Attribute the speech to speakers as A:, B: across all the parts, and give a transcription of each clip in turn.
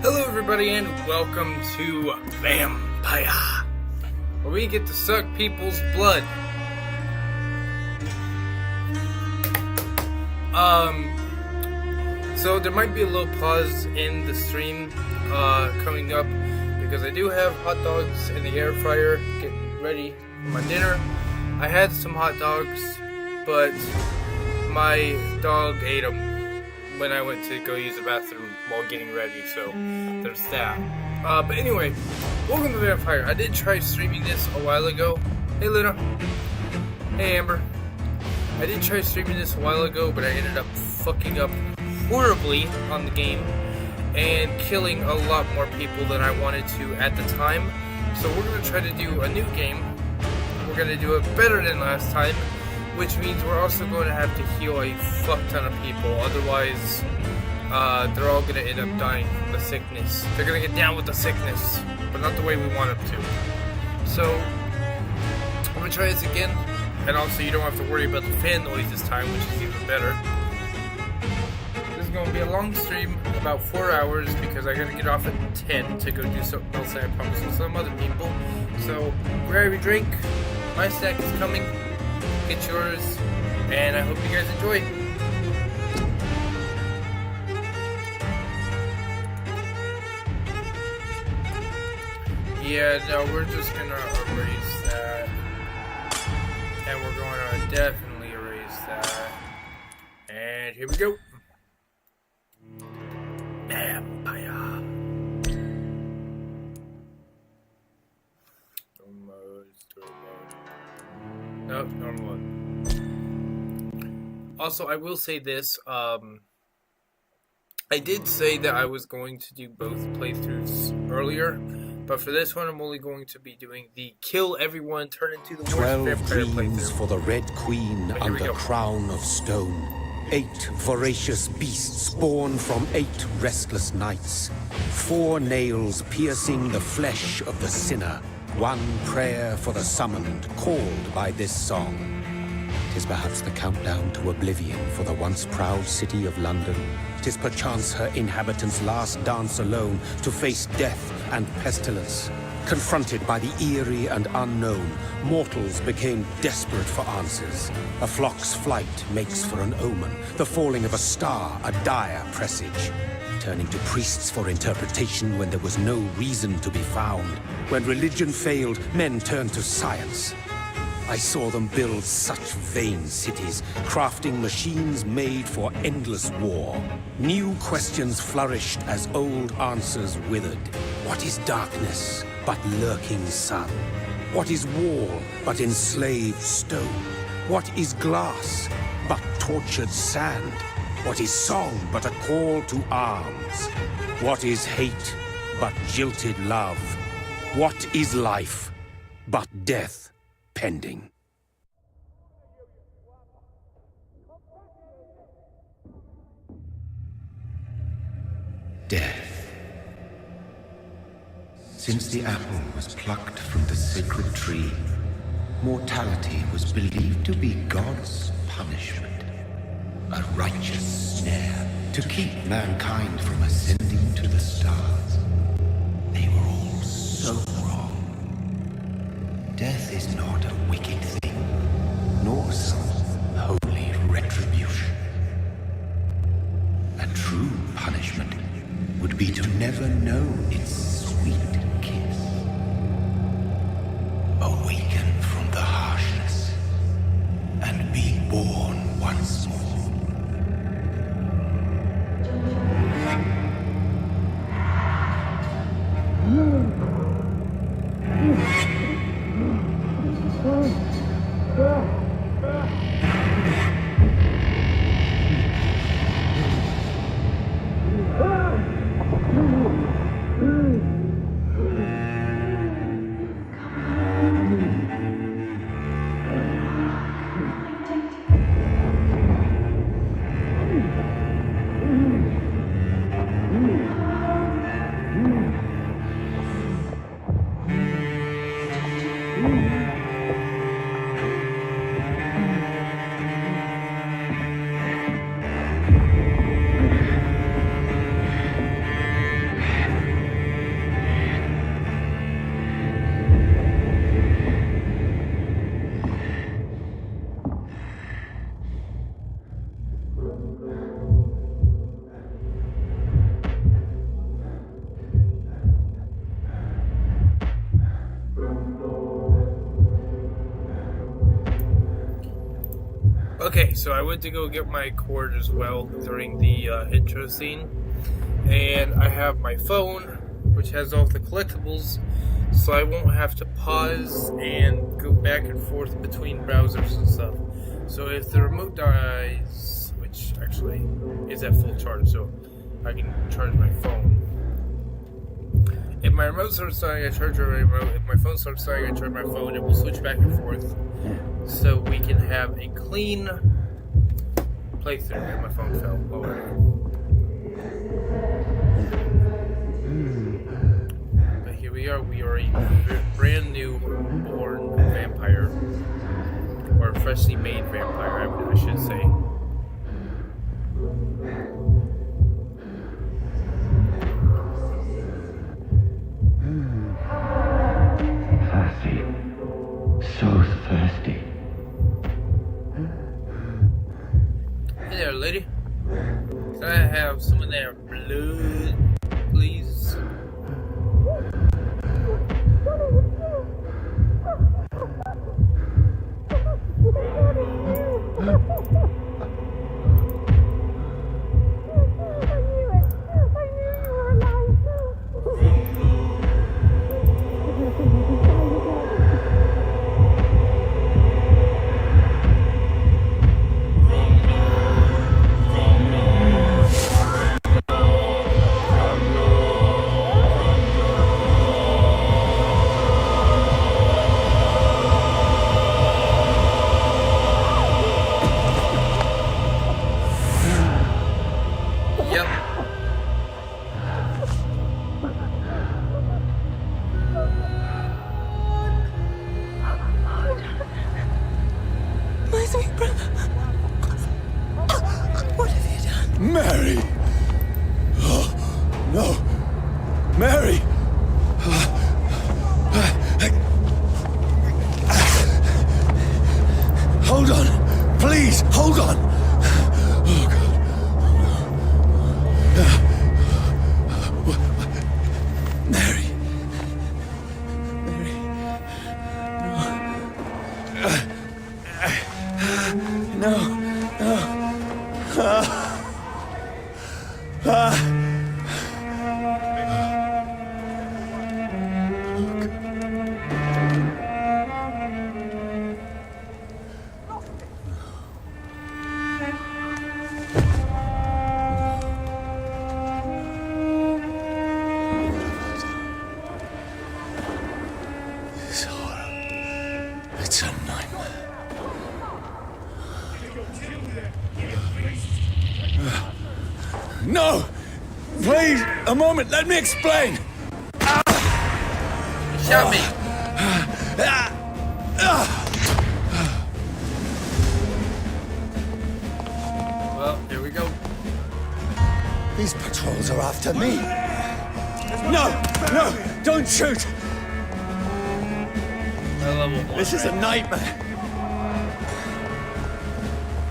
A: Hello everybody and welcome to Vampyr, where we get to suck people's blood. So there might be a little pause in the stream coming up because I do have hot dogs in the air fryer getting ready for my dinner. I had some hot dogs, but my dog ate them when I went to go use the bathroom while getting ready, so there's that. But anyway, welcome to Vampyr. I did try streaming this a while ago. Hey Luna. Hey Amber. I did try streaming this a while ago, but I ended up fucking up horribly on the game and killing a lot more people than I wanted to at the time. So we're going to try to do a new game. We're going to do it better than last time, which means we're also going to have to heal a fuck ton of people. Otherwise, they're all going to end up dying from the sickness. They're going to get down with the sickness, but not the way we want them to. So, I'm going to try this again. And also, you don't have to worry about the fan noise this time, which is even better. This is going to be a long stream, about 4 hours, because I got to get off at 10 to go do something else I promised with some other people. So, grab your drink. My snack is coming. Get yours, and I hope you guys enjoy. Yeah, no, we're just gonna erase that, and we're gonna definitely erase that. And here we go. Vampyr. Nope, normal one. Also, I will say this, I did say that I was going to do both playthroughs earlier, but for this one I'm only going to be doing the kill everyone, turn into the worst
B: 12
A: vampire
B: dreams
A: playthrough.
B: for the Red Queen under crown of stone. 8 voracious beasts born from 8 restless nights. 4 nails piercing the flesh of the sinner. 1 prayer for the summoned, called by this song. 'Tis perhaps the countdown to oblivion for the once proud city of London. 'Tis perchance her inhabitants' last dance alone to face death and pestilence. Confronted by the eerie and unknown, mortals became desperate for answers. A flock's flight makes for an omen, the falling of a star a dire presage. Turning to priests for interpretation when there was no reason to be found. When religion failed, men turned to science. I saw them build such vain cities, crafting machines made for endless war. New questions flourished as old answers withered. What is darkness but lurking sun? What is wall but enslaved stone? What is glass but tortured sand? What is song but a call to arms? What is hate but jilted love? What is life but death pending?
C: Death. Since the apple was plucked from the sacred tree, mortality was believed to be God's punishment. A righteous snare to keep mankind from ascending to the stars. They were all so wrong. Death is not a wicked thing, nor some holy retribution. A true punishment would be to never know its sweet kiss. Awaken from the harshness and be born once more.
A: Okay, so I went to go get my cord as well during the intro scene, and I have my phone, which has all the collectibles, so I won't have to pause and go back and forth between browsers and stuff. So if the remote dies, which actually is at full charge, so I can charge my phone. If my remote starts dying, I charge my remote. If my phone starts dying, I charge my phone. It will switch back and forth, so we can have a clean playthrough. And my phone fell already. But here we are. We are a brand new born vampire, or a freshly made vampire, I should say.
C: Thirsty. So thirsty.
A: Hey there, lady. Can I have some of that blood, please?
B: Mary! Oh, no! Mary! Hold on! Please, hold on! Oh, God. Mary. Mary. No. No. This horror. It's a nightmare. No! Please, a moment, let me explain!
A: Shot me! Well, here we go.
B: These patrols are after me. No! No! Don't shoot! This is a nightmare.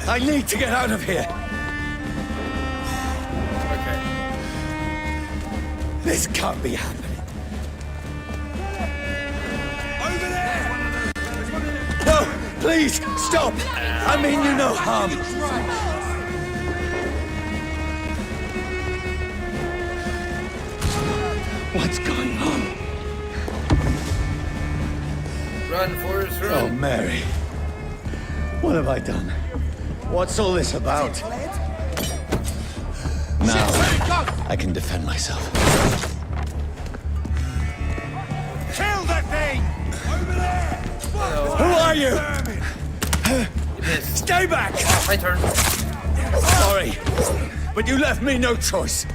B: I need to get out of here.
A: Okay.
B: This can't be happening. Over there! No! Please, stop! I mean you no harm. What's going on?
A: Run, Forrest, run.
B: Oh, Mary. What have I done? What's all this about? Now, I can defend myself.
D: Kill that thing! Over there!
B: Who are you?
A: You missed.
B: Stay back!
A: Oh, my turn.
B: Sorry, but you left me no choice.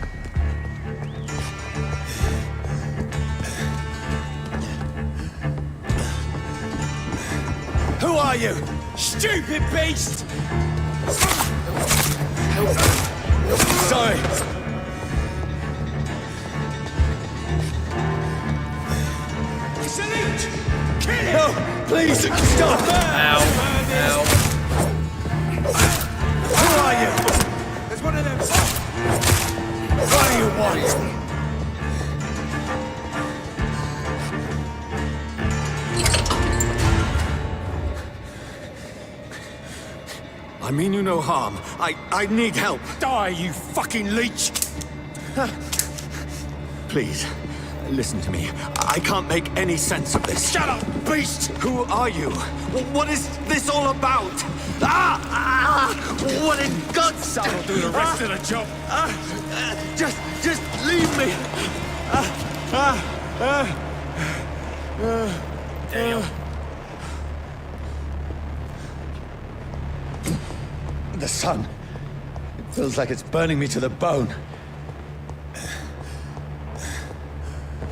B: Who are you? Stupid beast! Sorry.
D: Salute! Kill him!
B: No, please, stop!
A: Ow. Ow.
B: Who are you?
D: There's one of them.
B: What do you want?
E: I mean you no harm. I need help.
D: Die, you fucking leech!
E: Please, listen to me. I can't make any sense of this.
D: Shut up, beast!
E: Who are you? What is this all about? What in God's...
D: I'll do the rest of the job.
E: Just leave me.
A: Damn.
E: The sun. It feels like it's burning me to the bone.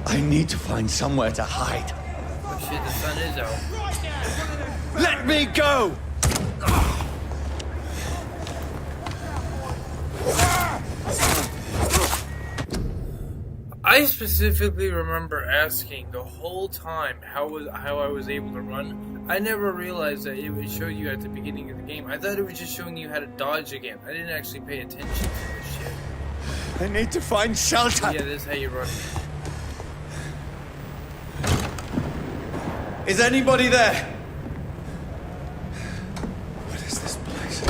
E: I need to find somewhere to hide.
A: Oh shit, the sun is out.
E: Let me go!
A: I specifically remember asking the whole time how I was able to run. I never realized that it would show you at the beginning of the game. I thought it was just showing you how to dodge again. I didn't actually pay attention to this shit.
E: I need to find shelter.
A: Yeah, this is how you run.
E: Is anybody there? What is this place?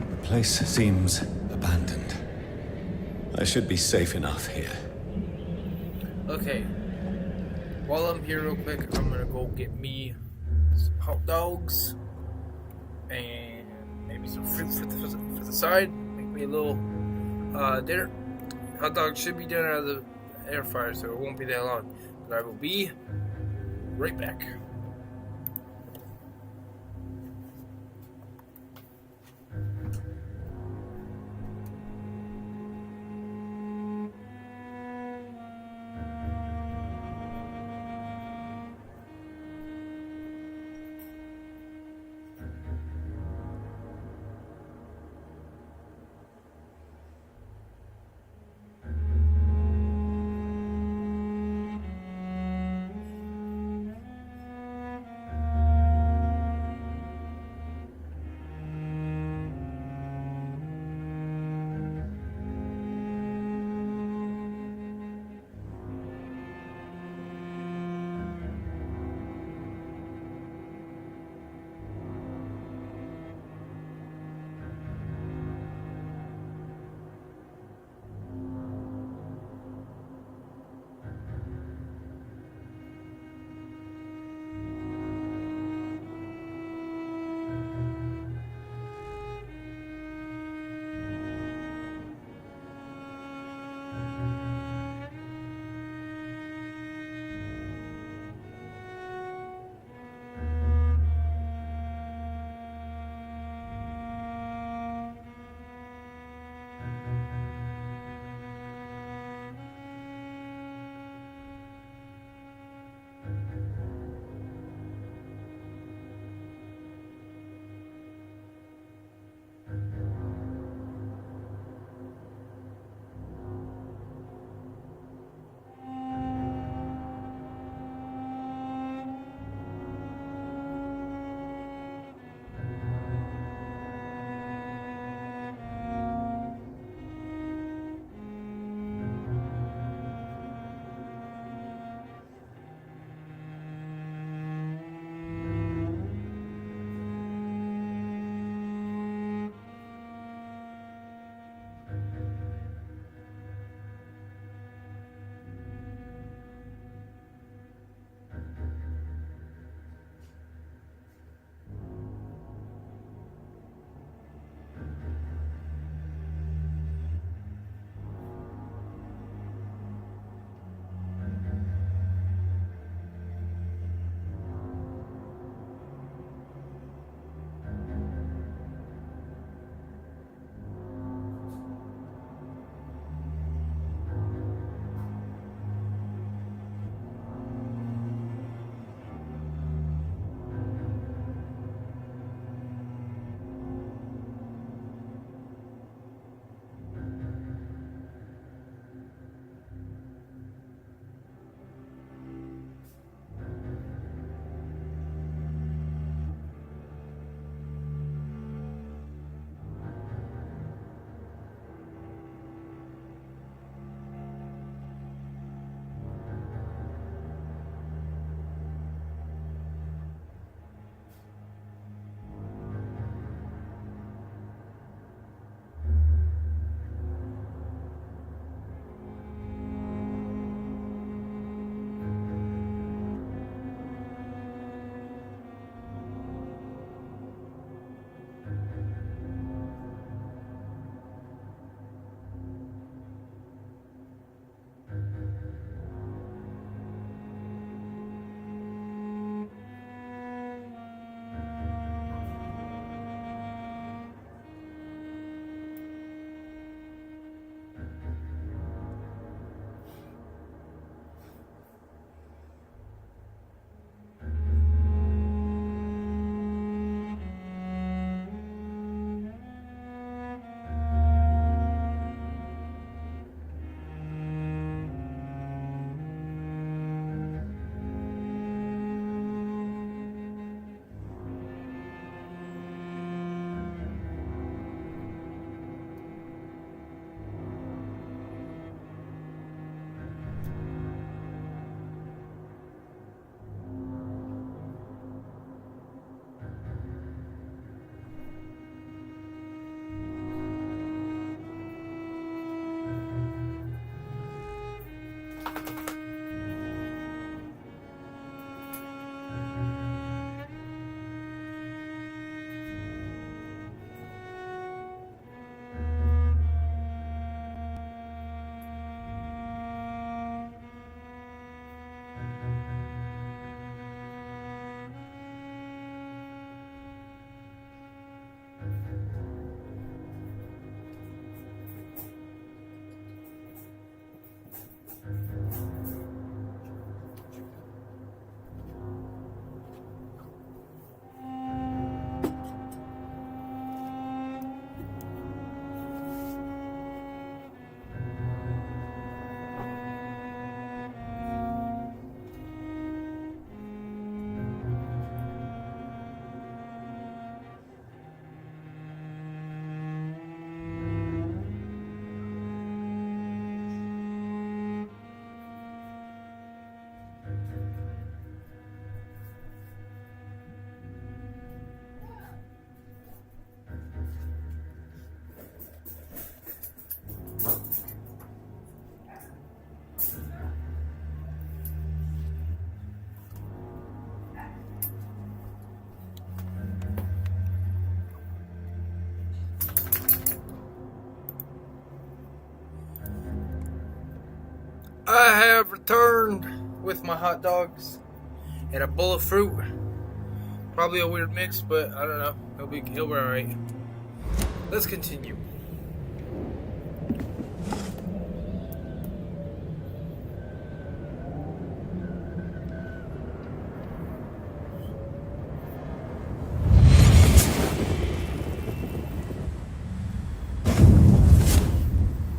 E: The place seems abandoned. I should be safe enough here.
A: Okay. While I'm here real quick, I'm gonna go get me some hot dogs and maybe some fruit for the side. Make me a little dinner. Hot dogs should be done out of the air fryer, so it won't be that long. But I will be right back. returned with my hot dogs and a bowl of fruit. Probably a weird mix, but I don't know. He'll be alright. Let's continue.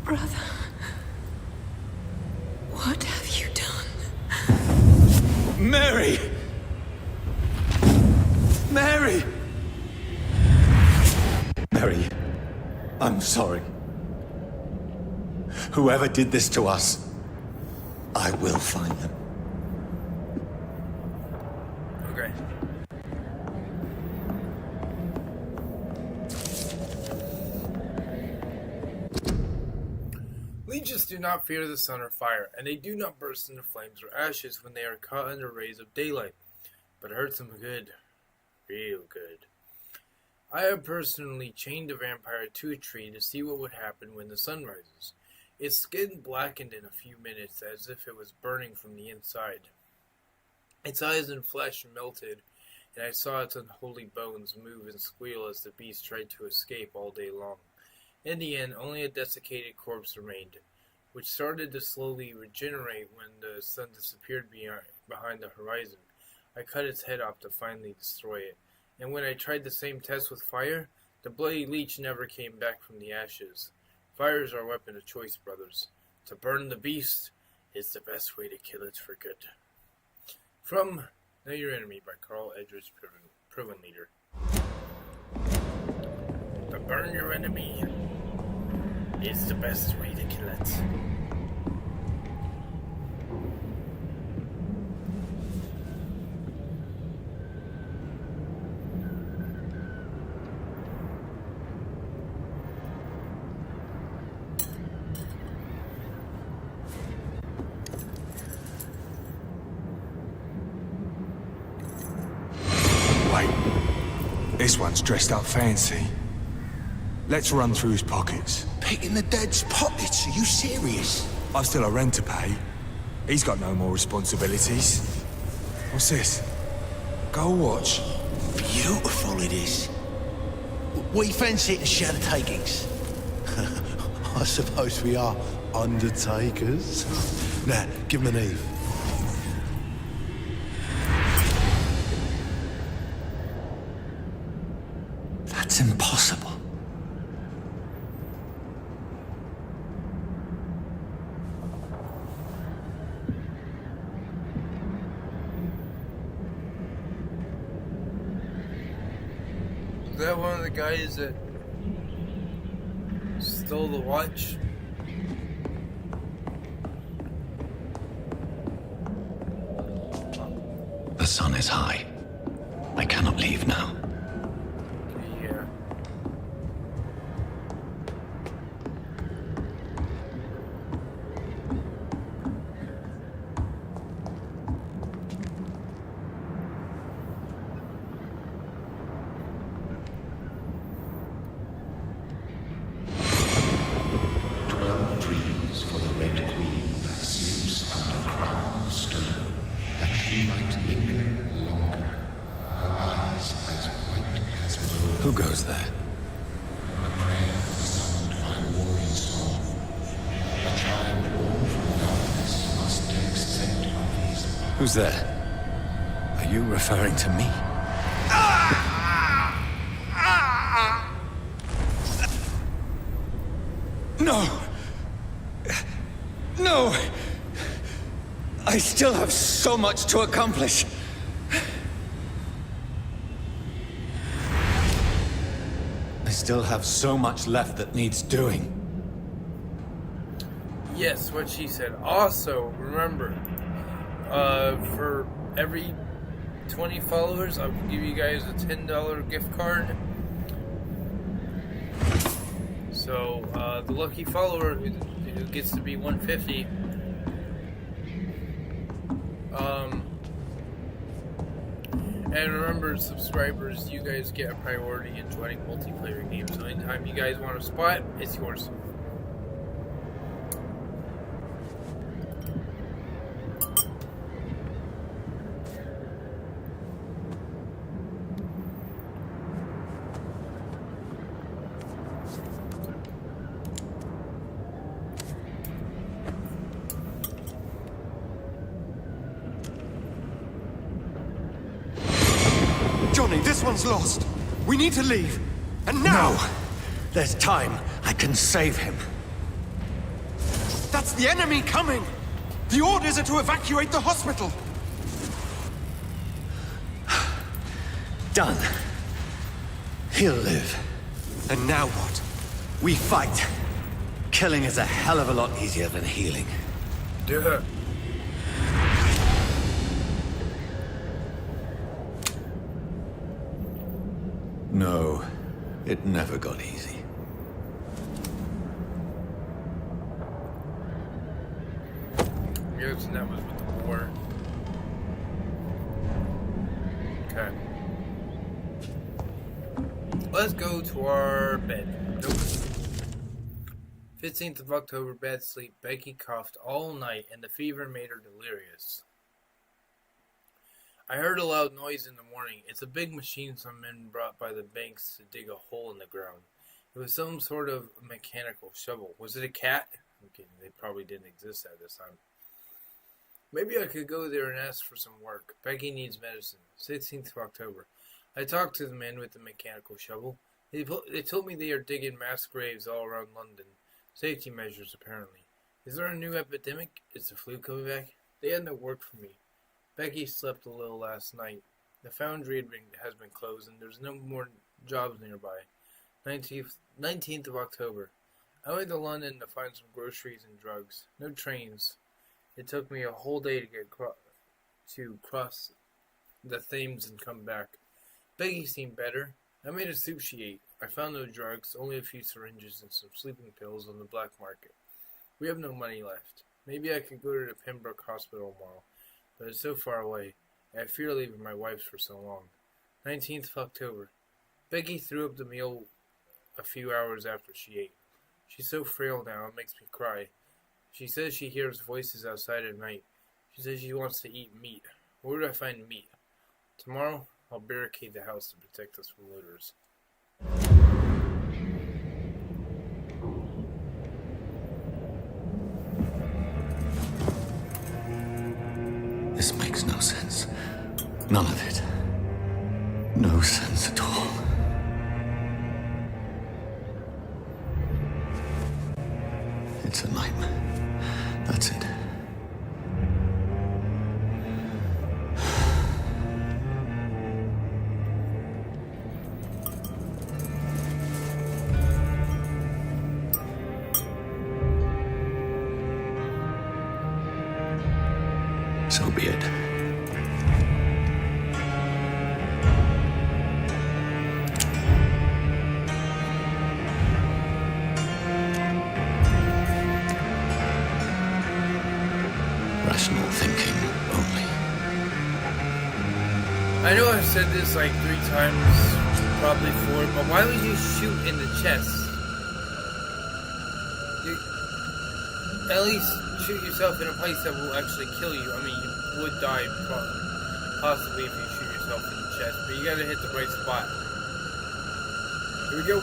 F: Brother, what have you done?
E: Mary! Mary! Mary, I'm sorry. Whoever did this to us, I will find them.
A: Okay. Legions do not fear the sun or fire, and they do not burst into flames or ashes when they are caught under rays of daylight, but it hurts them good. Real good. I have personally chained a vampire to a tree to see what would happen when the sun rises. Its skin blackened in a few minutes as if it was burning from the inside. Its eyes and flesh melted, and I saw its unholy bones move and squeal as the beast tried to escape all day long. In the end, only a desiccated corpse remained, which started to slowly regenerate when the sun disappeared behind the horizon. I cut its head off to finally destroy it, and when I tried the same test with fire, the bloody leech never came back from the ashes. Fire is our weapon of choice, brothers. To burn the beast is the best way to kill it for good. From Know Your Enemy by Carl Edwards, Proven Leader. To burn your enemy is the best way to kill it.
D: This one's dressed up fancy. Let's run through his pockets.
C: Picking the dead's pockets? Are you serious?
D: I've still a rent to pay. He's got no more responsibilities. What's this? Gold watch.
C: Beautiful it is. We fancy it and share the takings. I suppose we are undertakers. Now, give him an Eve.
E: That's impossible.
A: Is that one of the guys that stole the watch?
E: The sun is high. I cannot leave now.
A: Yeah.
E: Who goes there? Who's there? Are you referring to me? No! No! I still have so much to accomplish. I still have so much left that needs doing.
A: Yes, what she said. Also, remember, for every 20 followers, I will give you guys a $10 gift card. So, the lucky follower who gets to be 150, and remember, subscribers, you guys get a priority in joining multiplayer games. So anytime you guys want a spot, it's yours.
D: Johnny, this one's lost. We need to leave. And now!
E: No! There's time. I can save him.
D: That's the enemy coming! The orders are to evacuate the hospital!
E: Done. He'll live.
D: And now what?
E: We fight. Killing is a hell of a lot easier than healing.
A: Duh.
E: No, it never got easy.
A: Yes, and that was with the war. Okay. Let's go to our bed. Nope. 15th of October, bad sleep. Becky coughed all night and the fever made her delirious. I heard a loud noise in the morning. It's a big machine some men brought by the banks to dig a hole in the ground. It was some sort of mechanical shovel. Was it a cat? Okay, they probably didn't exist at this time. Maybe I could go there and ask for some work. Becky needs medicine. 16th of October. I talked to the men with the mechanical shovel. They told me they are digging mass graves all around London. Safety measures, apparently. Is there a new epidemic? Is the flu coming back? They had no work for me. Becky slept a little last night. The foundry has been closed and there's no more jobs nearby. 19th of October. I went to London to find some groceries and drugs. No trains. It took me a whole day to get cross the Thames and come back. Becky seemed better. I made a soup she ate. I found no drugs, only a few syringes and some sleeping pills on the black market. We have no money left. Maybe I could go to the Pembroke Hospital tomorrow, but it's so far away. I fear leaving my wife for so long. 19th of October. Becky threw up the meal a few hours after she ate. She's so frail now, it makes me cry. She says she hears voices outside at night. She says she wants to eat meat. Where would I find meat? Tomorrow, I'll barricade the house to protect us from looters.
E: This makes no sense. None of it. No sense at all. It's a nightmare. That's it. So be it. Rational thinking only.
A: I know I've said this like 3 times, probably 4, but why would you shoot in the chest? At least shoot yourself in a place that will actually kill you. I mean, you would die possibly if you shoot yourself in the chest, but you gotta hit the right spot. Here we go.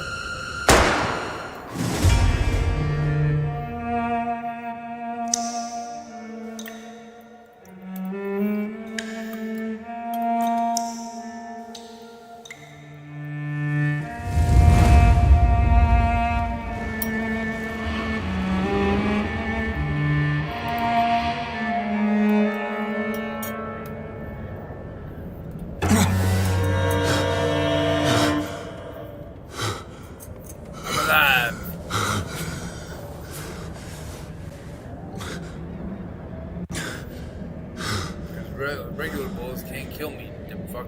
A: Regular bullets can't kill me, them fuck.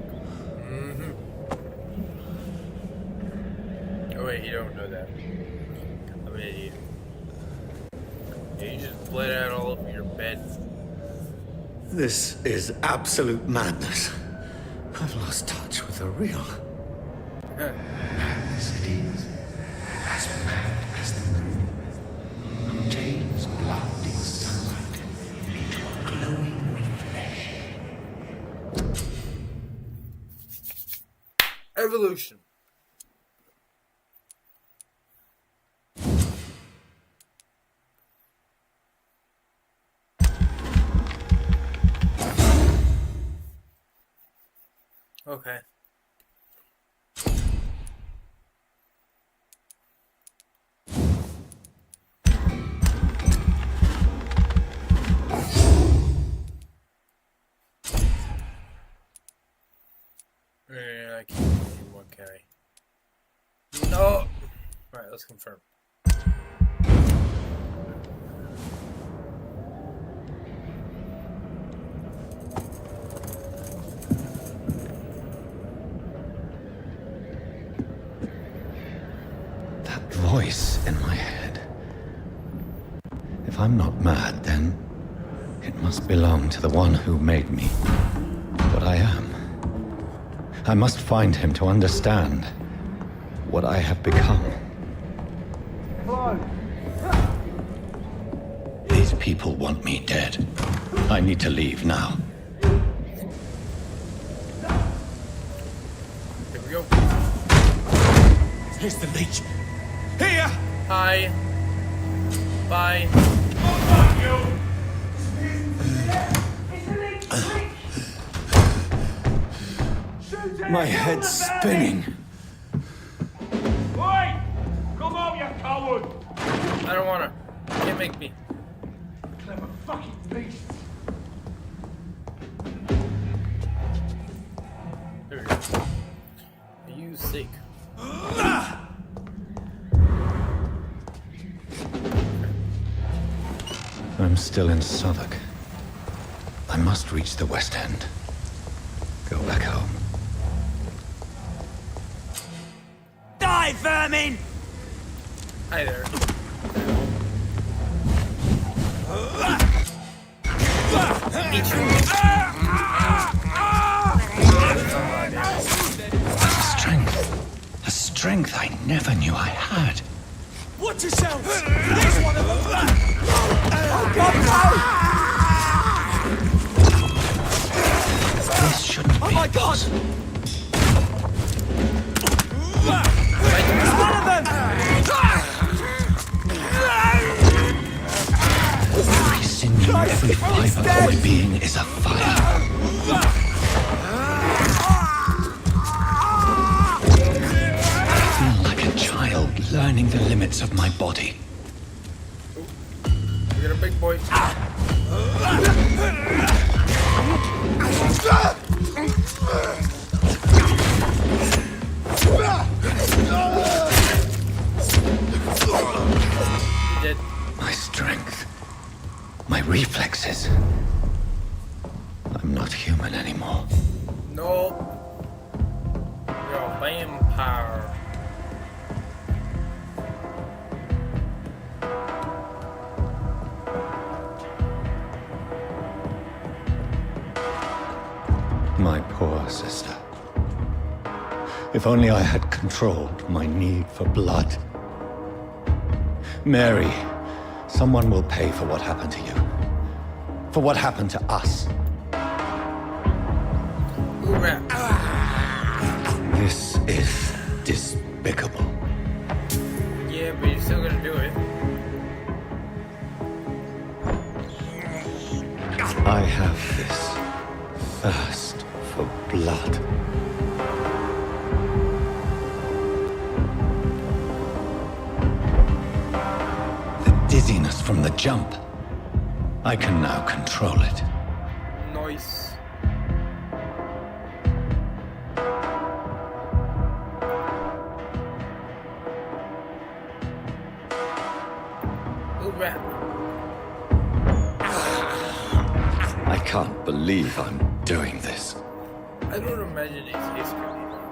A: Oh wait, you don't know that. I'm an idiot. Yeah, you just bled out all over your bed.
E: This is absolute madness. I've lost touch with the real.
C: Madness it is, as mad as the moon. Obtains blinding sunlight into a glowing reflection.
A: Evolution. Okay. I can't do anymore, can I? No! Alright, let's confirm.
E: That voice in my head. If I'm not mad, then it must belong to the one who made me what I am. I must find him to understand what I have become. These people want me dead. I need to leave now.
A: Here we go.
D: Here's the leech. Here!
A: Hi. Bye.
E: My head's spinning.
G: Oi! Come on, you coward!
A: I don't wanna. You can't make me.
G: Clever fucking beast!
A: There we go. Are you sick?
E: I'm still in Southwark. I must reach the West End. Go back home.
G: Die, vermin!
A: Hi there.
E: A strength I never knew I had.
D: Watch yourselves! There's one of them! Oh God,
E: This shouldn't
D: no!
E: be.
D: Oh my God!
G: There's one of them!
E: Every sinew, every fiber of my being is afire. I feel like a child learning the limits of my body.
A: You got a big boy. You did.
E: My strength, my reflexes. I'm not human anymore.
A: No. You're a vampire.
E: My poor sister. If only I had controlled my need for blood. Mary, someone will pay for what happened to you. For what happened to us.
A: Ooh, rat.
E: This is despicable.
A: Yeah, but you're still gonna do it.
E: I have this thirst for blood. The dizziness from the jump. I can now control it.
A: Nice. Ooh, rat.
E: I can't believe I'm doing this.
A: I don't imagine it tastes good either.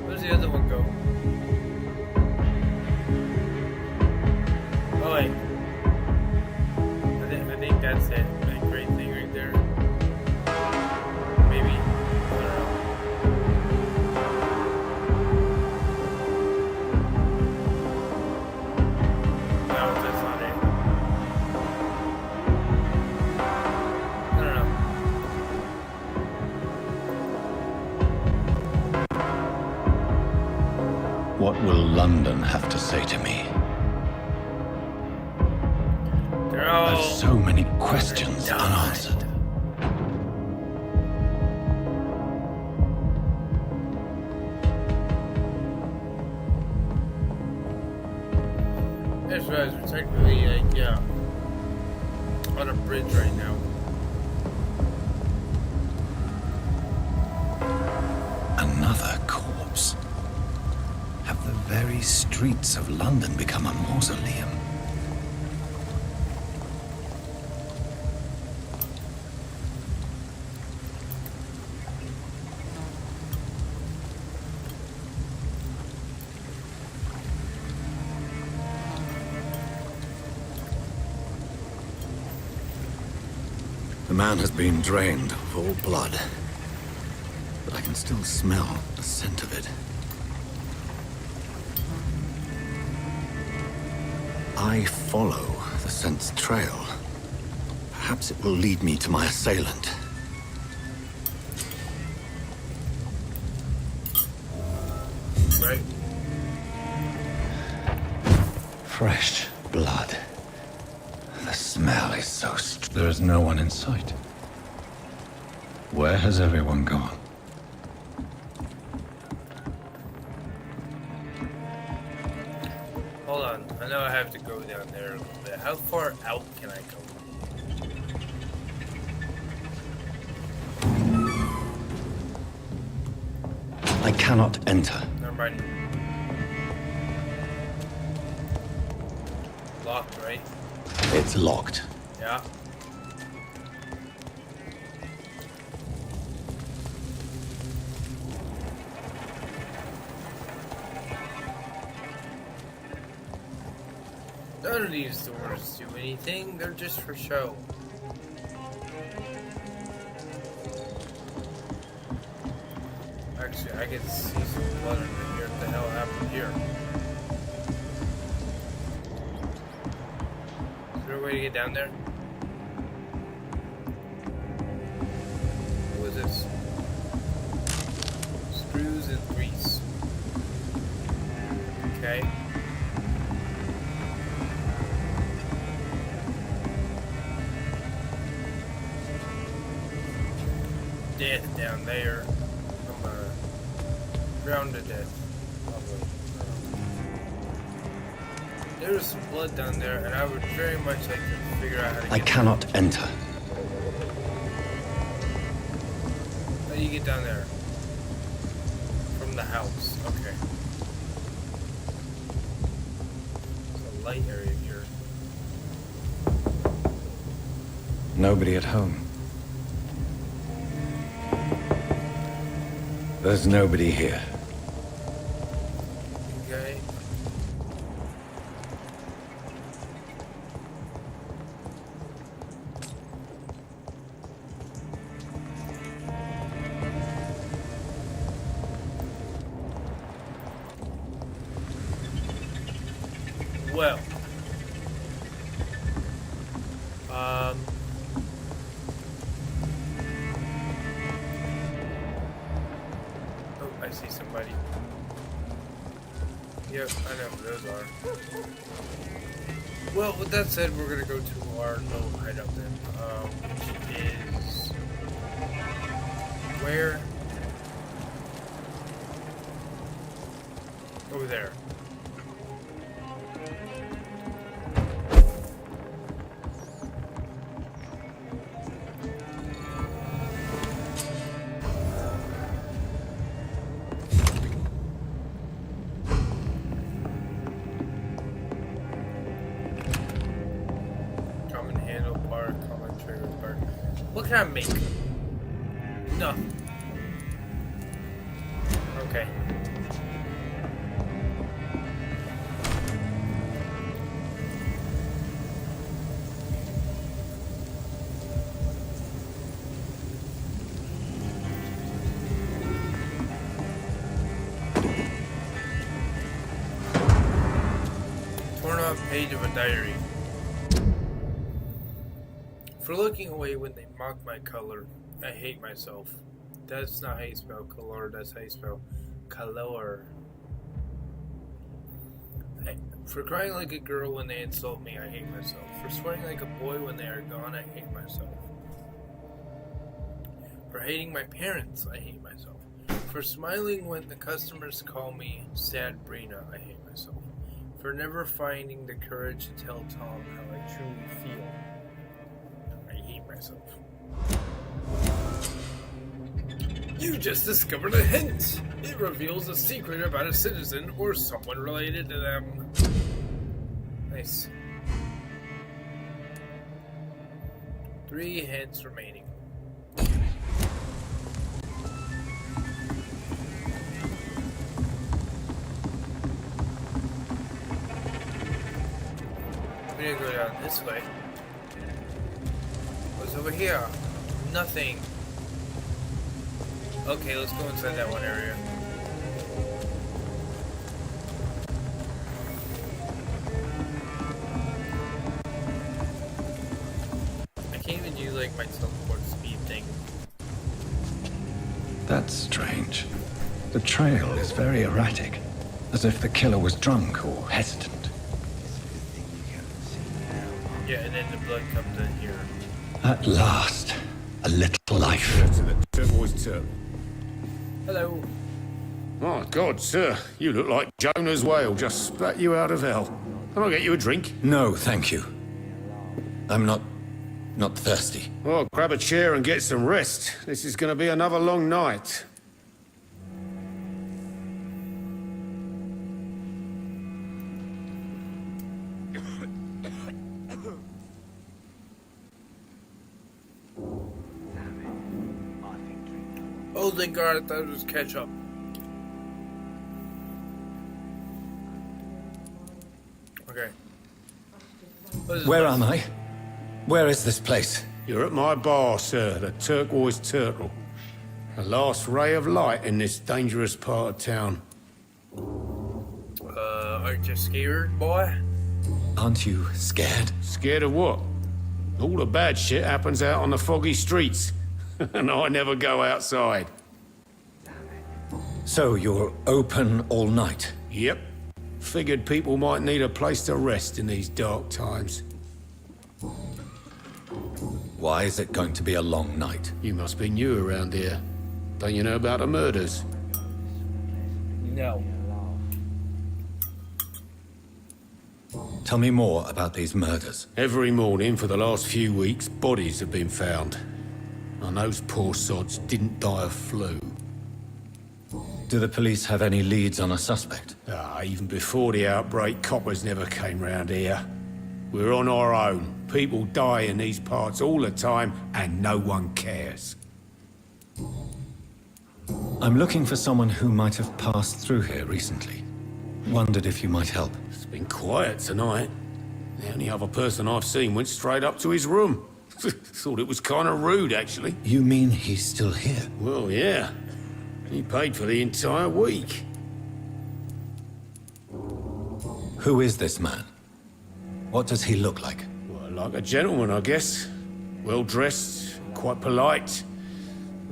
A: Where's the other one go? Oh wait. I think that's it. That great thing right there. Maybe. I don't know. No, that's not it. I don't know.
E: What will London have to say to me?
A: They're all
E: There's so many questions unanswered.
A: That's right, we're technically like, yeah. bridge right now.
E: Another corpse. Have the very streets of London become a mausoleum? The man has been drained of all blood, but I can still smell the scent of it. I follow the scent's trail. Perhaps it will lead me to my assailant.
A: Right.
E: Fresh blood. The smell is so there is no one in sight. Where has everyone gone?
A: Hold on. I know I have to go down there a little bit. How far out can I go?
E: I cannot enter.
A: Never mind. Locked, right?
E: It's locked.
A: Yeah. None of these doors do anything, they're just for show. Actually, I can see some blood under here. What the hell happened here? Is there a way to get down there? What was this? Screws and grease. Okay. Death down there. I'm gonna drown to death. Probably. There's some blood down there, and I would very much like to figure out how to get
E: I cannot enter.
A: How do you get down there? From the house. Okay. There's a light area here.
E: Nobody at home. There's nobody here.
A: Okay. Well. Oh, I see somebody. Yep, I know who those are. Well, with that said, we're gonna go to our little hideout then, which is where? Over there. Common handle part, common trigger part. What can I make? Nothing. Okay. Torn off page of a diary. For looking away when they mock my color, I hate myself. That's not how you spell color, that's how you spell color. For crying like a girl when they insult me, I hate myself. For swearing like a boy when they are gone, I hate myself. For hating my parents, I hate myself. For smiling when the customers call me Sad Brina, I hate myself. For never finding the courage to tell Tom how I truly feel, I myself. You just discovered a hint. It reveals a secret about a citizen or someone related to them. Nice. 3 hints remaining. We're gonna go down this way. What's over here? Nothing. Okay, let's go inside that one area. I can't even do like my teleport speed thing.
E: That's strange. The trail is very erratic, as if the killer was drunk or hesitant.
A: Yeah, and then the blood comes in here.
E: At last, a little life.
H: To the turquoise turtle.
A: Hello.
H: My God, sir, you look like Jonah's whale just spat you out of hell. Can I get you a drink?
E: No, thank you. I'm not thirsty.
H: Well, grab a chair and get some rest. This is going to be another long night.
A: Oh, thank God, I thought it was ketchup. Okay.
E: Where am I? Where is this place?
H: You're at my bar, sir, the Turquoise Turtle. The last ray of light in this dangerous part of town.
A: Aren't you scared, boy?
E: Aren't you scared?
H: Scared of what? All the bad shit happens out on the foggy streets. And I never go outside.
E: So you're open all night?
H: Yep. Figured people might need a place to rest in these dark times.
E: Why is it going to be a long night?
H: You must be new around here. Don't you know about the murders?
A: No.
E: Tell me more about these murders.
H: Every morning for the last few weeks, bodies have been found. And those poor sods didn't die of flu.
E: Do the police have any leads on a suspect?
H: Even before the outbreak, coppers never came round here. We're on our own. People die in these parts all the time, and no one cares.
E: I'm looking for someone who might have passed through here recently. Wondered if you might help.
H: It's been quiet tonight. The only other person I've seen went straight up to his room. Thought it was kind of rude, actually.
E: You mean he's still here?
H: Well, yeah. He paid for the entire week.
E: Who is this man? What does he look like?
H: Well, like a gentleman, I guess. Well-dressed, quite polite.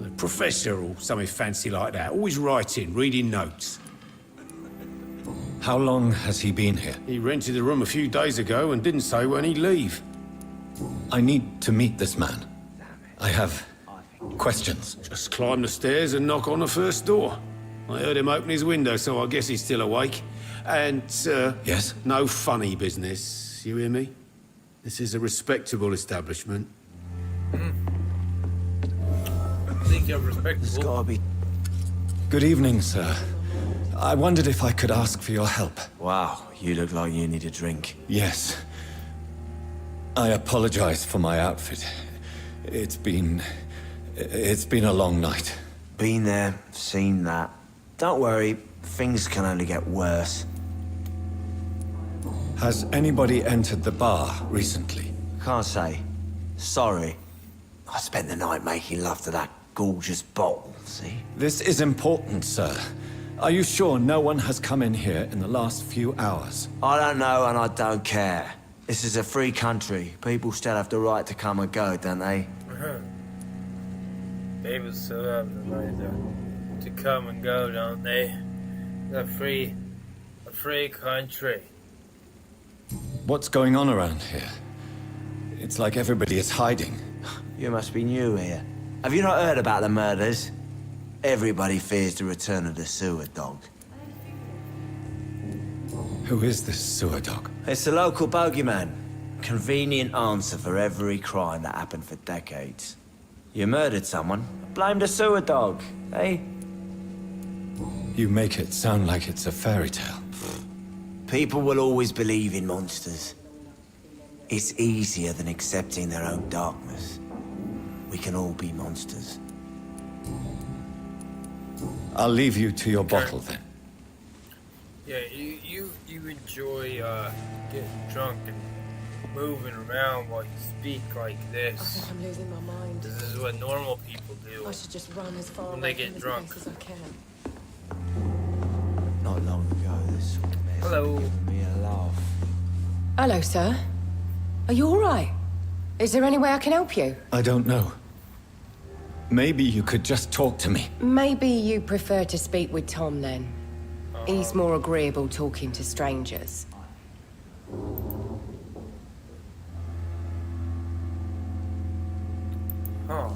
H: A professor or something fancy like that. Always writing, reading notes.
E: How long has he been here?
H: He rented the room a few days ago and didn't say when he'd leave.
E: I need to meet this man. I have questions.
H: Just climb the stairs and knock on the first door. I heard him open his window, so I guess he's still awake. And,
E: Yes?
H: no funny business. You hear me? This is a respectable establishment.
A: I think you're respectable.
G: Gotta be.
E: Good evening, sir. I wondered if I could ask for your help.
G: Wow, you look like you need a drink.
E: Yes. I apologize for my outfit. It's been a long night.
G: Been there, seen that. Don't worry, things can only get worse.
E: Has anybody entered the bar recently?
G: Can't say. Sorry. I spent the night making love to that gorgeous bottle, see?
E: This is important, sir. Are you sure no one has come in here in the last few hours?
G: I don't know and I don't care. This is a free country. People still have the right to come and go, don't they?
A: They still have the right to come and go, don't they? A free country.
E: What's going on around here? It's like everybody is hiding.
G: You must be new here. Have you not heard about the murders? Everybody fears the return of the sewer dog.
E: Who is this sewer dog?
G: It's the local bogeyman. Convenient answer for every crime that happened for decades. You murdered someone, blamed a sewer dog, eh?
E: You make it sound like it's a fairy tale.
G: People will always believe in monsters. It's easier than accepting their own darkness. We can all be monsters.
E: I'll leave you to your bottle then.
A: Yeah, you enjoy getting drunk and moving around while you speak like
F: I
A: this.
F: think I'm losing my mind.
A: This is what normal people do.
F: I should just run as far
A: When
F: away
A: they get
F: from this
A: drunk.
F: place as I can.
G: Not long ago, this sort of mess
A: Hello.
G: gave me a laugh.
F: Hello, sir. Are you all right? Is there any way I can help you?
E: I don't know. Maybe you could just talk to me.
F: Maybe you prefer to speak with Tom then. He's more agreeable talking to strangers.
A: Huh.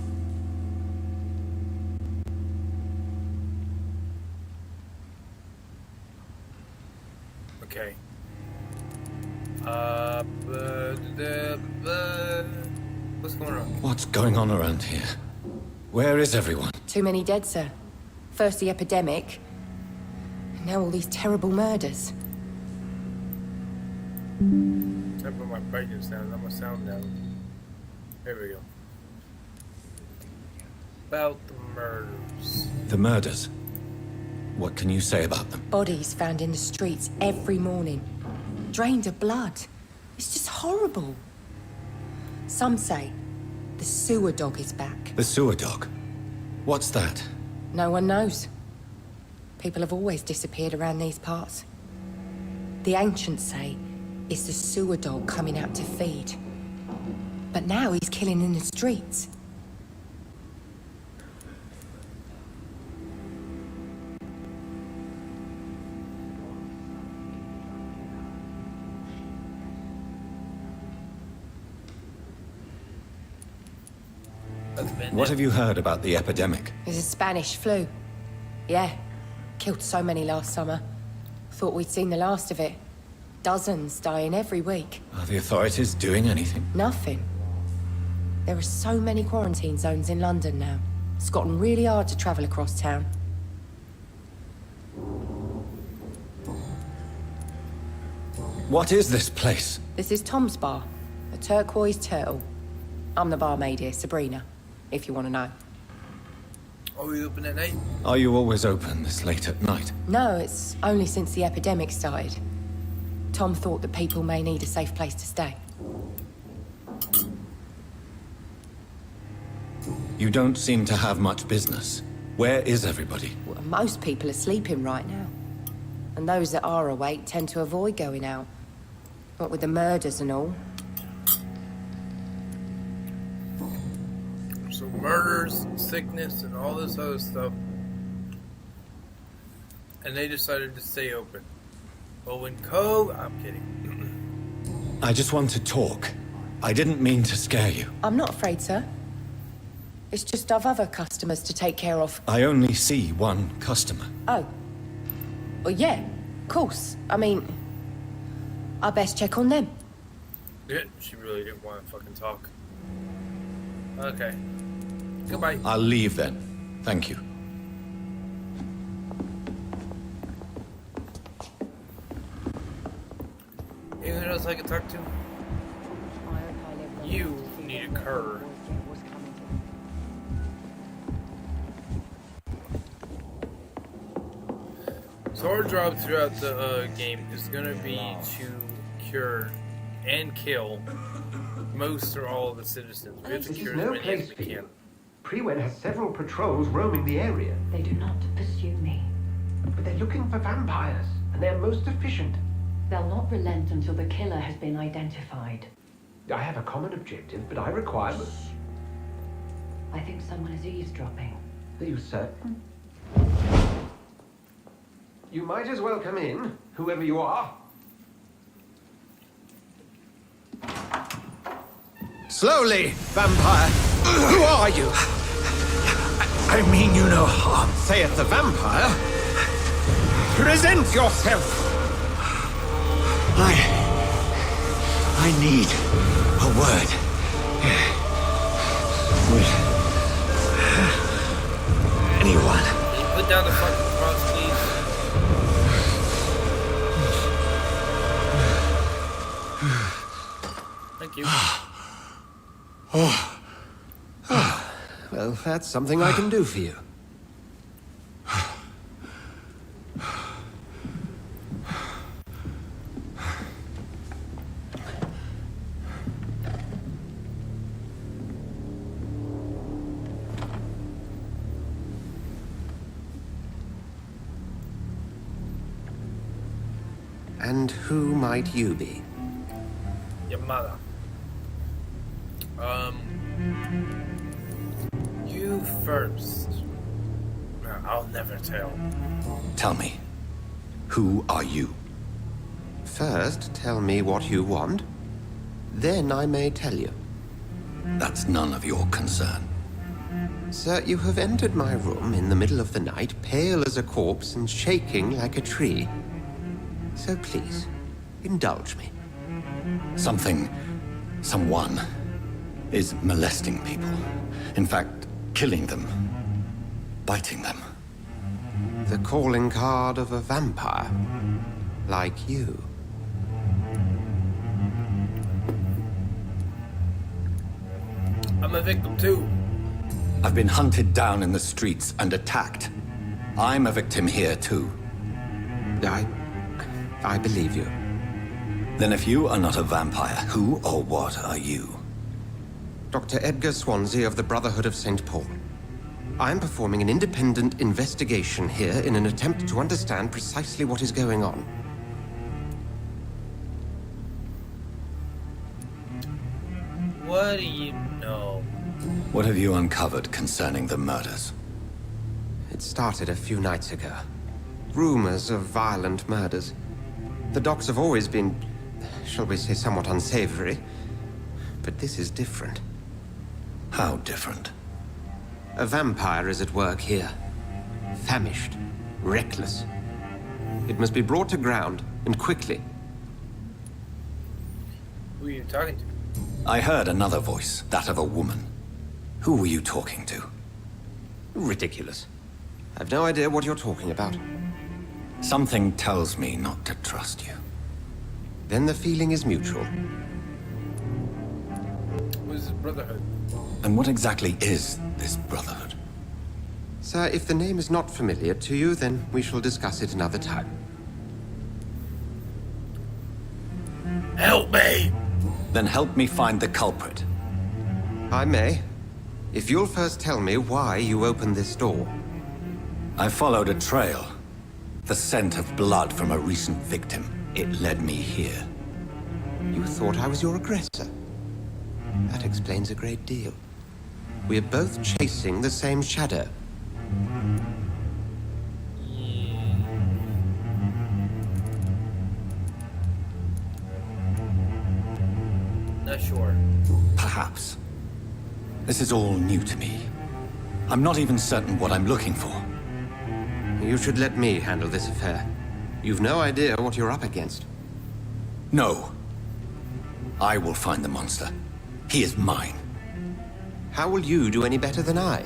A: Okay. What's going on?
E: What's going on around here? Where is everyone?
F: Too many dead, sir. First the epidemic, and now all these terrible murders.
A: I put my brightness down. I'm gonna sound down. There we go. About the murders.
E: The murders. What can you say about them?
F: Bodies found in the streets every morning. Drained of blood. It's just horrible. Some say the sewer dog is back.
E: The sewer dog. What's that?
F: No one knows. People have always disappeared around these parts. The ancients say it's the sewer dog coming out to feed. But now he's killing in the streets.
E: What have you heard about the epidemic?
F: It's a Spanish flu. Yeah. Killed so many last summer. Thought we'd seen the last of it. Dozens dying every week.
E: Are the authorities doing anything?
F: Nothing. There are so many quarantine zones in London now. It's gotten really hard to travel across town.
E: What is this place?
F: This is Tom's bar. A turquoise turtle. I'm the barmaid here, Sabrina, if you want to know.
A: Oh, you open at night?
E: Are you always open this late at night?
F: No, it's only since the epidemic started. Tom thought that people may need a safe place to stay.
E: You don't seem to have much business. Where is everybody?
F: Well, most people are sleeping right now. And those that are awake tend to avoid going out. What with the murders and all.
A: So murders, sickness, and all this other stuff. And they decided to stay open. But when I'm kidding.
E: I just want to talk. I didn't mean to scare you.
F: I'm not afraid, sir. It's just I've other customers to take care of.
E: I only see one customer.
F: Oh. Well, yeah, of course. I mean, I best check on them.
A: Yeah, she really didn't want to fucking talk. Okay. Goodbye.
E: I'll leave then. Thank you.
A: Anyone else I can talk to? You need a cur. So our job throughout the game is going to be to cure and kill most or all of the citizens. We have to
I: This
A: cure
I: is
A: as
I: no
A: many
I: place
A: as
I: for
A: we can.
I: you. Prewen has several patrols roaming the area,
J: They do not pursue me.
I: but they're looking for vampires, and they're most efficient.
J: They'll not relent until the killer has been identified.
I: I have a common objective, but I require...
J: I think someone is eavesdropping.
I: Are you certain? You might as well come in, whoever you are.
B: Slowly, vampire! Who are you?
C: I mean you no harm.
B: Saith the vampire. Present yourself!
C: I
E: I need a word with anyone.
A: Can you put down the fucking cross, please? Thank you.
I: Well, that's something I can do for you. And who might you be?
A: Your mother. You first. No, I'll never tell.
E: Tell me, who are you?
I: First, tell me what you want. Then I may tell you.
E: That's none of your concern.
I: Sir, you have entered my room in the middle of the night, pale as a corpse and shaking like a tree. So please, indulge me.
E: Someone is molesting people. In fact, killing them. Biting them.
I: The calling card of a vampire. Like you.
A: I'm a victim too.
E: I've been hunted down in the streets and attacked. I'm a victim here too.
I: I believe you.
E: Then if you are not a vampire, who or what are you?
I: Dr. Edgar Swansea of the Brotherhood of St. Paul. I'm performing an independent investigation here in an attempt to understand precisely what is going on.
A: What do you know?
E: What have you uncovered concerning the murders?
I: It started a few nights ago. Rumors of violent murders. The docs have always been, shall we say, somewhat unsavory. But this is different.
E: How different?
I: A vampire is at work here. Famished. Reckless. It must be brought to ground, and quickly.
A: Who are you talking to?
E: I heard another voice, that of a woman. Who were you talking to?
I: Ridiculous. I've no idea what you're talking about.
E: Something tells me not to trust you.
I: Then the feeling is mutual.
A: What is this brotherhood?
E: And what exactly is this brotherhood?
I: Sir, if the name is not familiar to you, then we shall discuss it another time.
A: Help me!
E: Then help me find the culprit.
I: I may. If you'll first tell me why you opened this door.
E: I followed a trail. The scent of blood from a recent victim. It led me here.
I: You thought I was your aggressor. That explains a great deal. We're both chasing the same shadow.
A: Not sure.
E: Perhaps. This is all new to me. I'm not even certain what I'm looking for.
I: You should let me handle this affair. You've no idea what you're up against.
E: No. I will find the monster. He is mine.
I: How will you do any better than I?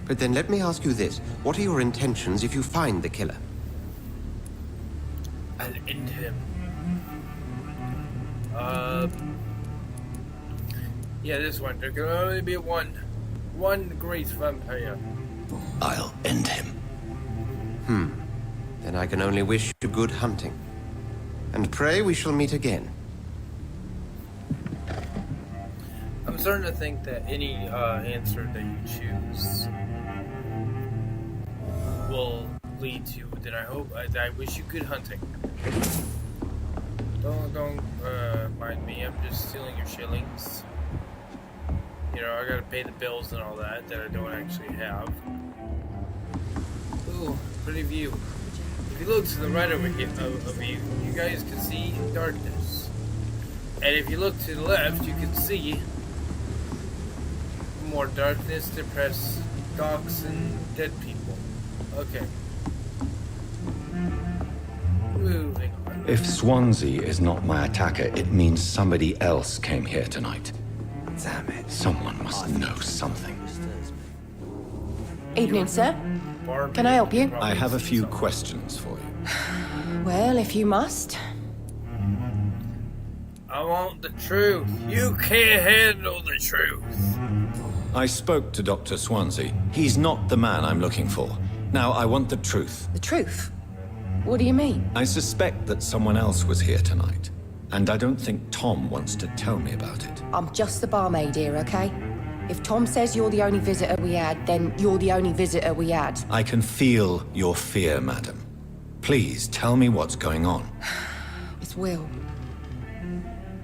I: But then let me ask you this. What are your intentions if you find the killer?
A: I'll end him. Yeah, this one. There can only be one great vampire.
E: I'll end him.
I: Then I can only wish you good hunting. And pray we shall meet again.
A: I'm starting to think that any answer that you choose will lead to. Then I hope. I wish you good hunting. Don't mind me. I'm just stealing your shillings. You know, I gotta pay the bills and all that I don't actually have. Ooh, pretty view. If you look to the right of you, you guys can see darkness. And if you look to the left, you can see more darkness, depressed docs, and dead people. Okay. Moving on.
E: If Swansea is not my attacker, it means somebody else came here tonight.
G: Damn it.
E: Someone must know something.
F: Evening, sir.
A: Barbie
F: Can I help you?
E: I have a few questions for you.
F: Well, if you must.
A: I want the truth. You can't handle the truth.
E: I spoke to Dr. Swansea. He's not the man I'm looking for. Now, I want the truth.
F: The truth? What do you mean?
E: I suspect that someone else was here tonight. And I don't think Tom wants to tell me about it.
F: I'm just the barmaid here, okay? If Tom says you're the only visitor we had, then you're the only visitor we had.
E: I can feel your fear, madam. Please, tell me what's going on.
F: It's Will.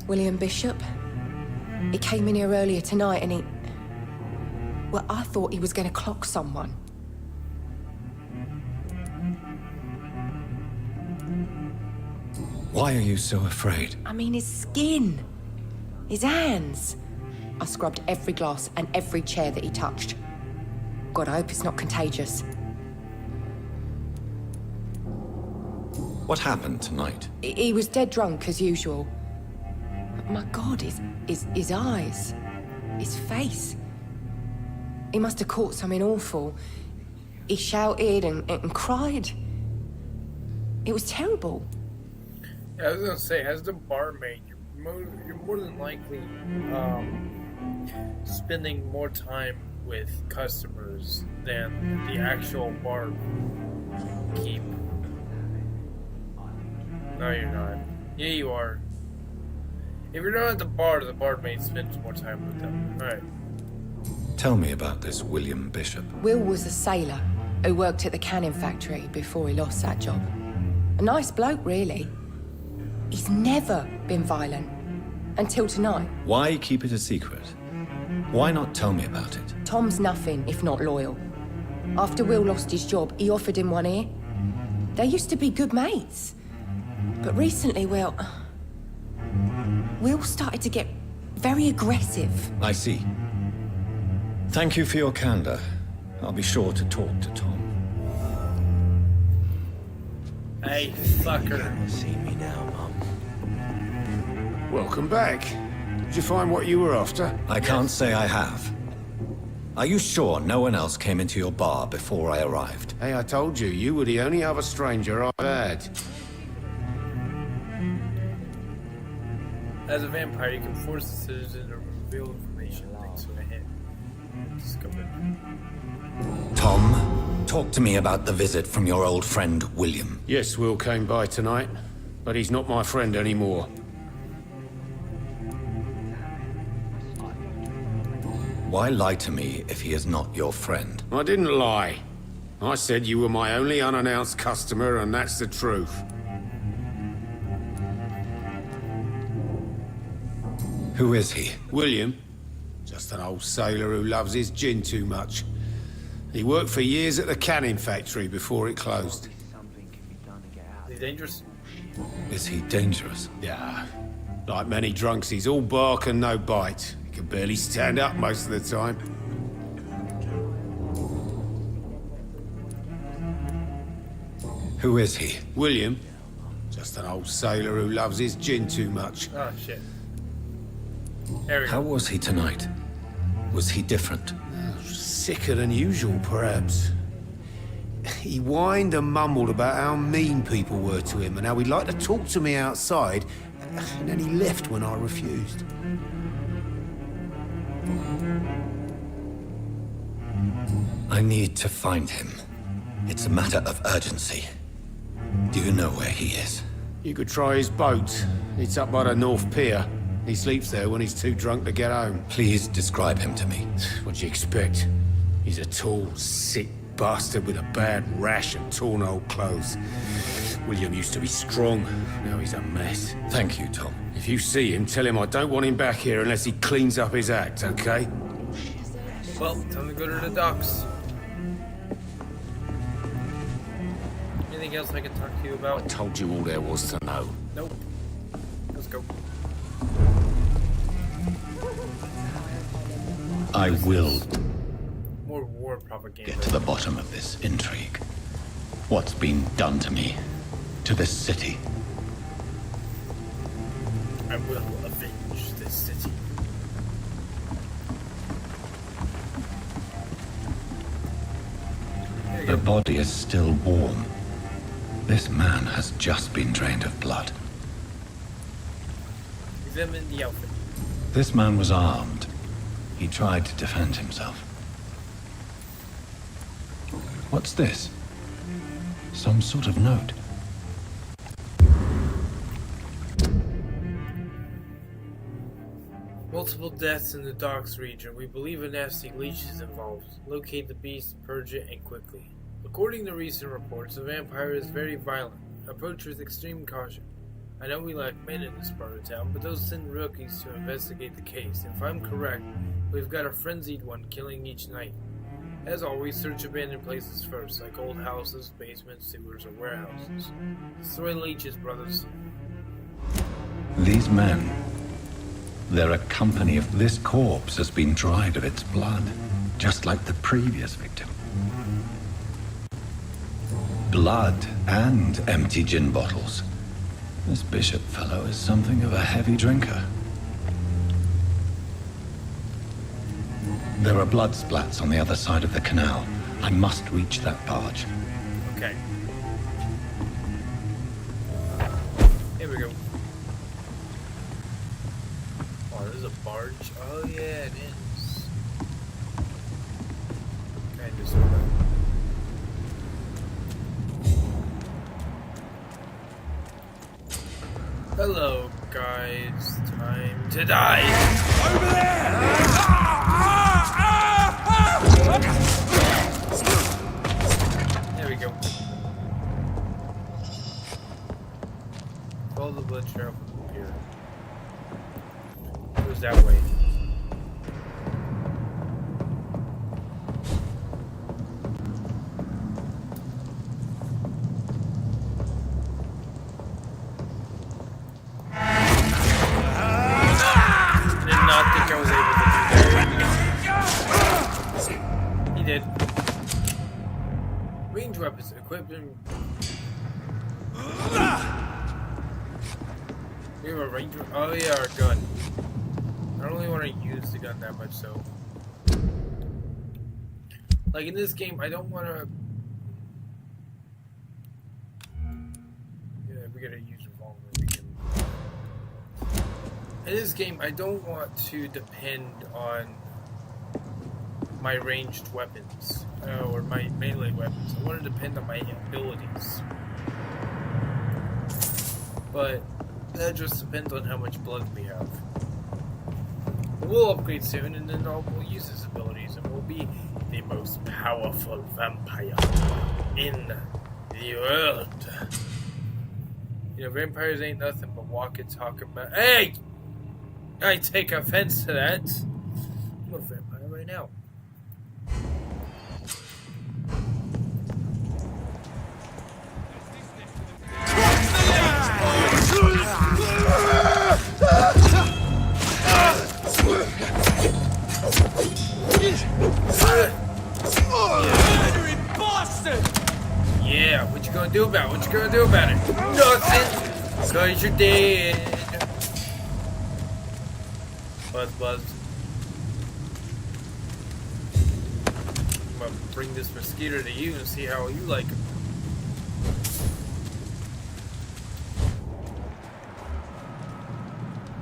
F: William Bishop. He came in here earlier tonight and he... Well, I thought he was going to clock someone.
E: Why are you so afraid?
F: I mean, his skin. His hands. I scrubbed every glass and every chair that he touched. God, I hope it's not contagious.
E: What happened tonight?
F: He was dead drunk, as usual. But my God, his eyes. His face. He must have caught something awful. He shouted and cried. It was terrible.
A: Yeah, I was gonna say, as the barmaid, you're more than likely spending more time with customers than the actual bar keep. No, you're not. Yeah, you are. If you're not at the barmaid spends more time with them. Alright.
E: Tell me about this William Bishop.
F: Will was a sailor who worked at the canning factory before he lost that job. A nice bloke, really. He's never been violent. Until tonight.
E: Why keep it a secret? Why not tell me about it?
F: Tom's nothing if not loyal. After Will lost his job, he offered him one ear. They used to be good mates. But recently, Will started to get very aggressive.
E: I see. Thank you for your candor. I'll be sure to talk to Tom.
A: Hey, fucker.
G: See me now, Mum.
H: Welcome back. Did you find what you were after?
E: I can't say I have. Are you sure no one else came into your bar before I arrived?
H: Hey, I told you, you were the only other stranger I've had.
A: As a vampire, you can force the citizen to reveal information linked to a hint. Discovered.
E: Tom, talk to me about the visit from your old friend, William.
H: Yes, Will came by tonight, but he's not my friend anymore.
E: Why lie to me if he is not your friend?
H: I didn't lie. I said you were my only unannounced customer, and that's the truth.
E: Who is he?
H: William. Just an old sailor who loves his gin too much. He worked for years at the canning factory before it closed.
A: Is he dangerous?
E: Is he dangerous?
H: Yeah. Like many drunks, he's all bark and no bite. He can barely stand up most of the time.
E: Who is he?
H: William. Just an old sailor who loves his gin too much.
A: Oh, shit. There we go.
E: How was he tonight? Was he different?
H: Sicker than usual, perhaps. He whined and mumbled about how mean people were to him and how he'd like to talk to me outside, and then he left when I refused.
E: I need to find him. It's a matter of urgency. Do you know where he is?
H: You could try his boat. It's up by the North Pier. He sleeps there when he's too drunk to get home.
E: Please describe him to me.
H: What'd you expect? He's a tall, sick bastard with a bad rash and torn old clothes. William used to be strong. Now he's a mess.
E: Thank you, Tom.
H: If you see him, tell him I don't want him back here unless he cleans up his act, okay?
A: Well, time to go to the docks. Anything else I can talk to you
H: I
A: about?
H: told you all there was to know.
A: Nope. Let's go.
E: I will
A: More war propaganda.
E: get to the bottom of this intrigue. What's been done to me? To this city?
A: I will avenge this city.
E: The body is still warm. This man has just been drained of blood.
A: Examine the outfit.
E: This man was armed. He tried to defend himself. What's this? Some sort of note.
A: Multiple deaths in the docks region. We believe a nasty leech is involved. Locate the beast, purge it, and quickly. According to recent reports, the vampire is very violent. Approach with extreme caution. I know we lack men in this part of town, but those send rookies to investigate the case. If I'm correct, we've got a frenzied one killing each night. As always, search abandoned places first, like old houses, basements, sewers, or warehouses. Destroy leeches, brothers.
E: These men, they're a company of this corpse has been dried of its blood, just like the previous victim. Blood and empty gin bottles. This bishop fellow is something of a heavy drinker. There are blood splats on the other side of the canal. I must reach that barge.
A: Okay. Here we go. Oh, there's a barge. Oh yeah, it is. Kind of sort of. Hello, guys. Time to die. Over there! There we go. Follow the blood trail from here. It goes that way. Range weapons equipped in. We have a range. Oh yeah, our gun. I don't really want to use the gun that much, so. Like in this game, I don't want to. Yeah, we gotta use revolver. In this game, I don't want to depend on my ranged weapons, or my melee weapons. I want to depend on my abilities. But that just depends on how much blood we have. We'll upgrade soon, and then we'll use his abilities, and we'll be the most powerful vampire in the world. You know, vampires ain't nothing but walk and talk about. Hey! I take offense to that. I'm a vampire right now. Yeah, what you gonna do about it? What you gonna do about it? Nothing! Cause you're dead. Buzz, buzz. I'm gonna bring this mosquito to you and see how you like him.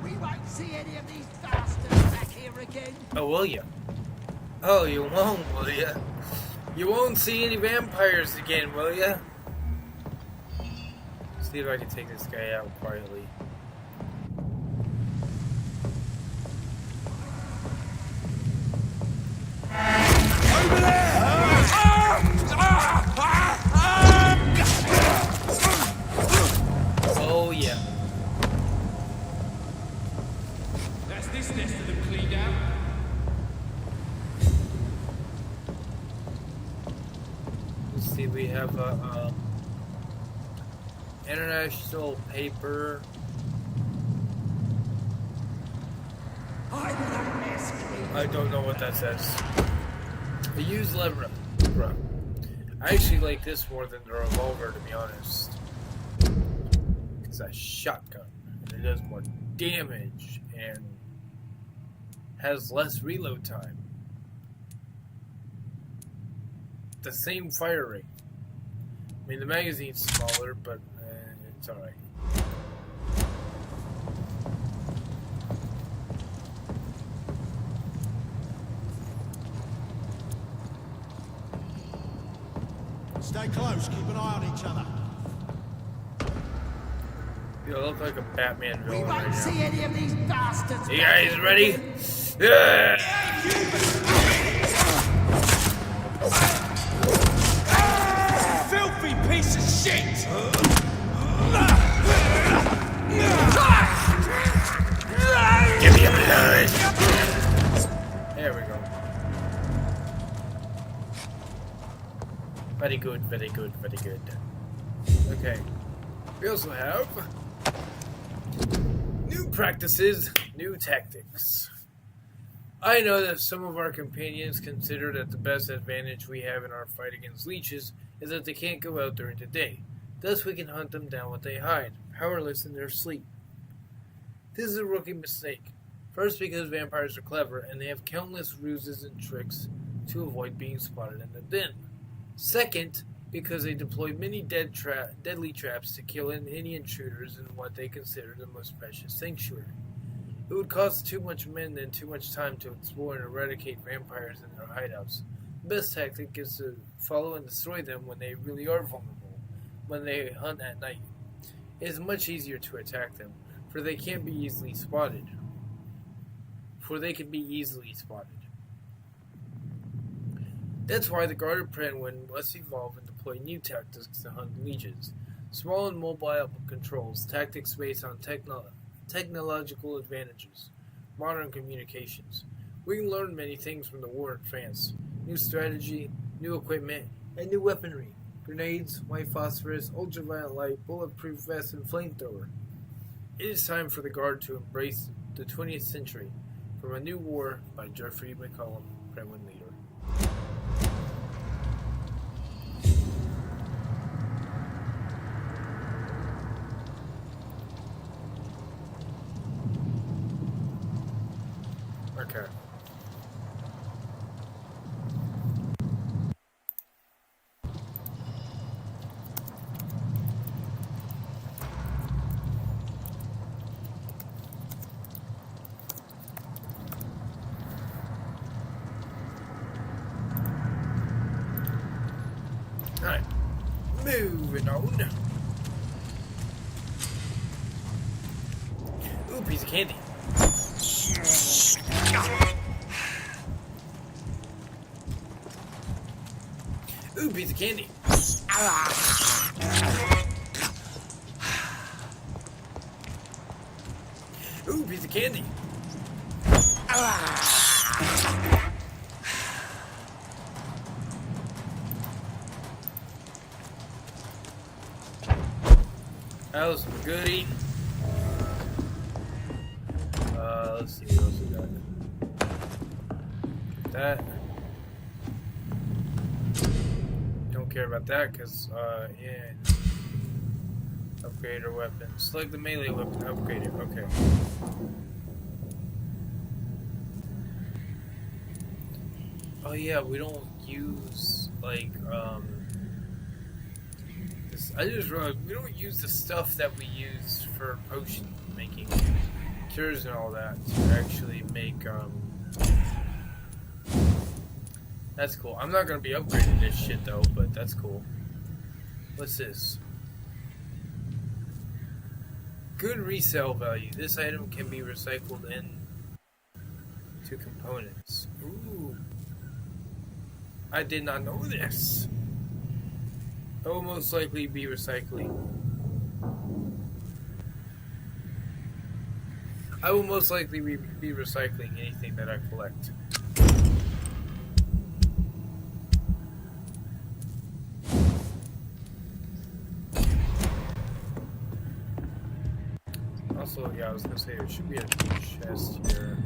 K: We won't see any of these bastards back here again.
A: Oh, will ya? Oh, you won't, will ya? You won't see any vampires again, will ya? See if I can take this guy out quietly.
K: Over there!
A: Oh, yeah.
K: That's this nest of them cleaned out.
A: Let's see, we have a international paper. I don't know what that says. I use lever. I actually like this more than the revolver, to be honest. It's a shotgun, and it does more damage and has less reload time. The same fire rate. I mean, the magazine's smaller, but it's alright.
K: Stay close, keep an eye on each other.
A: You look like a Batman
K: We
A: villain
K: won't
A: right
K: see
A: now.
K: any of these bastards.
A: You guys ready? Yeah!
K: Filthy piece of shit!
A: Give me a blood! There we go. Very good, very good, very good. Okay. We also have new practices, new tactics. I know that some of our companions consider that the best advantage we have in our fight against leeches is that they can't go out during the day. Thus we can hunt them down when they hide, powerless in their sleep. This is a rookie mistake. First, because vampires are clever and they have countless ruses and tricks to avoid being spotted in the den. Second, because they deploy many deadly traps to kill any intruders in what they consider the most precious sanctuary. It would cost too much men and too much time to explore and eradicate vampires in their hideouts. The best tactic is to follow and destroy them when they really are vulnerable, when they hunt at night. It is much easier to attack them, for they can be easily spotted. That's why the Guard of Prenwyn must evolve and deploy new tactics to hunt leeches. Small and mobile controls, tactics based on technological advantages, modern communications. We can learn many things from the war in France. New strategy, new equipment, and new weaponry. Grenades, white phosphorus, ultraviolet light, bulletproof vest, and flamethrower. It is time for the Guard to embrace the 20th century. From A New War by Geoffrey McCollum, Prenwyn leader. Okay. Alright. Moving on. Ooh, piece of candy. Ooh, piece of candy. Ooh, piece of candy. That was some good eating. Let's see what else we got. That. Don't care about that because, yeah. Upgrade our weapons. Select the melee weapon, upgrade it. Okay. Oh, yeah, we don't use, like, this. I just realized we don't use the stuff that we use for potion making. Cures and all that to actually make, that's cool. I'm not gonna be upgrading this shit though, but that's cool. What's this? Good resale value. This item can be recycled into components. Ooh. I did not know this. I will most likely be recycling. I will most likely be recycling anything that I collect. Also, yeah, I was gonna say there should be a chest here.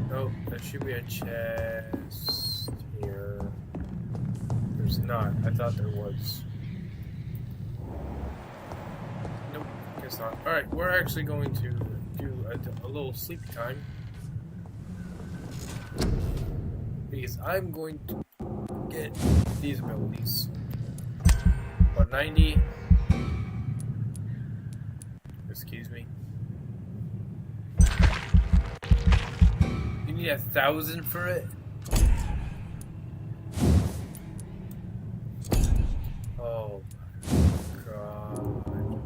A: Nope, there should be a chest here. There's not. I thought there was. Nope, guess not. Alright, we're actually going to do a little sleepy time. Because I'm going to get these abilities. About 90. Excuse me. You need 1,000 for it? Oh god.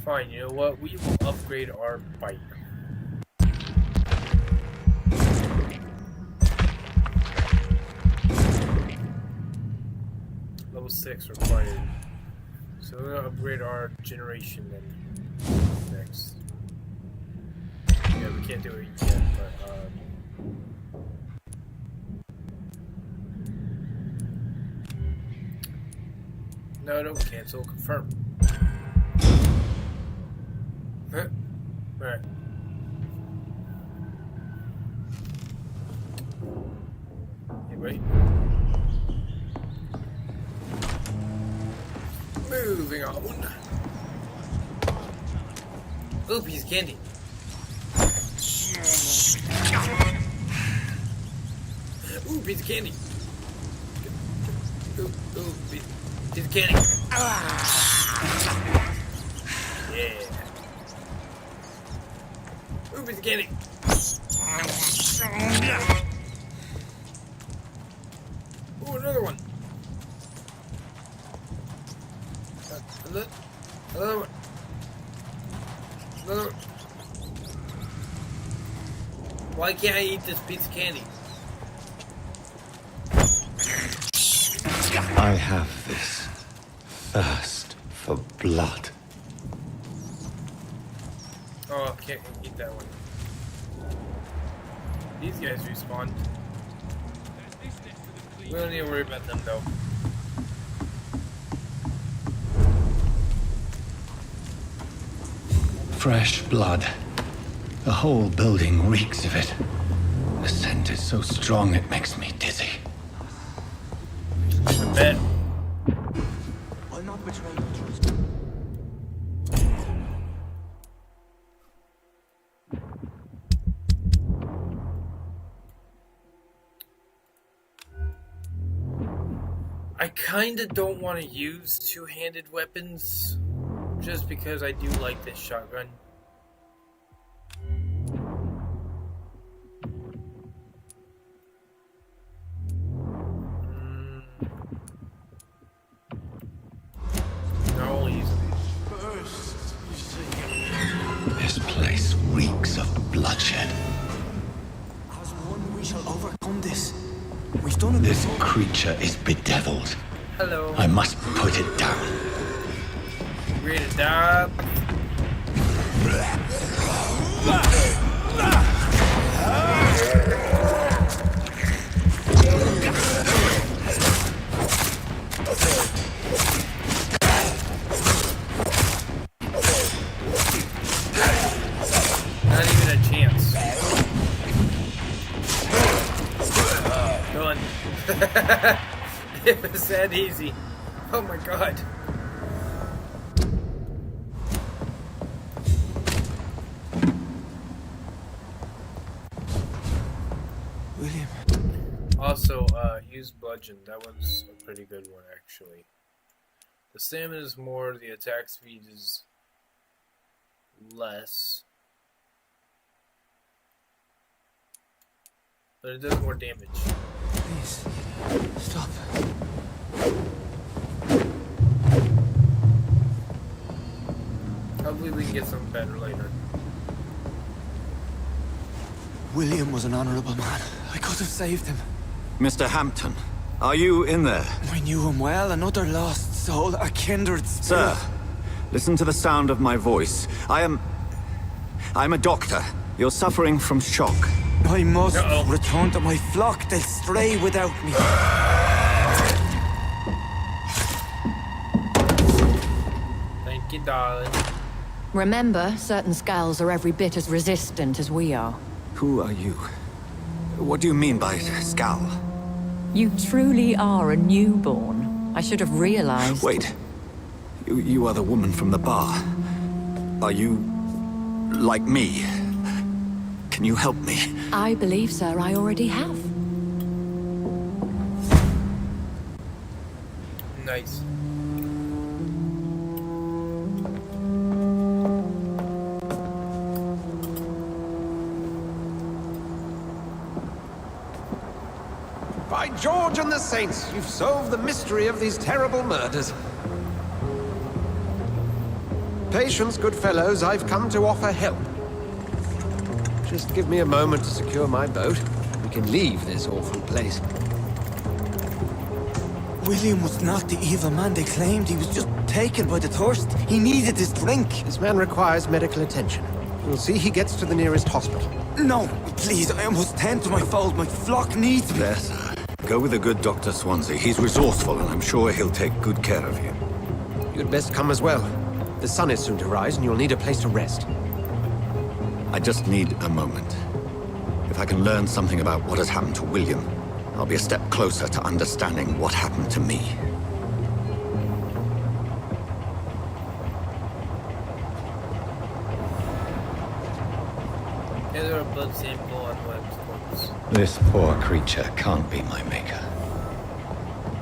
A: Fine, you know what? We will upgrade our bike. Level 6 required. So we're gonna upgrade our generation then next. Yeah, we can't do it yet, but no, don't cancel, confirm. Huh? Alright. Hey, wait. Moving on. Ooh, piece of candy. Ooh, piece of candy. Ooh, piece of candy. Yeah. Ooh, piece of candy. Ooh, another one. Another one. Another one. Why can't I eat this piece of candy?
E: I have this thirst for blood.
A: Oh, I can't eat that one. These guys respawn. We don't need to worry about them though.
E: Fresh blood. The whole building reeks of it. The scent is so strong it makes me dizzy.
A: I bet.
G: I'll not betray your trust.
A: I kinda don't want to use two-handed weapons, just because I do like this shotgun. No, I'll use it.
E: This place reeks of bloodshed.
G: As one, we shall overcome this. We've done it.
E: This creature is bedeviled.
A: Hello.
E: I must put it down.
A: Read it up. Not even a chance. Done. It was that easy. Oh my god.
G: William.
A: Also, use bludgeon. That one's a pretty good one, actually. The stamina is more, the attack speed is less. But it does more damage.
G: Please, stop.
A: Hopefully we can get something better later.
G: William was an honorable man. I could have saved him.
E: Mr. Hampton, are you in there?
G: I knew him well, another lost soul, a kindred spirit.
E: Sir, listen to the sound of my voice. I'm a doctor. You're suffering from shock.
G: I must return to my flock. They'll stray without me.
A: Thank you, darling.
L: Remember, certain skulls are every bit as resistant as we are.
E: Who are you? What do you mean by skull?
L: You truly are a newborn. I should have realized.
E: Wait. You are the woman from the bar. Are you
M: like me. Can you help me?
L: I believe, sir, I already have.
A: Nice.
I: By George and the Saints, you've solved the mystery of these terrible murders. Patience, good fellows, I've come to offer help. Just give me a moment to secure my boat. We can leave this awful place.
N: William was not the evil man they claimed. He was just taken by the thirst. He needed his drink.
I: This man requires medical attention. We'll see he gets to the nearest hospital.
N: No, please, I must tend to my fold. My flock needs me.
M: Yes, sir. Go with the good Dr. Swansea. He's resourceful, and I'm sure he'll take good care of you.
I: You'd best come as well. The sun is soon to rise, and you'll need a place to rest.
M: I just need a moment. If I can learn something about what has happened to William, I'll be a step closer to understanding what happened to me.
A: Gather a blood sample on Webb's corpse.
E: This poor creature can't be my maker.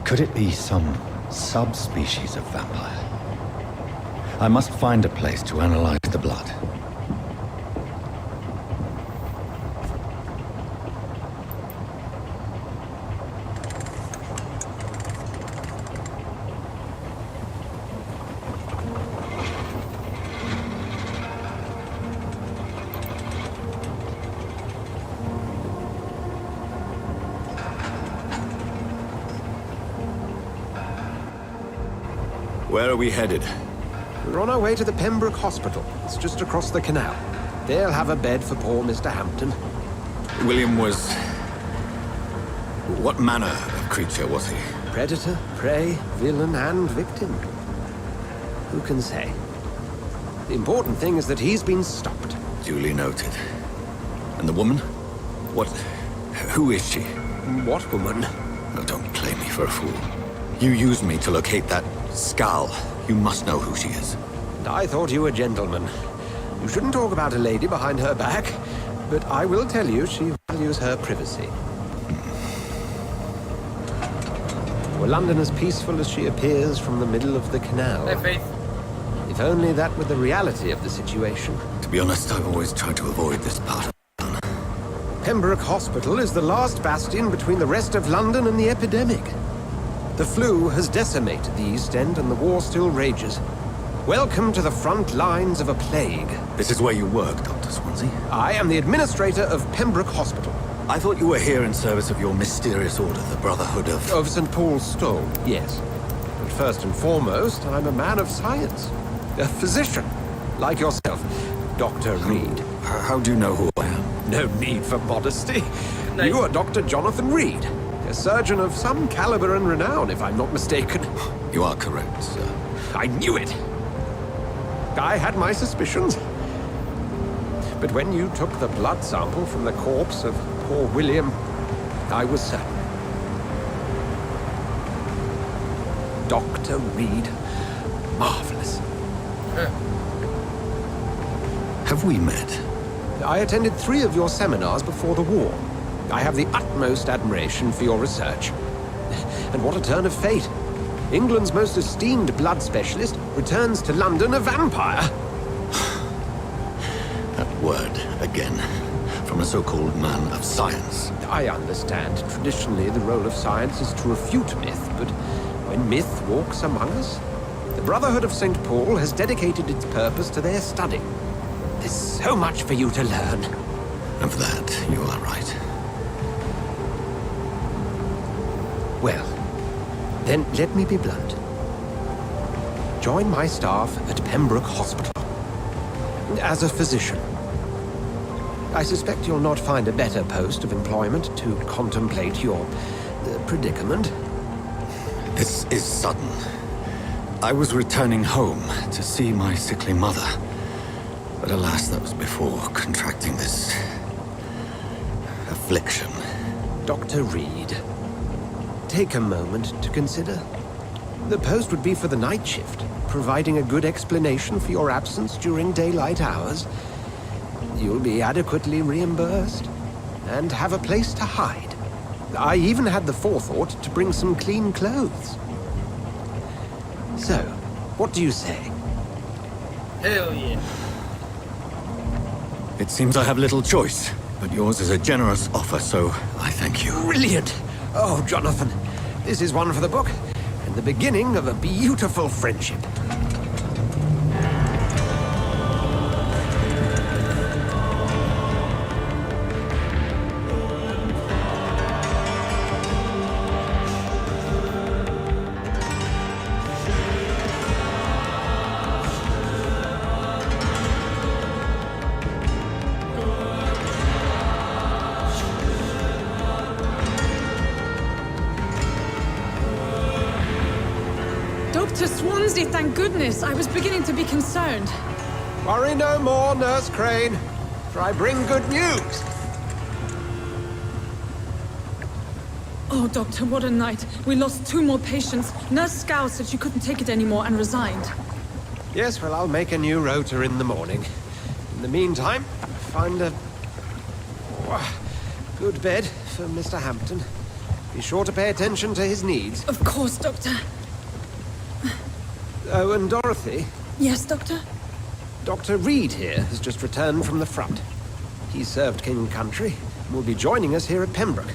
E: Could it be some subspecies of vampire? I must find a place to analyze the blood.
M: Where are we headed?
I: We're on our way to the Pembroke Hospital. It's just across the canal. They'll have a bed for poor Mr. Hampton.
M: William was... What manner of creature was he?
I: Predator, prey, villain, and victim. Who can say? The important thing is that he's been stopped.
M: Duly noted. And the woman? What... Who is she?
I: What woman?
M: Oh, don't play me for a fool. You used me to locate that skull. You must know who she is.
I: And I thought you a gentleman. You shouldn't talk about a lady behind her back, but I will tell you she values her privacy. Were London as peaceful as she appears from the middle of the canal?
A: Hi, Faith.
I: If only that were the reality of the situation.
M: To be honest, I've always tried to avoid this part of town.
I: Pembroke Hospital is the last bastion between the rest of London and the epidemic. The flu has decimated the East End and the war still rages. Welcome to the front lines of a plague.
M: This is where you work, Dr. Swansea?
I: I am the administrator of Pembroke Hospital.
M: I thought you were here in service of your mysterious order, the Brotherhood of...
I: Of St. Paul's Stone, yes. But first and foremost, I'm a man of science. A physician, like yourself, Dr. Reed.
M: How do you know who I am?
I: No need for modesty. You are Dr. Jonathan Reed. A surgeon of some caliber and renown, if I'm not mistaken.
M: You are correct, sir.
I: I knew it! I had my suspicions. But when you took the blood sample from the corpse of poor William, I was certain. Dr. Reed. Marvelous.
M: Have we met?
I: I attended 3 of your seminars before the war. I have the utmost admiration for your research. And what a turn of fate. England's most esteemed blood specialist returns to London a vampire.
M: That word, again, from a so-called man of science.
I: I understand. Traditionally, the role of science is to refute myth, but when myth walks among us, the Brotherhood of St. Paul has dedicated its purpose to their study. There's so much for you to learn.
M: And for that, you are right.
I: Well, then let me be blunt. Join my staff at Pembroke Hospital. As a physician. I suspect you'll not find a better post of employment to contemplate your predicament.
M: This is sudden. I was returning home to see my sickly mother. But alas, that was before contracting this... affliction.
I: Dr. Reed, take a moment to consider. The post would be for the night shift, providing a good explanation for your absence during daylight hours. you'll be adequately reimbursed and have a place to hide. I even had the forethought to bring some clean clothes. So, what do you say?
A: Hell yeah.
M: It seems I have little choice, but yours is a generous offer, so I thank you.
I: Brilliant! Oh, Jonathan, this is one for the book, and the beginning of a beautiful friendship.
O: Dr. Swansea, thank goodness. I was beginning to be concerned.
I: Worry no more, Nurse Crane, for I bring good news.
O: Oh, Doctor, what a night. We lost 2 more patients. Nurse Scow said she couldn't take it anymore and resigned.
I: Yes, well, I'll make a new rota in the morning. In the meantime, find a good bed for Mr. Hampton. Be sure to pay attention to his needs.
O: Of course, Doctor.
I: Oh, and Dorothy?
O: Yes, Doctor?
I: Dr. Reed here has just returned from the front. He served King and Country and will be joining us here at Pembroke.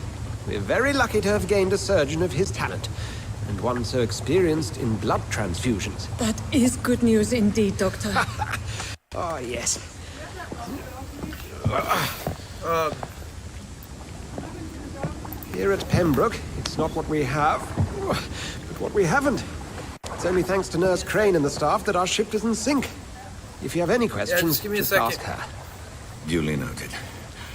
I: We're very lucky to have gained a surgeon of his talent, and one so experienced in blood transfusions.
O: That is good news indeed, Doctor.
I: Oh, yes. Here at Pembroke, it's not what we have, but what we haven't. It's only thanks to Nurse Crane and the staff that our ship doesn't sink. If you have any questions,
A: just give me a
I: just
A: second.
I: ask her.
M: Duly noted.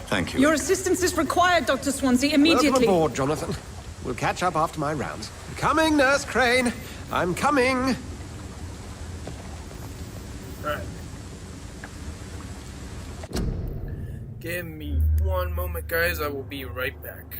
M: Thank you.
O: Your assistance is required, Dr. Swansea, immediately.
I: Welcome aboard, Jonathan. We'll catch up after my rounds. I'm coming, Nurse Crane. I'm coming.
A: Alright. Give me one moment, guys. I will be right back.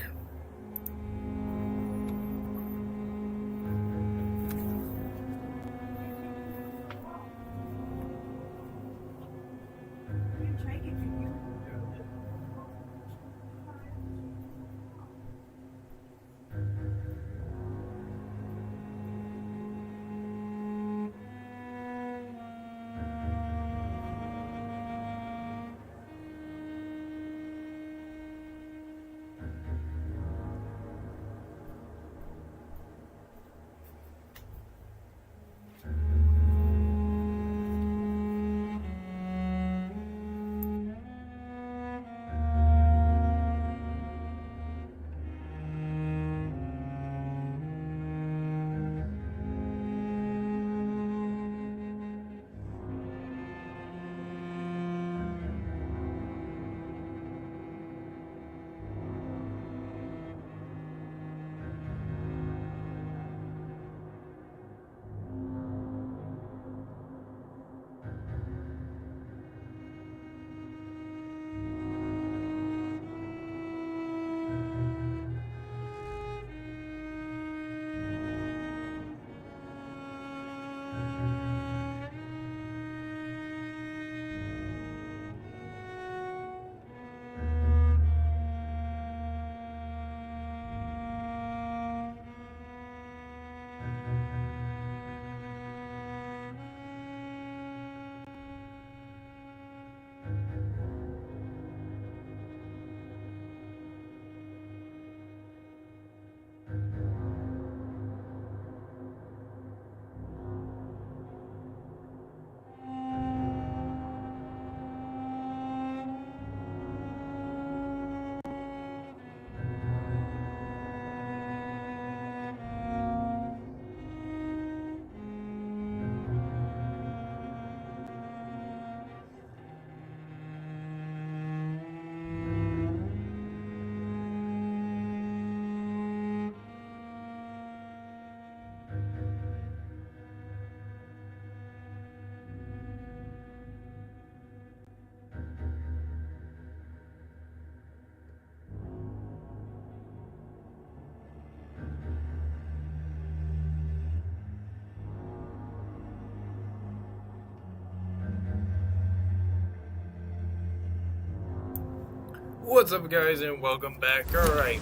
A: What's up, guys, and welcome back. Alright,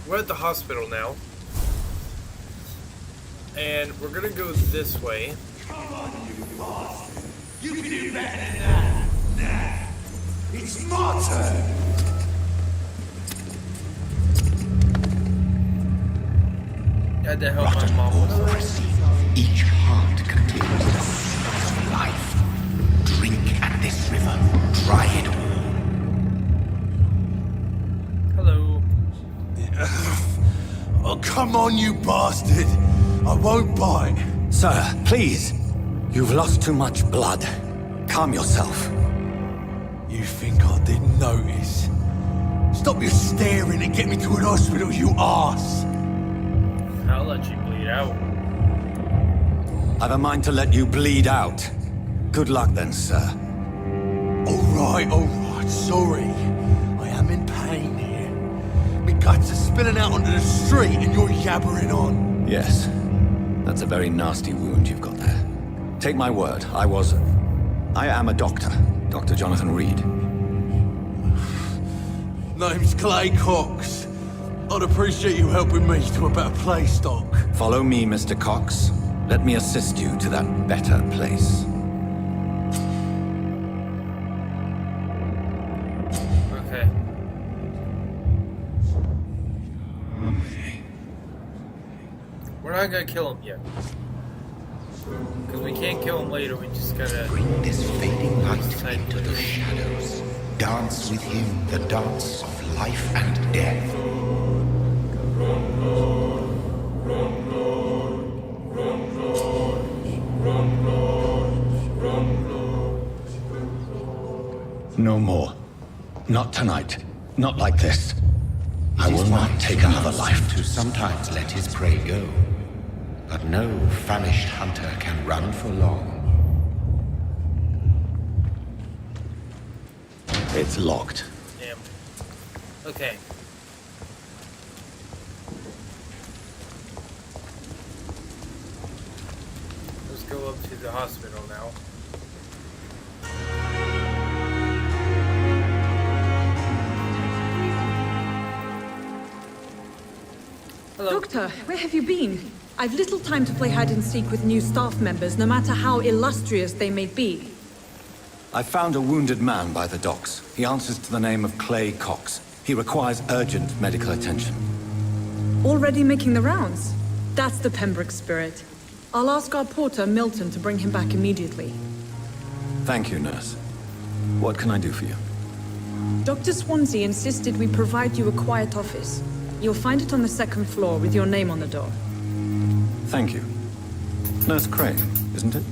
A: we're at the hospital now. And we're gonna go this way.
P: Come on, you bastard! You can do better than that! Nah! It's my turn!
A: Had to help my mom.
C: Each heart contains the seed of life. Drink at this river. Try it all.
A: Hello.
P: Oh, come on, you bastard! I won't bite.
M: Sir, please. You've lost too much blood. Calm yourself.
P: You think I didn't notice? Stop your staring and get me to an hospital, you arse!
A: I'll let you bleed out.
M: I've a mind to let you bleed out. Good luck then, sir.
P: Alright, sorry. I am in pain here. My guts are spilling out onto the street and you're yabbering on.
M: Yes. That's a very nasty wound you've got there. Take my word, I am a doctor. Dr. Jonathan Reed.
P: Name's Clay Cox. I'd appreciate you helping me to a better place, Doc.
M: Follow me, Mr. Cox. Let me assist you to that better place.
A: Okay. We're not gonna kill him yet. Because we can't kill him later, we just gotta...
C: Bring this fading light into the shadows. Dance with him the dance of life and death.
M: No more. Not tonight. Not like this. I will not take another life.
C: To sometimes let his prey go. But no famished hunter can run for long.
M: It's locked.
A: Damn. Okay. Let's go up to the hospital now. Hello.
O: Doctor, where have you been? I've little time to play hide and seek with new staff members, no matter how illustrious they may be.
M: I found a wounded man by the docks. He answers to the name of Clay Cox. He requires urgent medical attention.
O: Already making the rounds? That's the Pembroke spirit. I'll ask our porter, Milton, to bring him back immediately.
M: Thank you, nurse. What can I do for you?
O: Dr. Swansea insisted we provide you a quiet office. You'll find it on the second floor with your name on the door.
M: Thank you. Nurse Crane, isn't it?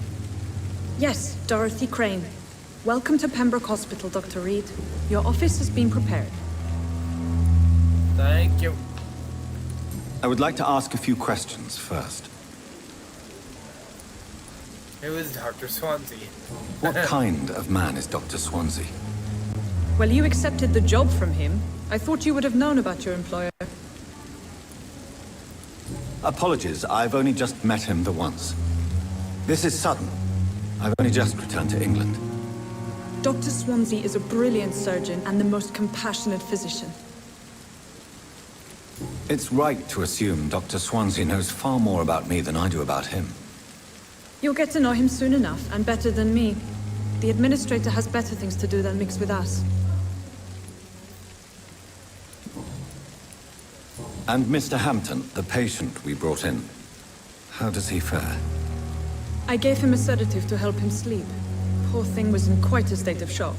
O: Yes, Dorothy Crane. Welcome to Pembroke Hospital, Dr. Reed. Your office has been prepared.
A: Thank you.
M: I would like to ask a few questions first.
A: It was Dr. Swansea.
M: What kind of man is Dr. Swansea?
O: Well, you accepted the job from him. I thought you would have known about your employer.
M: Apologies, I've only just met him the once. This is sudden. I've only just returned to England.
O: Dr. Swansea is a brilliant surgeon and the most compassionate physician.
M: It's right to assume Dr. Swansea knows far more about me than I do about him.
O: You'll get to know him soon enough, and better than me. The administrator has better things to do than mix with us.
M: And Mr. Hampton, the patient we brought in. How does he fare?
O: I gave him a sedative to help him sleep. Poor thing was in quite a state of shock.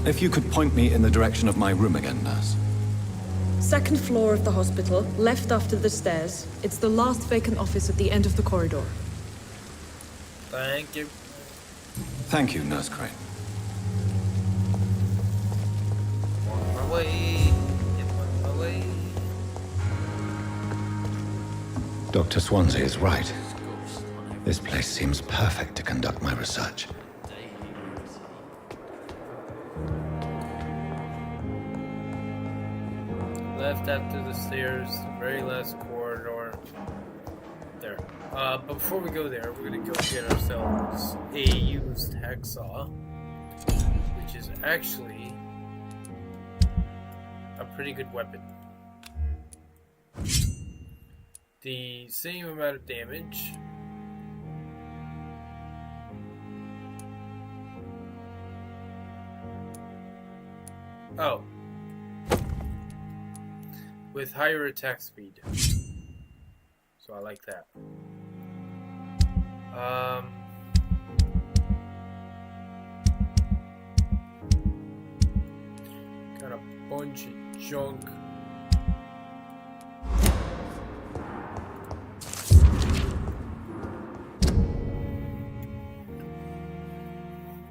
M: If you could point me in the direction of my room again, nurse.
O: Second floor of the hospital, left after the stairs. It's the last vacant office at the end of the corridor.
A: Thank you.
M: Thank you, Nurse Crane.
A: On my way. On my way.
E: Dr. Swansea is right. This place seems perfect to conduct my research.
A: Left after the stairs, the very last corridor. There. But before we go there, we're gonna go get ourselves a used hacksaw, which is actually a pretty good weapon. The same amount of damage. Oh. With higher attack speed. So I like that. Got a bunch of junk.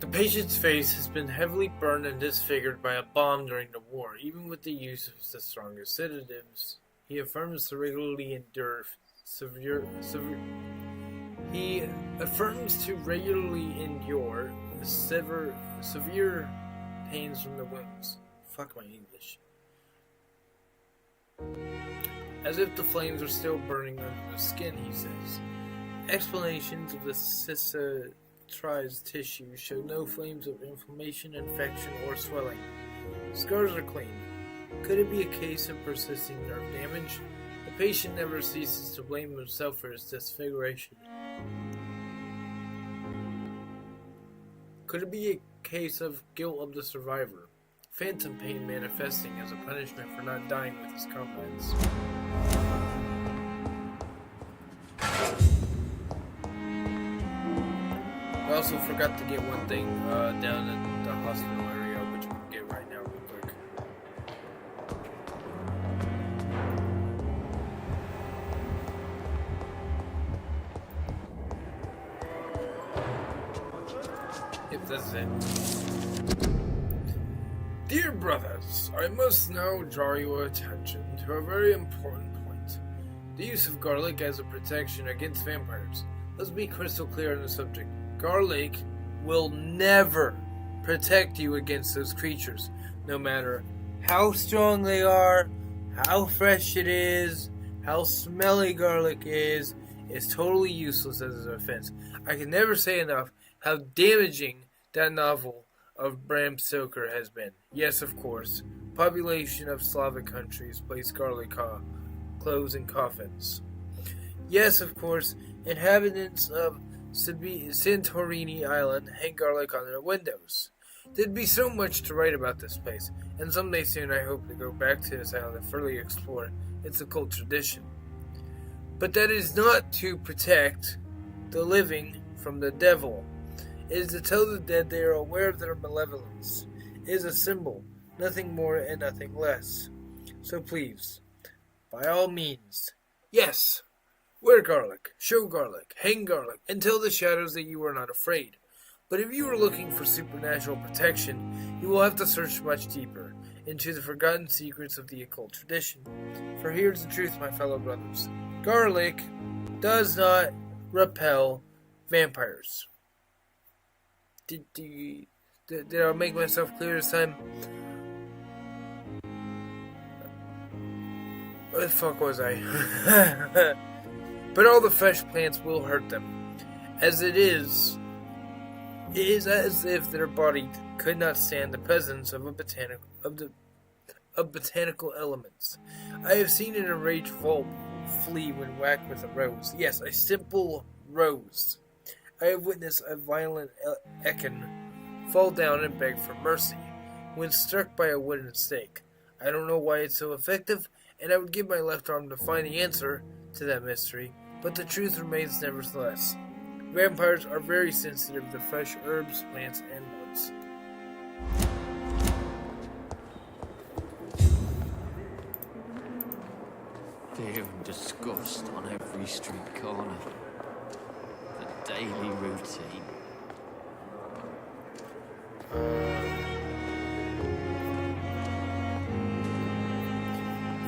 A: The patient's face has been heavily burned and disfigured by a bomb during the war. Even with the use of the strongest sedatives, he affirms to regularly endure severe pains from the wounds. Fuck my English. As if the flames are still burning under the skin, he says. Explanations of the cicatrized tissue show no flames of inflammation, infection, or swelling. Scars are clean. Could it be a case of persisting nerve damage? The patient never ceases to blame himself for his disfiguration. Could it be a case of guilt of the survivor? Phantom pain manifesting as a punishment for not dying with his comrades. I also forgot to get one thing down in the hospital area, which we can get right now real quick. Yep, that's it. Dear brothers, I must now draw your attention to a very important point. The use of garlic as a protection against vampires. Let's be crystal clear on the subject. Garlic will never protect you against those creatures, no matter how strong they are, how fresh it is, how smelly garlic is. It's totally useless as a defense. I can never say enough how damaging that novel of Bram Stoker has been. Yes, of course, population of Slavic countries place garlic clothes in coffins. Yes, of course, inhabitants of Santorini Island hang garlic on their windows. There'd be so much to write about this place, and someday soon I hope to go back to this island and further explore its occult tradition. But that is not to protect the living from the devil. It is to tell the dead they are aware of their malevolence. It is a symbol, nothing more and nothing less. So please, by all means, yes, wear garlic, show garlic, hang garlic, and tell the shadows that you are not afraid. But if you are looking for supernatural protection, you will have to search much deeper into the forgotten secrets of the occult tradition. For here's the truth, my fellow brothers. Garlic does not repel vampires. Did I make myself clear this time? Where the fuck was I? But all the fresh plants will hurt them. As it is as if their body could not stand the presence of botanical elements. I have seen an enraged bulb flee when whacked with a rose. Yes, a simple rose. I have witnessed a violent Ekin fall down and beg for mercy when struck by a wooden stake. I don't know why it's so effective, and I would give my left arm to find the answer to that mystery, but the truth remains nevertheless. Vampires are very sensitive to fresh herbs, plants, and woods.
Q: Fear and disgust on every street corner. The daily routine.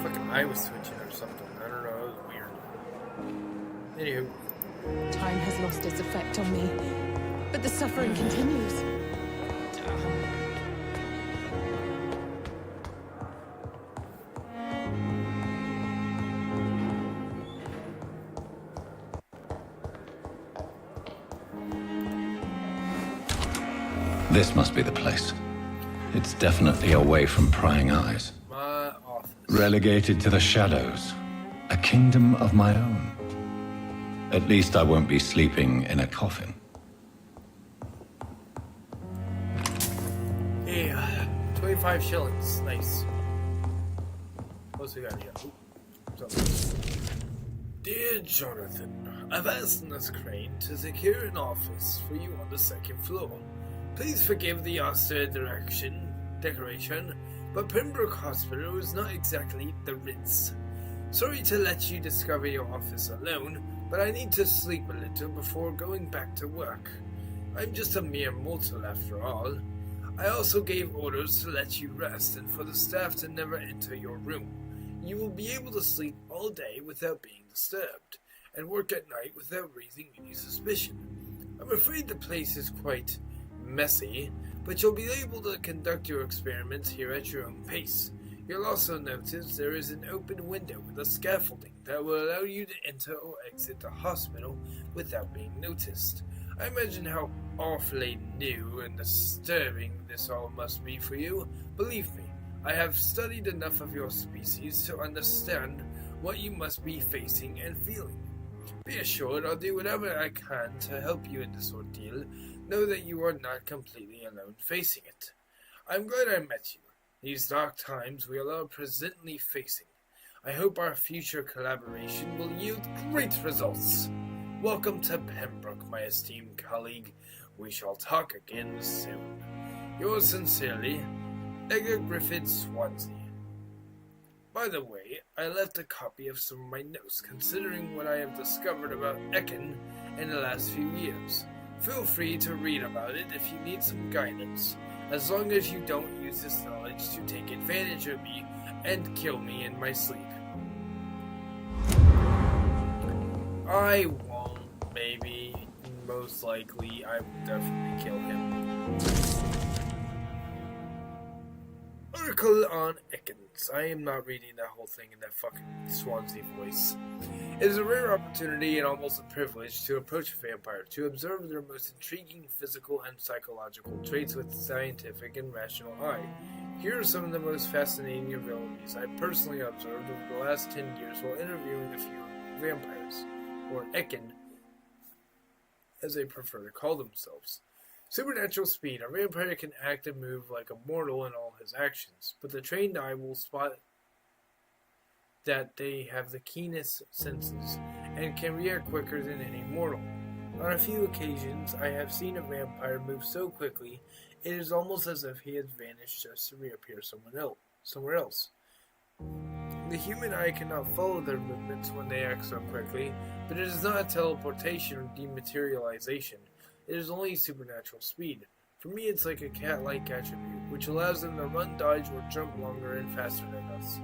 A: Fucking eye was twitching or something. I don't know. It was weird. Anywho.
F: Time has lost its effect on me, but the suffering continues.
E: This must be the place. It's definitely away from prying eyes.
A: My office.
E: Relegated to the shadows. A kingdom of my own. At least I won't be sleeping in a coffin.
A: Yeah, 25 shillings. Nice. What's we got here? Dear Jonathan, I've asked Miss Crane to secure an office for you on the second floor. Please forgive the austere decoration, but Pembroke Hospital is not exactly the Ritz. Sorry to let you discover your office alone, but I need to sleep a little before going back to work. I'm just a mere mortal after all. I also gave orders to let you rest and for the staff to never enter your room. You will be able to sleep all day without being disturbed, and work at night without raising any suspicion. I'm afraid the place is quite messy, but you'll be able to conduct your experiments here at your own pace. You'll also notice there is an open window with a scaffolding that will allow you to enter or exit the hospital without being noticed. I imagine how awfully new and disturbing this all must be for you. Believe me, I have studied enough of your species to understand what you must be facing and feeling. Be assured I'll do whatever I can to help you in this ordeal. Know that you are not completely alone facing it. I'm glad I met you. These dark times we are all presently facing. I hope our future collaboration will yield great results. Welcome to Pembroke, my esteemed colleague. We shall talk again soon. Yours sincerely, Edgar Griffith Swansea. By the way, I left a copy of some of my notes considering what I have discovered about Ekin in the last few years. Feel free to read about it if you need some guidance, as long as you don't use this knowledge to take advantage of me and kill me in my sleep. I won't, maybe. Most likely, I will definitely kill him. Article on Ekans. I am not reading that whole thing in that fucking Swansea voice. It is a rare opportunity and almost a privilege to approach a vampire, to observe their most intriguing physical and psychological traits with a scientific and rational eye. Here are some of the most fascinating abilities I personally observed over the last 10 years while interviewing a few vampires, or Ekin, as they prefer to call themselves. Supernatural speed. A vampire can act and move like a mortal in all his actions, but the trained eye will spot that they have the keenest senses and can react quicker than any mortal. On a few occasions, I have seen a vampire move so quickly, it is almost as if he has vanished just to reappear somewhere else. The human eye cannot follow their movements when they act so quickly, but it is not a teleportation or dematerialization. It is only supernatural speed. For me, it's like a cat-like attribute, which allows them to run, dodge, or jump longer and faster than us.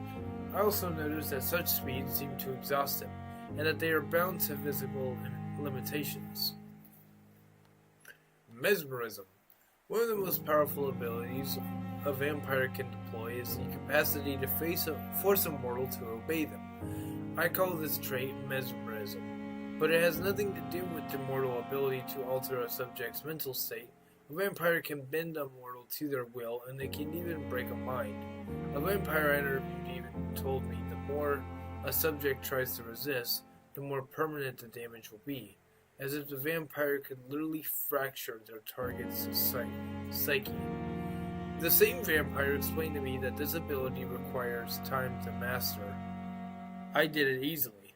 A: I also noticed that such speeds seem to exhaust them, and that they are bound to physical limitations. Mesmerism. One of the most powerful abilities a vampire can deploy is the capacity to force a mortal to obey them. I call this trait mesmerism, but it has nothing to do with the mortal ability to alter a subject's mental state. A vampire can bend a mortal to their will, and they can even break a mind. A vampire I interviewed even told me the more a subject tries to resist, the more permanent the damage will be, as if the vampire could literally fracture their target's psyche. The same vampire explained to me that this ability requires time to master. I did it easily,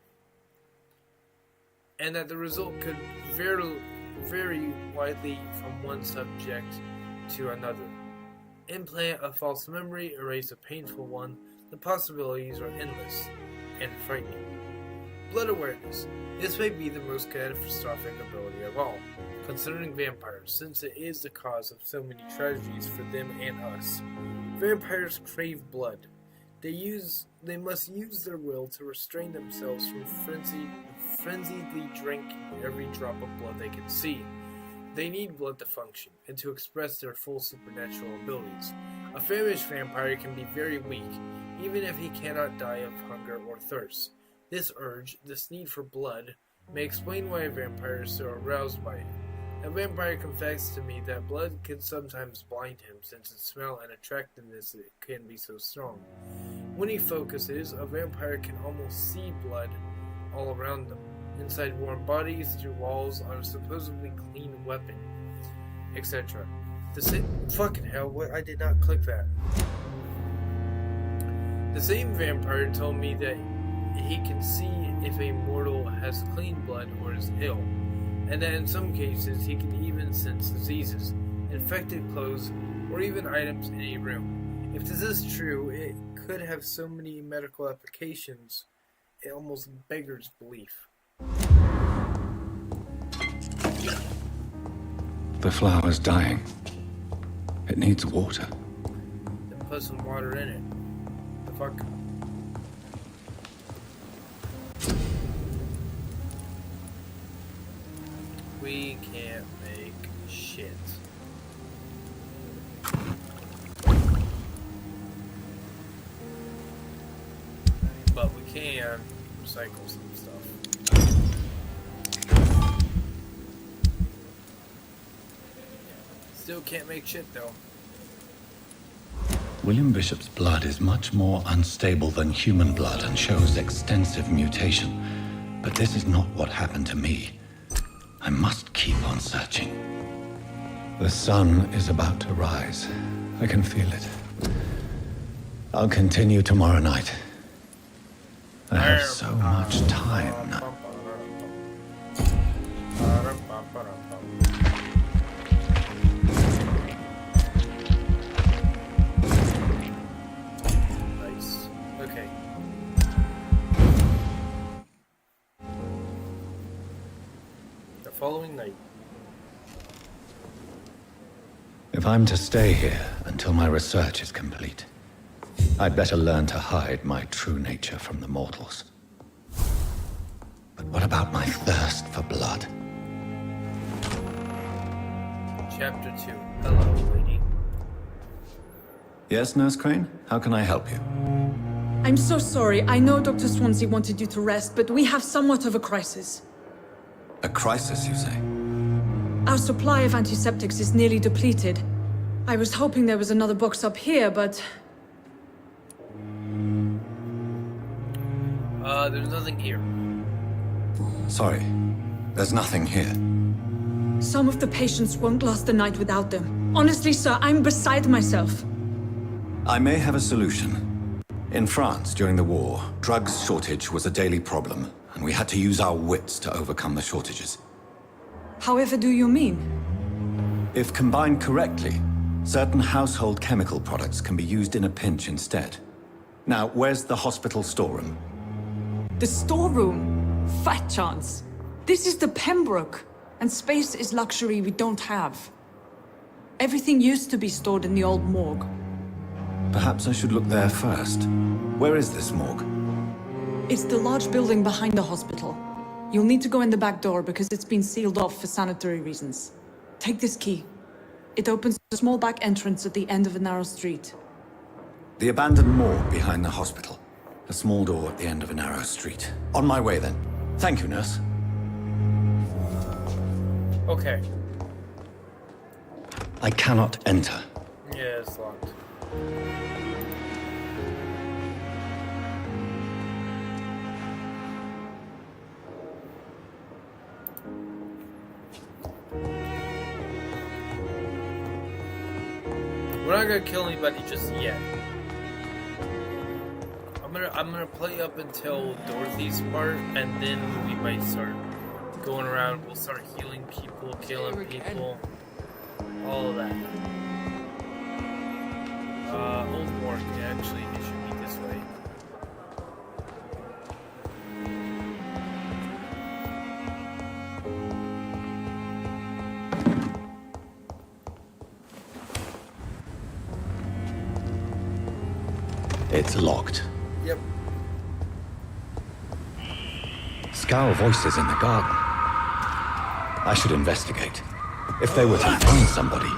A: and that the result could vary widely from one subject to another. Implant a false memory, erase a painful one. The possibilities are endless and frightening. Blood awareness. This may be the most catastrophic ability of all, concerning vampires, since it is the cause of so many tragedies for them and us. Vampires crave blood. They must use their will to restrain themselves from frenziedly drinking every drop of blood they can see. They need blood to function, and to express their full supernatural abilities. A famished vampire can be very weak, even if he cannot die of hunger or thirst. This urge, this need for blood, may explain why a vampire is so aroused by it. A vampire confessed to me that blood can sometimes blind him since its smell and attractiveness can be so strong. When he focuses, a vampire can almost see blood all around them, inside warm bodies, through walls, on a supposedly clean weapon, etc. Fucking hell, what? I did not click that. The same vampire told me that he can see if a mortal has clean blood or is ill, and that in some cases he can even sense diseases, infected clothes, or even items in a room. If this is true, it could have so many medical applications, it almost beggars belief.
E: The flower's dying. It needs water.
A: Then put some water in it. The fuck? We can't make shit. But we can recycle some stuff. Still can't make shit though.
E: William Bishop's blood is much more unstable than human blood and shows extensive mutation. But this is not what happened to me. I must keep on searching. The sun is about to rise. I can feel it. I'll continue tomorrow night. I have so much time now.
A: Nice. Okay. The following night.
E: If I'm to stay here until my research is complete, I'd better learn to hide my true nature from the mortals. But what about my thirst for blood?
A: Chapter 2. Hello, lady.
E: Yes, Nurse Crane? How can I help you?
O: I'm so sorry. I know Dr. Swansea wanted you to rest, but we have somewhat of a crisis.
E: A crisis, you say?
O: Our supply of antiseptics is nearly depleted. I was hoping there was another box up here, but...
A: There's nothing here.
E: Sorry. There's nothing here.
O: Some of the patients won't last the night without them. Honestly, sir, I'm beside myself.
E: I may have a solution. In France, during the war, drugs shortage was a daily problem, and we had to use our wits to overcome the shortages.
O: However do you mean?
E: If combined correctly, certain household chemical products can be used in a pinch instead. Now, where's the hospital storeroom?
O: The storeroom? Fat chance. This is the Pembroke, and space is luxury we don't have. Everything used to be stored in the old morgue.
E: Perhaps I should look there first. Where is this morgue?
O: It's the large building behind the hospital. You'll need to go in the back door because it's been sealed off for sanitary reasons. Take this key. It opens a small back entrance at the end of a narrow street.
E: The abandoned morgue behind the hospital. A small door at the end of a narrow street. On my way, then. Thank you, nurse.
A: Okay.
E: I cannot enter.
A: Yeah, it's locked. We're not gonna kill anybody just yet. I'm gonna play up until Dorothy's part, and then we might start going around. We'll start healing people, killing people, all of that. Old Morgue, actually, it should be this way.
E: It's locked.
A: Yep.
E: Scowl voices in the garden. I should investigate. If they were to find somebody.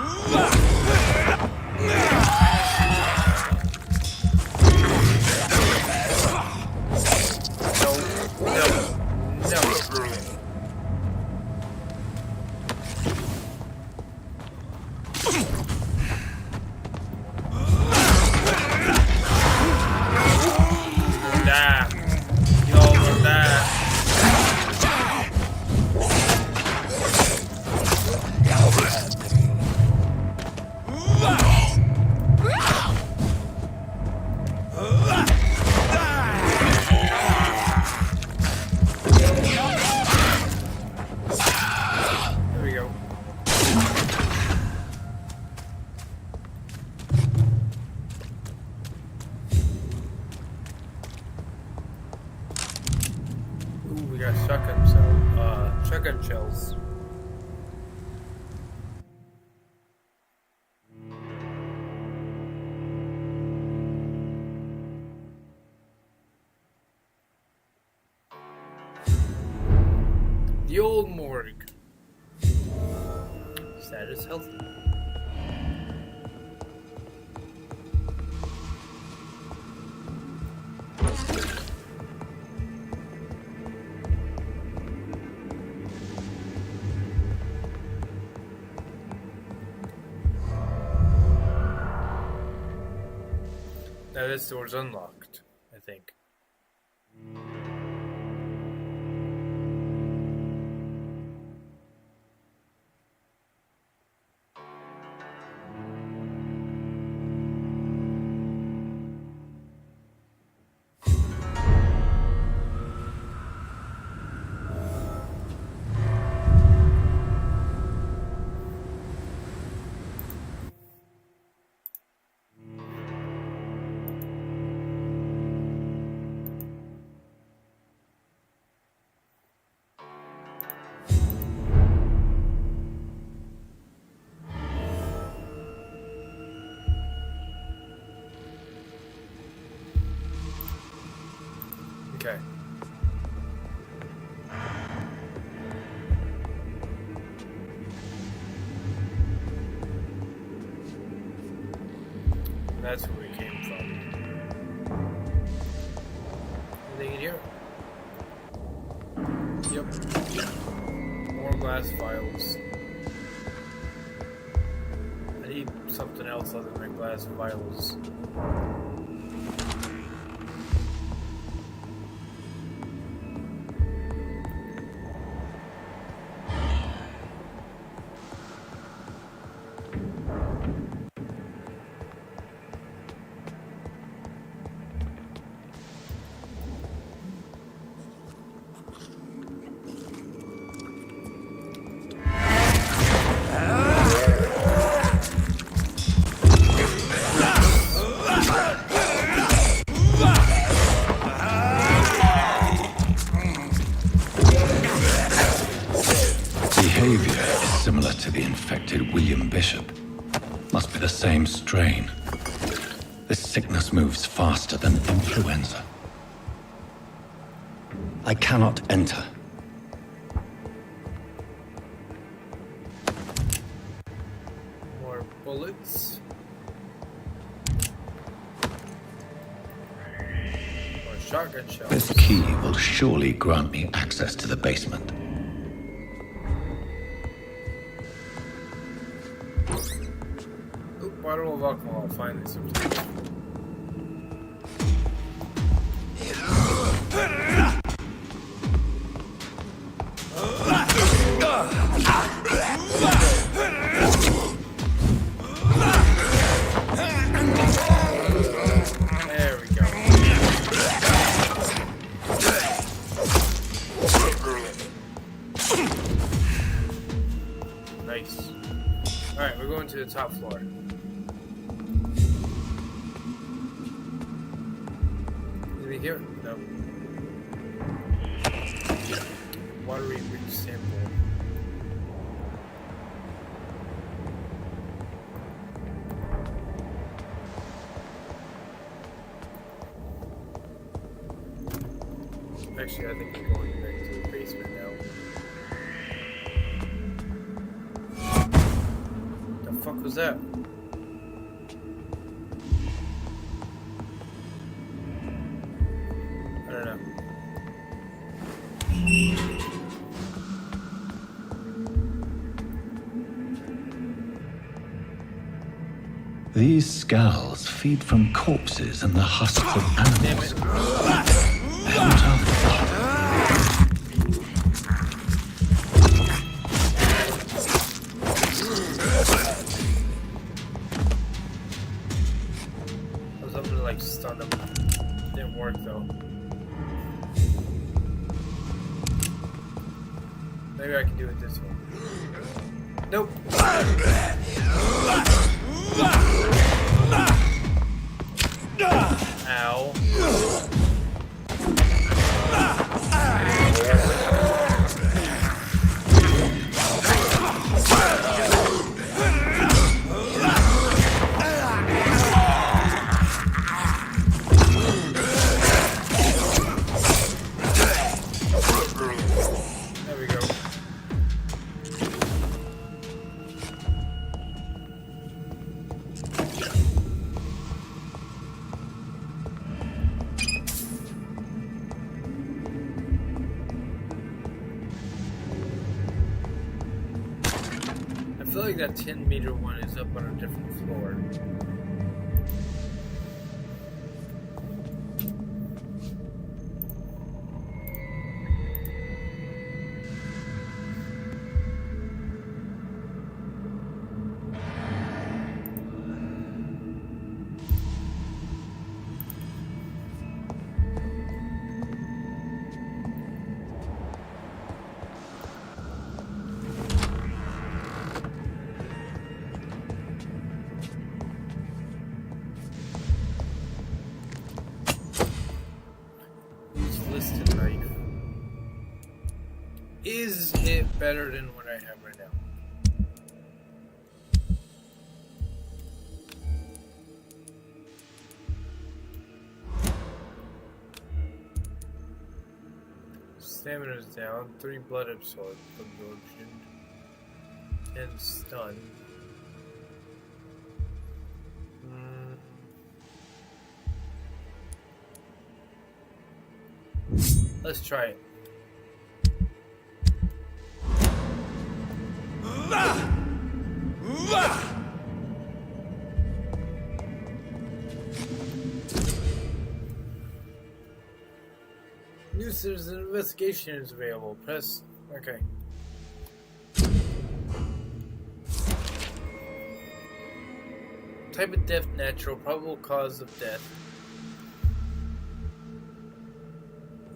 A: Shotgun shells. The old morgue. Status healthy. Now this door's unlocked, I think. Okay. That's where we came from. Anything in here? Yep. More glass vials. I need something else other than glass vials.
E: Must be the same strain. This sickness moves faster than influenza. I cannot enter.
A: More bullets. More shotgun shells.
E: This key will surely grant me access to the basement.
A: Bottle of alcohol, finally something. There we go. Nice. Alright, we're going to the top floor. Here? No. Watery rich sample. Actually, I think we're going back to the basement now. The fuck was that?
E: These scowls feed from corpses and the husks of animals.
A: I was hoping to like stun them. Didn't work though. Maybe I can do it this way. Nope. Ow. think that 10-meter one is up on a different floor. Is it better than what I have right now? Stamina's down, 3 blood absorption, 10 stun. Let's try it. News, there's an investigation is available. Press. Okay. Type of death natural. Probable cause of death.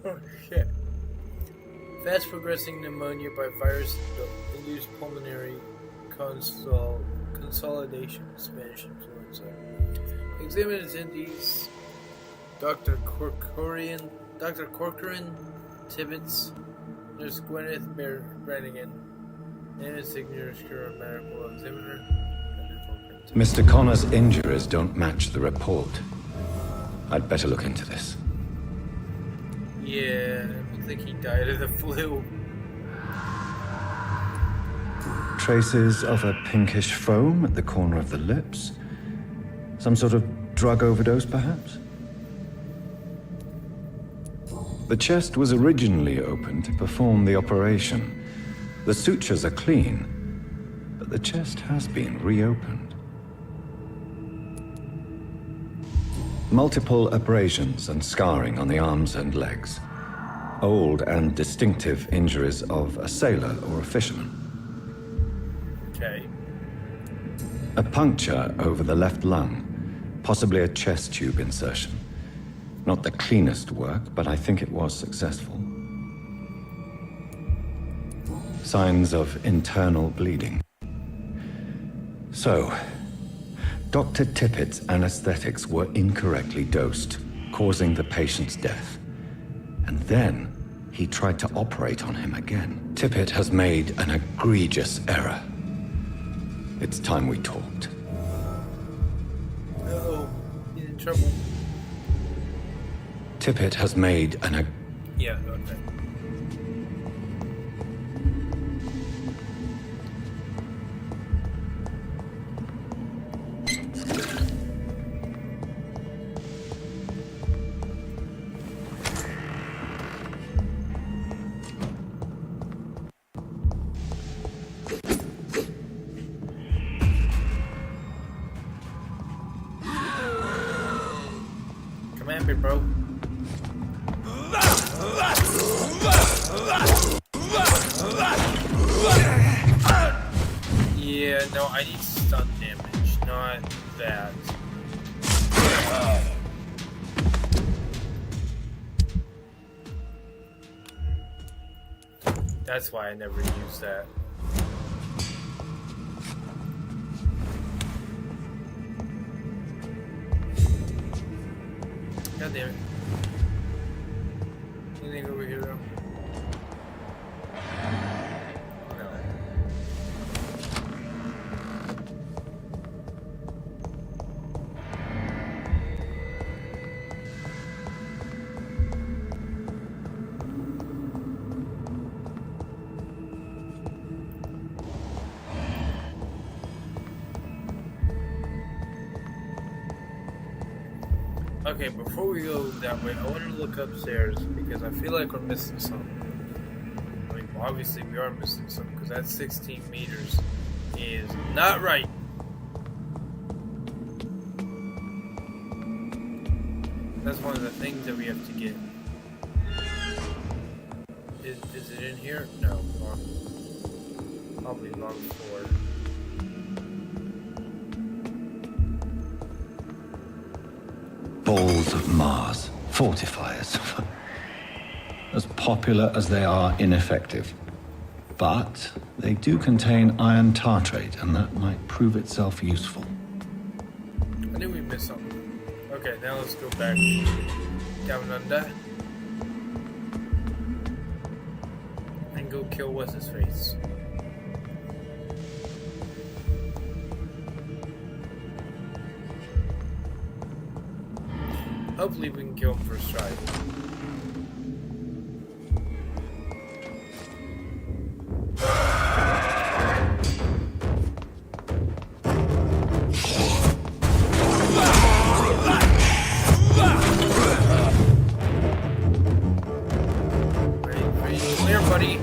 A: Oh shit. Fast progressing pneumonia by virus induced pulmonary consolidation, Spanish influenza. Examine attendees Dr. Corcoran, Tibbets, Nurse Gwyneth Brannigan, name and signature of medical examiner.
E: Mr. Connor's injuries don't match the report. I'd better look into this.
A: Yeah, I think he died of the flu.
E: Traces of a pinkish foam at the corner of the lips. Some sort of drug overdose, perhaps? The chest was originally opened to perform the operation. The sutures are clean, but the chest has been reopened. Multiple abrasions and scarring on the arms and legs. Old and distinctive injuries of a sailor or a fisherman.
A: Okay.
E: A puncture over the left lung, possibly a chest tube insertion. Not the cleanest work, but I think it was successful. Signs of internal bleeding. So, Dr. Tippett's anesthetics were incorrectly dosed, causing the patient's death. And then, he tried to operate on him again. Tippett has made an egregious error. It's time we talked.
A: Uh-oh, he's in trouble.
E: Tippett has made an
A: Yeah, okay. Come at me, bro. Yeah, no, I need stun damage, not that. That's why I never use that. God damn it. Anything over here though? No. Okay, before we go that way, I want to look upstairs because I feel like we're missing something. I mean, obviously we are missing something because that's 16 meters is not right. That's one of the things that we have to get. Is it in here? No. Probably log 4.
E: Balls of Mars. Fortifiers. As popular as they are ineffective. But they do contain iron tartrate, and that might prove itself useful.
A: I think we missed something. Okay, now let's go back down under. And go kill what's-his-face. Hopefully we can kill him first try. Clear, buddy.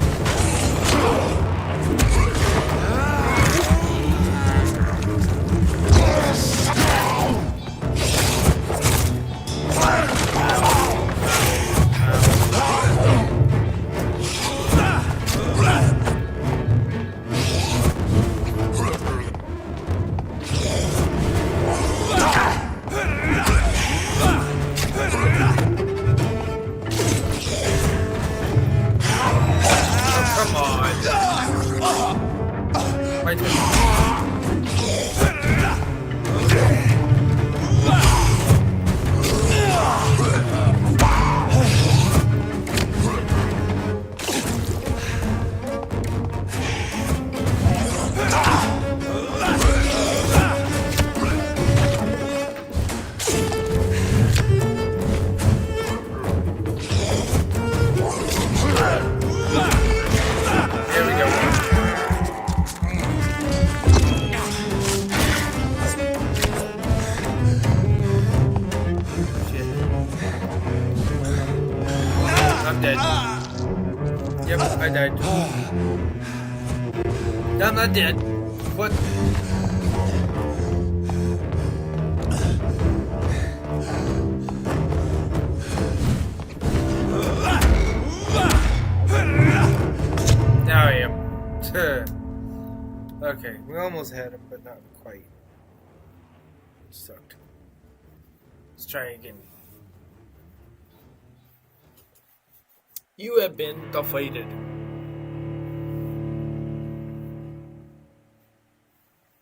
A: I'm dead. Yep, I died. No, I'm not dead. What? Now I am. Okay, we almost had him, but not quite. Sucked. Let's try again. You have been defeated.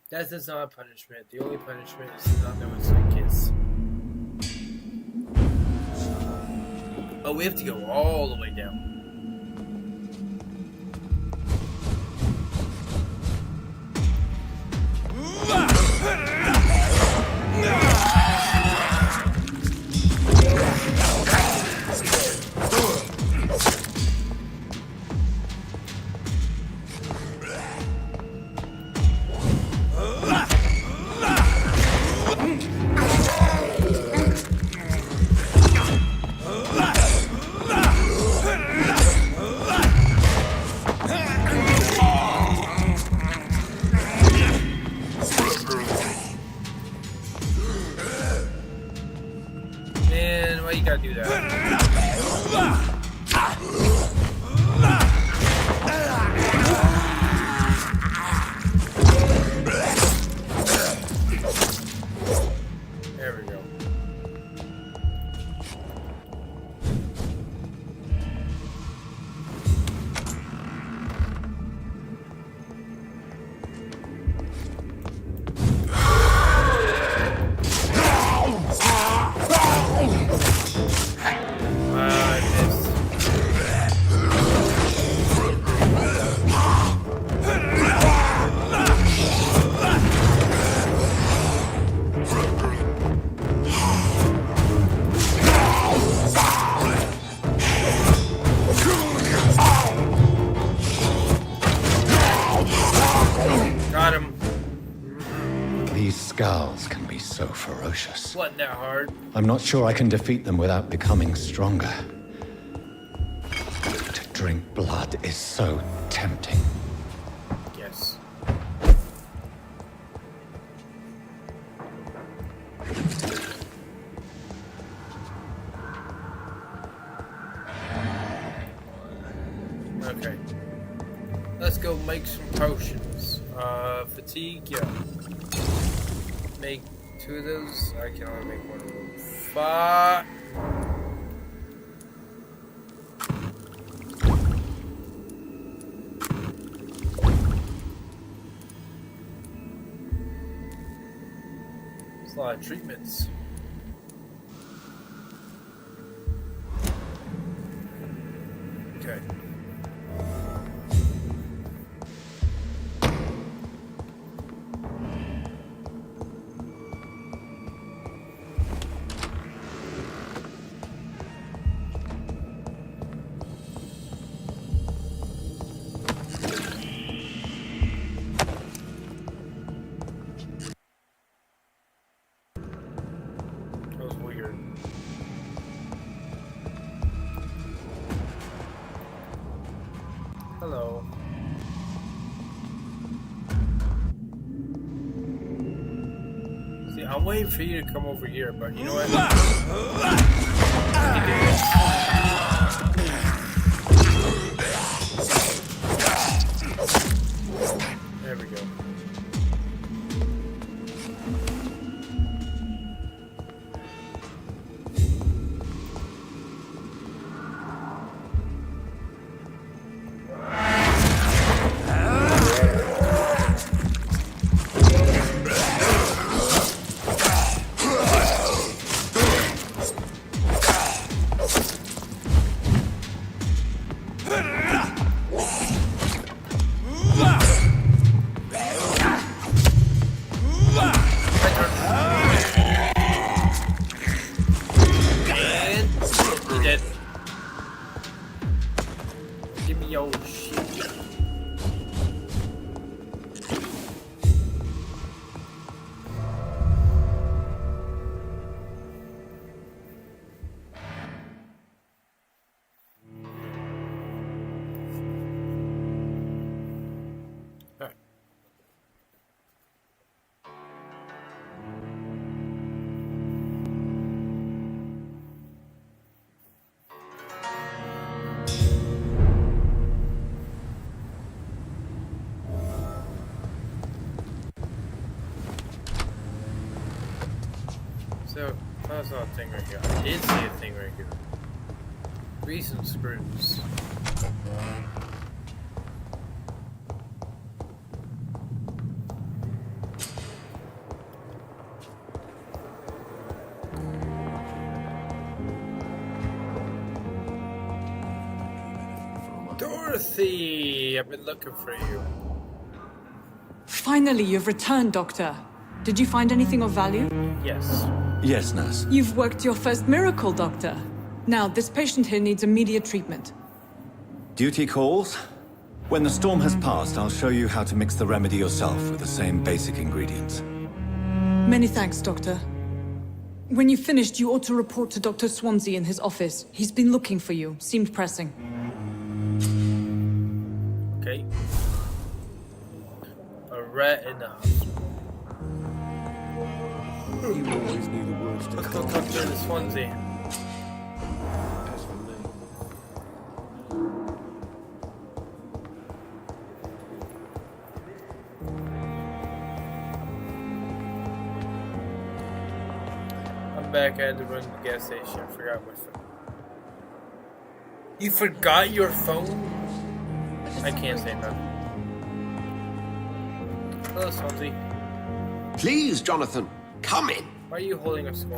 A: That is not a punishment. The only punishment is to not know it's a kiss. Oh, we have to go all the way down. Man, why you gotta do that? There we go. Got him.
E: These scowls can be so ferocious.
A: Wasn't that hard?
E: I'm not sure I can defeat them without becoming stronger. To drink blood is so tempting.
A: Yes. go make some potions. Fatigue, yeah. Make 2 of those. I can only make 1 of them. Fuck. It's a lot of treatments. Okay. That was weird. Hello. See, I'm waiting for you to come over here, but you know what? There we go. Give me your shit. Alright. So, that's not a thing right here. I did see a thing right here. Recent screws. Dorothy! I've been looking for you.
O: Finally, you've returned, Doctor. Did you find anything of value?
A: Yes.
M: Yes, nurse.
O: You've worked your first miracle, Doctor. Now, this patient here needs immediate treatment.
M: Duty calls. When the storm has passed, I'll show you how to mix the remedy yourself with the same basic ingredients.
O: Many thanks, Doctor. When you've finished, you ought to report to Dr. Swansea in his office. He's been looking for you. Seemed pressing.
A: Okay. A rat in the hospital.
H: You always knew the words to
A: Let's go talk to the Swansea.
H: As for me.
A: I'm back. I had to run to the gas station. I forgot my phone. You forgot your phone? I can't say nothing. Hello, Swansea.
I: Please, Jonathan, come in.
A: Why are you holding a skull?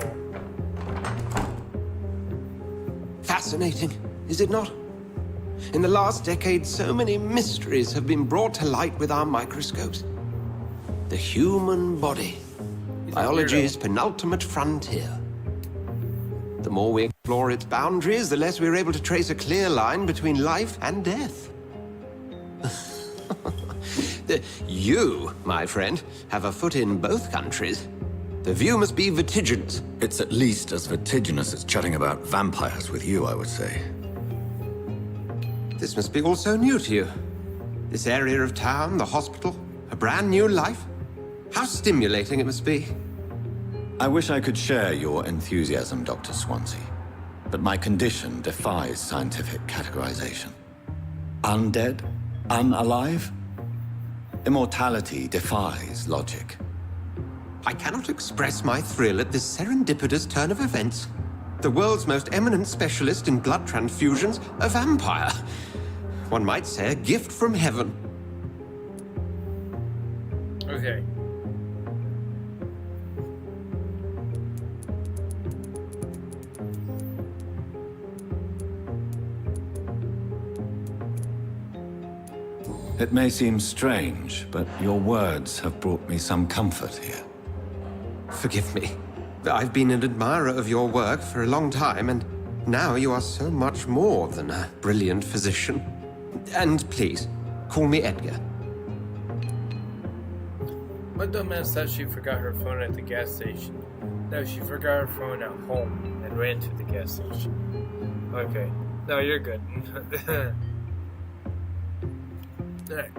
I: Fascinating, is it not? In the last decade, so many mysteries have been brought to light with our microscopes. The human body. Biology's penultimate frontier. The more we explore its boundaries, the less we're able to trace a clear line between life and death. You, my friend, have a foot in both countries. The view must be vertiginous.
M: It's at least as vertiginous as chatting about vampires with you, I would say.
I: This must be all so new to you. This area of town, the hospital, a brand new life. How stimulating it must be.
M: I wish I could share your enthusiasm, Dr. Swansea, but my condition defies scientific categorization. Undead?
E: unalive? Immortality defies logic.
I: I cannot express my thrill at this serendipitous turn of events. The world's most eminent specialist in blood transfusions, a vampire. One might say a gift from heaven.
A: Okay.
E: It may seem strange, but your words have brought me some comfort here.
I: Forgive me. I've been an admirer of your work for a long time, and now you are so much more than a brilliant physician. And please, call me Edgar.
A: My dumbass thought she forgot her phone at the gas station. No, she forgot her phone at home and ran to the gas station. Okay. No, you're good. Alright.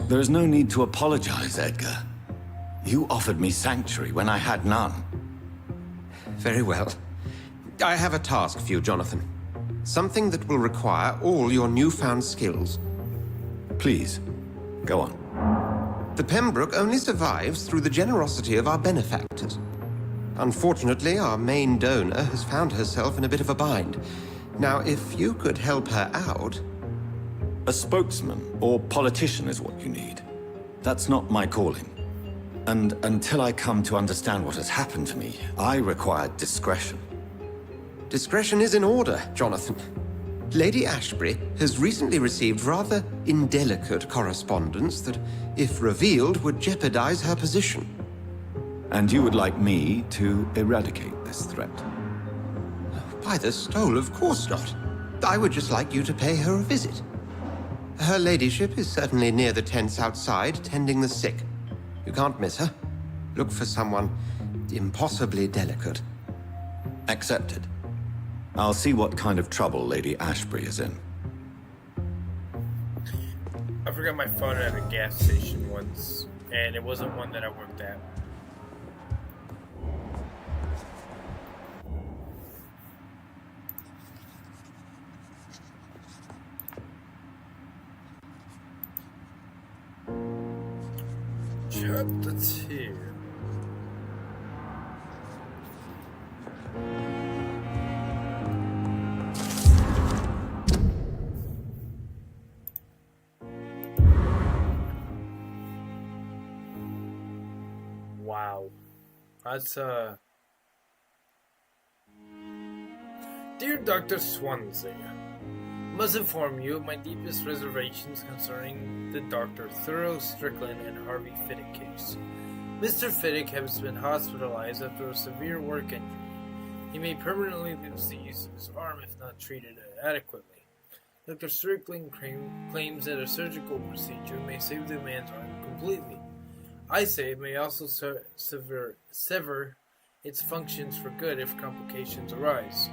E: There is no need to apologize, Edgar. You offered me sanctuary when I had none.
I: Very well. I have a task for you, Jonathan. Something that will require all your newfound skills.
E: Please, go on.
I: The Pembroke only survives through the generosity of our benefactors. Unfortunately, our main donor has found herself in a bit of a bind. Now, if you could help her out...
E: A spokesman or politician is what you need. That's not my calling. And until I come to understand what has happened to me, I require discretion.
I: Discretion is in order, Jonathan. Lady Ashbury has recently received rather indelicate correspondence that, if revealed, would jeopardize her position.
E: And you would like me to eradicate this threat?
I: By the stole, of course not. I would just like you to pay her a visit. Her ladyship is certainly near the tents outside, tending the sick. You can't miss her. Look for someone impossibly delicate.
E: Accepted. I'll see what kind of trouble Lady Ashbury is in.
A: I forgot my phone at a gas station once, and it wasn't one that I worked at. Chapter 2. Wow. That's Dear Dr. Swansea, must inform you of my deepest reservations concerning the Dr. Thurlow Strickland and Harvey Fiddick case. Mr. Fiddick has been hospitalized after a severe work injury. He may permanently lose the use of his arm if not treated adequately. Dr. Strickland claims that a surgical procedure may save the man's arm completely. I say it may also sever its functions for good if complications arise.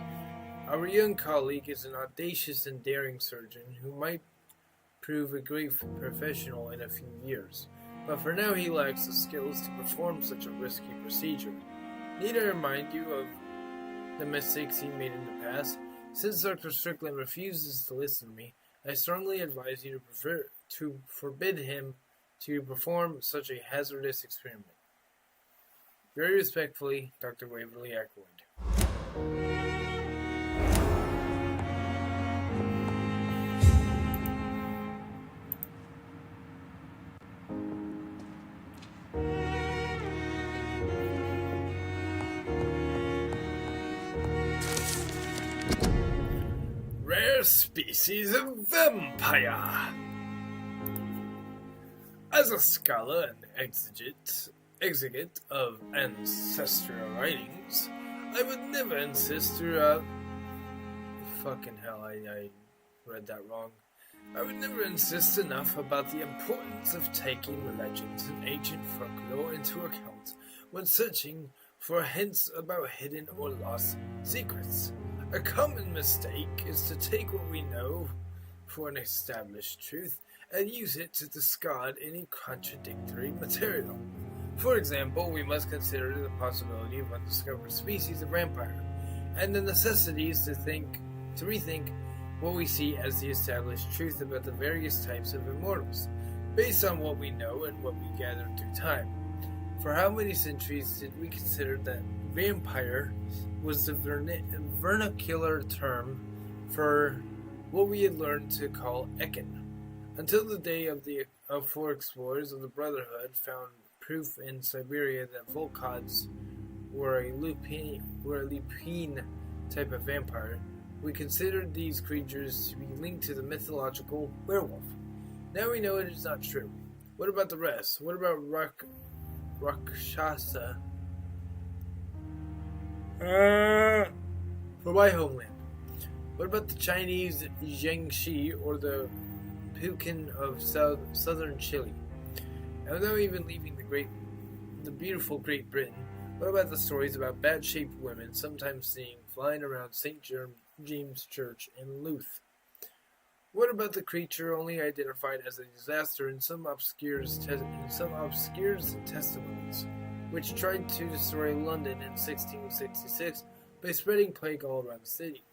A: Our young colleague is an audacious and daring surgeon who might prove a great professional in a few years, but for now he lacks the skills to perform such a risky procedure. Need I remind you of the mistakes he made in the past? Since Dr. Strickland refuses to listen to me, I strongly advise you to forbid him to perform such a hazardous experiment. Very respectfully, Dr. Waverly Ackroyd. Rare species of vampire. As a scholar and exegete of ancestral writings, I would never insist throughout... Fucking hell, I read that wrong. I would never insist enough about the importance of taking legends and ancient folklore into account when searching for hints about hidden or lost secrets. A common mistake is to take what we know for an established truth and use it to discard any contradictory material. For example, we must consider the possibility of undiscovered species of vampire, and the necessities to rethink what we see as the established truth about the various types of immortals, based on what we know and what we gathered through time. For how many centuries did we consider that vampire was the vernacular term for what we had learned to call Ekin, until the day of four explorers of the Brotherhood found proof in Siberia that Volkods were a lupine type of vampire. We considered these creatures to be linked to the mythological werewolf. Now we know it is not true. What about the rest? What about Rakshasa? For my homeland. What about the Chinese Jiangxi or the Pukin of southern Chile? And without even leaving the beautiful Great Britain, what about the stories about bad-shaped women sometimes seen flying around St. James Church in Louth? What about the creature only identified as a disaster in some obscure testimonies, which tried to destroy London in 1666 by spreading plague all around the city?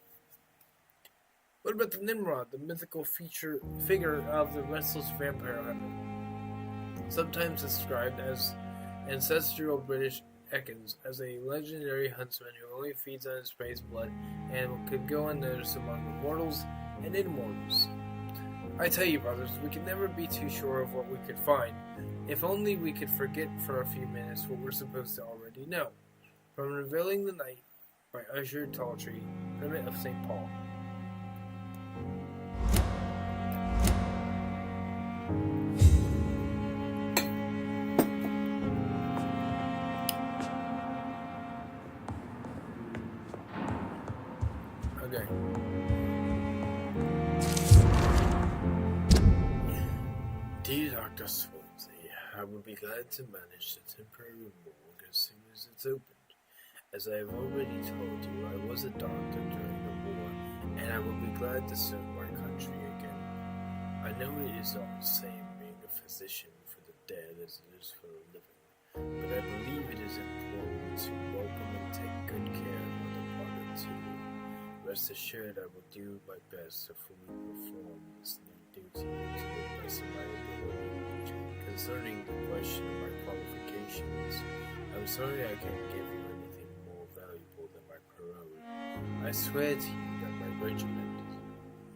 A: What about the Nimrod, the mythical figure of the restless vampire hunter, sometimes described as ancestral British Ekans, as a legendary huntsman who only feeds on his prey's blood and could go unnoticed among the mortals and immortals? I tell you, brothers, we can never be too sure of what we could find. If only we could forget for a few minutes what we're supposed to already know. From Revealing the Night by Usher Talltree, Hermit of St. Paul. Okay. Dear Dr. Swansea, I would be glad to manage the temporary morgue as soon as it's opened. As I have already told you, I was a doctor during the war, and I will be glad to serve my country again. I know it is not the same being a physician for the dead as it is for the living, but I believe it is important to welcome and take good care of the departed too. Rest assured I will do my best to fully perform this new duty to the best of my ability. Concerning the question of my qualifications, I'm sorry I can't give you anything more valuable than my parole. I swear to you that my regiment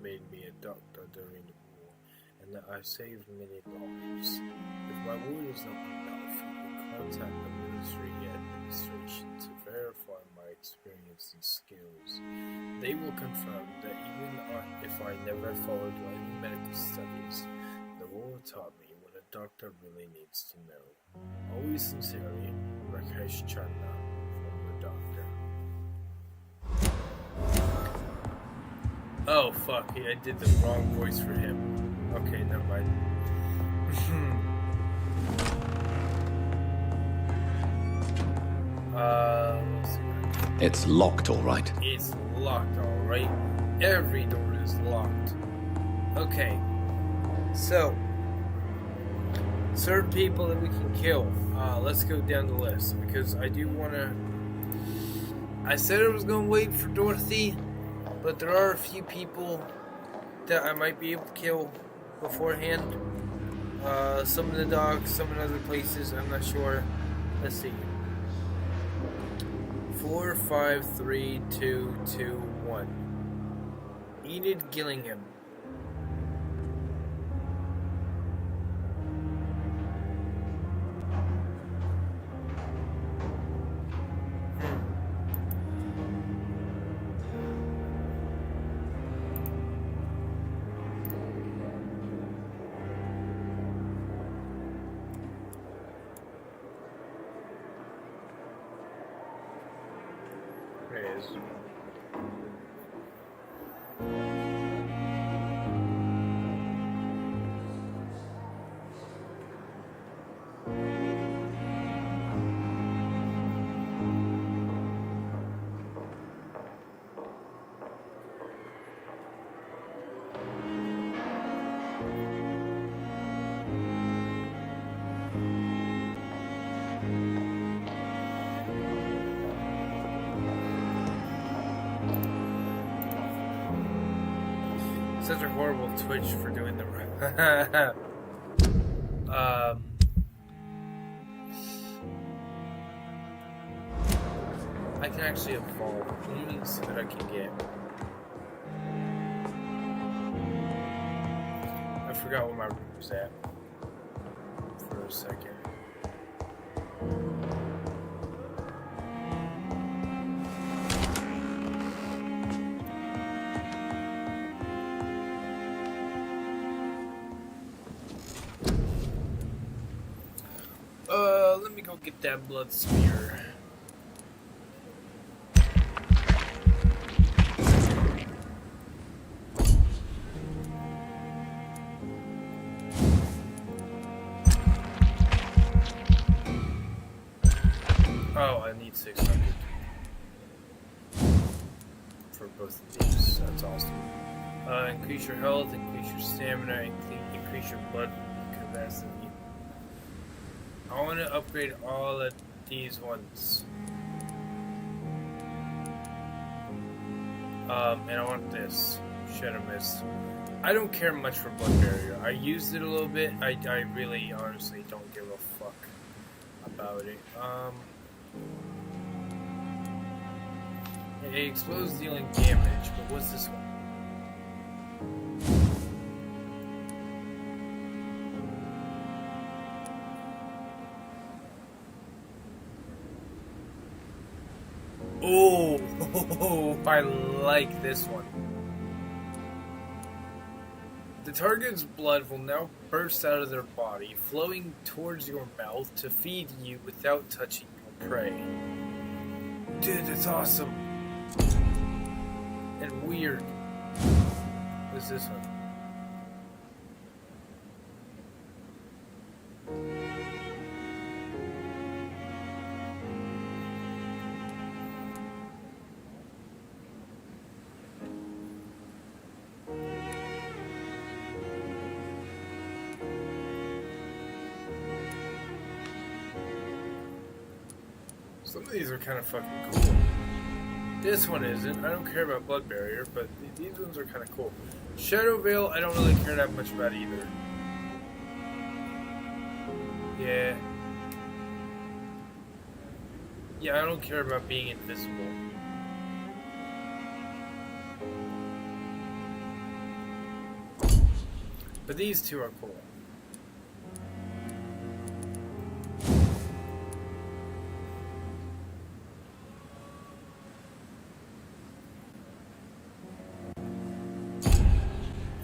A: made me a doctor during the war, and that I saved many lives. If my word is not enough, you can contact the military administration to verify my experience and skills. They will confirm that even if I never followed any medical studies, the war taught me what a doctor really needs to know. Always sincerely, Rakesh Chandra, former doctor. Oh fuck, I did the wrong voice for him. Okay, never mind. Let's see.
M: It's locked, all right.
A: It's locked, alright. Every door is locked. Okay. So, certain people that we can kill. Let's go down the list, because I do want to... I said I was going to wait for Dorothy, but there are a few people that I might be able to kill beforehand. Some in the docks, some in other places, I'm not sure. Let's see. 4, 5, 3, 2, 2, 1. Enid Gillingham. Is. a horrible Twitch for doing the I can actually evolve. Let me see what I can get. I forgot where my room's at for a second. Let me go get that blood spear. Oh, I need 600 for both of these. That's awesome. Increase your health, increase your stamina, increase your blood capacity. I want to upgrade all of these ones. And I want this. Shadow Mist. I don't care much for Blood Barrier. I used it a little bit. I really, honestly don't give a fuck about it. It explodes dealing damage, but what's this one? Oh, I like this one. The target's blood will now burst out of their body, flowing towards your mouth to feed you without touching your prey. Dude, that's awesome. And weird. What's this one? Some of these are kind of fucking cool. This one isn't. I don't care about Blood Barrier, but these ones are kind of cool. Shadow Veil, I don't really care that much about either. Yeah. Yeah, I don't care about being invisible. But these two are cool.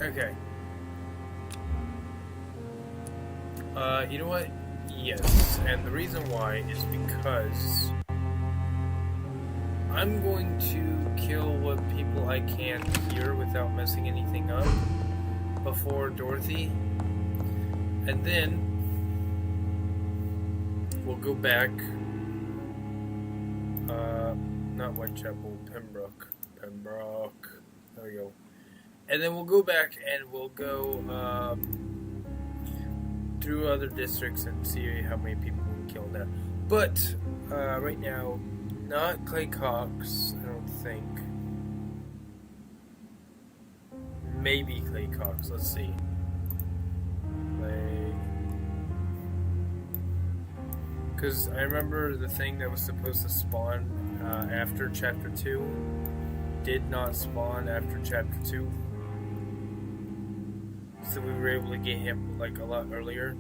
A: Okay. You know what? Yes. And the reason why is because I'm going to kill what people I can here without messing anything up before Dorothy. And then we'll go back. Not Whitechapel, Pembroke. There we go. And then we'll go back and we'll go through other districts and see how many people we can kill now. But right now, not Clay Cox, I don't think. Maybe Clay Cox, let's see. Because I remember the thing that was supposed to spawn after Chapter 2 did not spawn after Chapter 2. So we were able to get him like a lot earlier.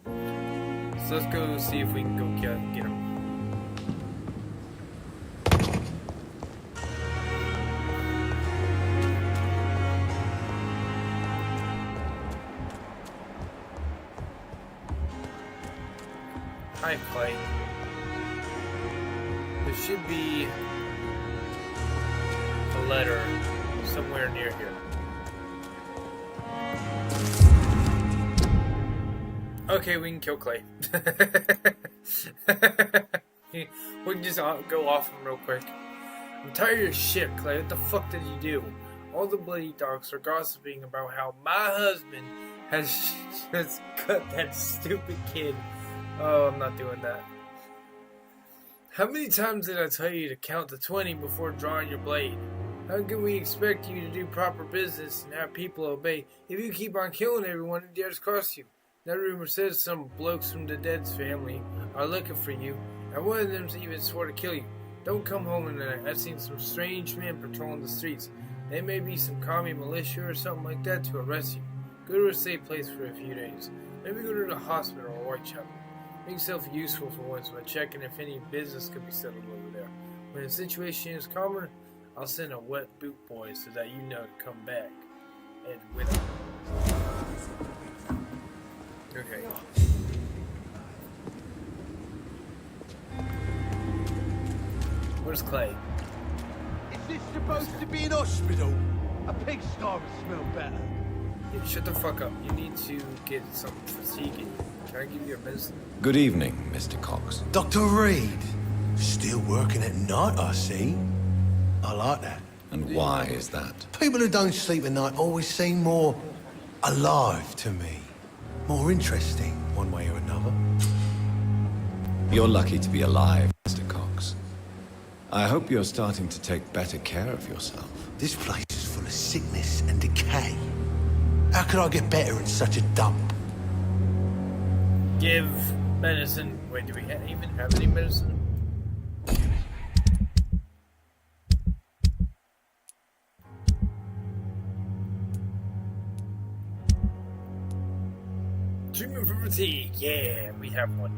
A: So let's go see if we can go get him. Hi, Clay. There should be a letter somewhere near here. Okay, we can kill Clay. We can just go off him real quick. I'm tired of your shit, Clay. What the fuck did you do? All the bloody dogs are gossiping about how my husband has just cut that stupid kid. Oh, I'm not doing that. How many times did I tell you to count to 20 before drawing your blade? How can we expect you to do proper business and have people obey if you keep on killing everyone who dares cross you? That rumor says some blokes from the dead's family are looking for you, and one of them's even swore to kill you. Don't come home tonight. I've seen some strange men patrolling the streets. They may be some commie militia or something like that to arrest you. Go to a safe place for a few days. Maybe go to the hospital or Whitechapel. Make yourself useful for once by checking if any business could be settled over there. When the situation is calmer, I'll send a wet boot boy so that you know to come back. And with him. Okay. Where's Clay?
P: Is this supposed to be an hospital? A pigsty would smell better.
A: Yeah, shut the fuck up. You need to get some fatigue in you. Can I give you a medicine?
E: Good evening, Mr. Cox.
P: Dr. Reed. Still working at night, I see. I like that.
E: And why is that?
P: People who don't sleep at night always seem more alive to me. More interesting, one way or another.
E: You're lucky to be alive, Mr. Cox. I hope you're starting to take better care of yourself.
P: This place is full of sickness and decay. How could I get better in such a dump?
A: Give medicine. Wait, do we even have any medicine? Treatment for fatigue. Yeah, we have one.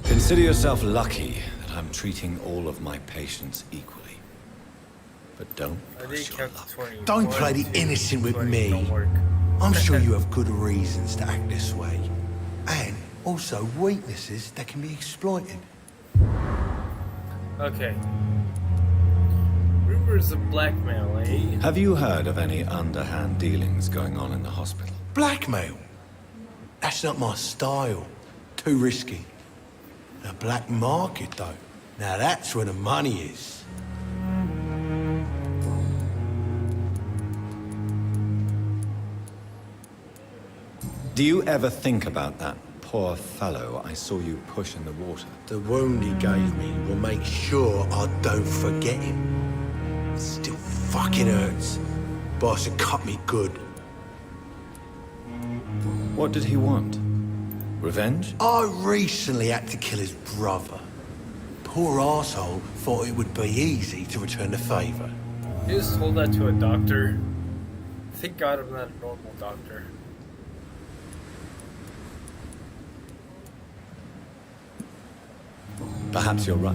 E: Consider yourself lucky that I'm treating all of my patients equally. But don't push your luck.
P: Don't play the innocent with me. I'm sure you have good reasons to act this way. And also weaknesses that can be exploited.
A: Okay. Rumors of blackmail, eh?
E: Have you heard of any underhand dealings going on in the hospital?
P: Blackmail? That's not my style. Too risky. The black market, though. Now that's where the money is.
E: Do you ever think about that poor fellow I saw you push in the water?
P: The wound he gave me will make sure I don't forget him. It still fucking hurts. Boss had cut me good.
E: What did he want? Revenge?
P: I recently had to kill his brother. Poor arsehole thought it would be easy to return the favor.
A: You just told that to a doctor. Thank God I'm not a normal doctor.
E: Perhaps you're right.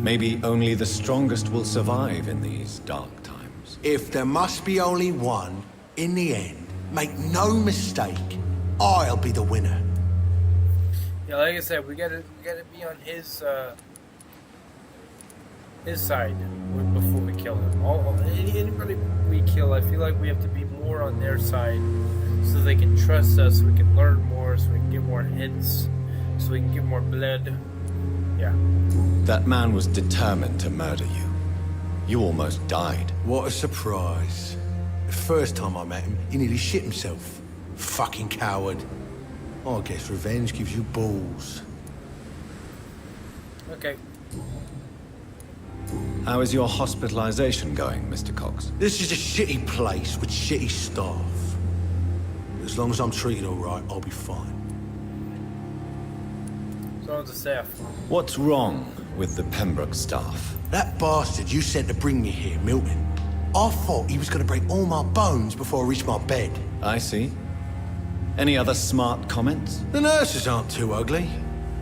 E: Maybe only the strongest will survive in these dark times.
P: If there must be only one, in the end, make no mistake, I'll be the winner.
A: Yeah, like I said, we gotta be on his side before we kill him. Anybody we kill, I feel like we have to be more on their side so they can trust us, so we can learn more, so we can get more hints, so we can get more blood. Yeah.
E: That man was determined to murder you. You almost died.
P: What a surprise. The first time I met him, he nearly shit himself. Fucking coward. I guess revenge gives you balls.
A: Okay.
E: How is your hospitalization going, Mr. Cox?
P: This is a shitty place with shitty staff. As long as I'm treated all right, I'll be fine.
A: So the staff.
E: What's wrong with the Pembroke staff?
P: That bastard you sent to bring me here, Milton. I thought he was going to break all my bones before I reached my bed.
E: I see. Any other smart comments?
P: The nurses aren't too ugly.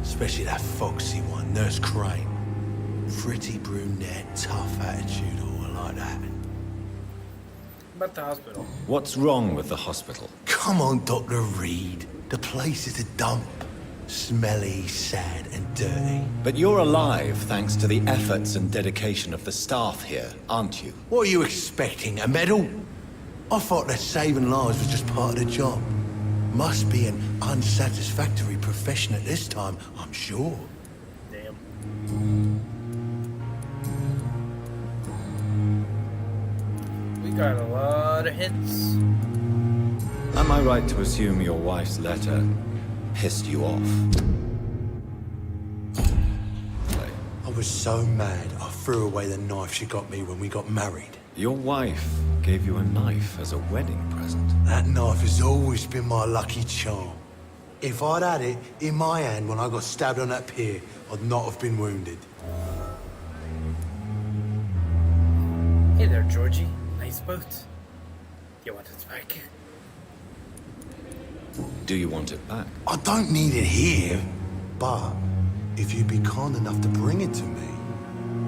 P: Especially that foxy one, Nurse Crane. Pretty brunette, tough attitude, all like that.
A: About the hospital.
E: What's wrong with the hospital?
P: Come on, Dr. Reed. The place is a dump. Smelly, sad, and dirty.
E: But you're alive thanks to the efforts and dedication of the staff here, aren't you?
P: What are you expecting, a medal? I thought that saving lives was just part of the job. Must be an unsatisfactory profession at this time, I'm sure.
A: Damn. We got a lot of hints.
M: Am I right to assume your wife's letter pissed you off?
P: I was so mad, I threw away the knife she got me when we got married.
M: Your wife gave you a knife as a wedding present.
P: That knife has always been my lucky charm. If I'd had it in my hand when I got stabbed on that pier, I'd not have been wounded.
A: Hey there, Georgie. Nice boat. You want it back?
M: Do you want it back?
P: I don't need it here, but if you'd be kind enough to bring it to me,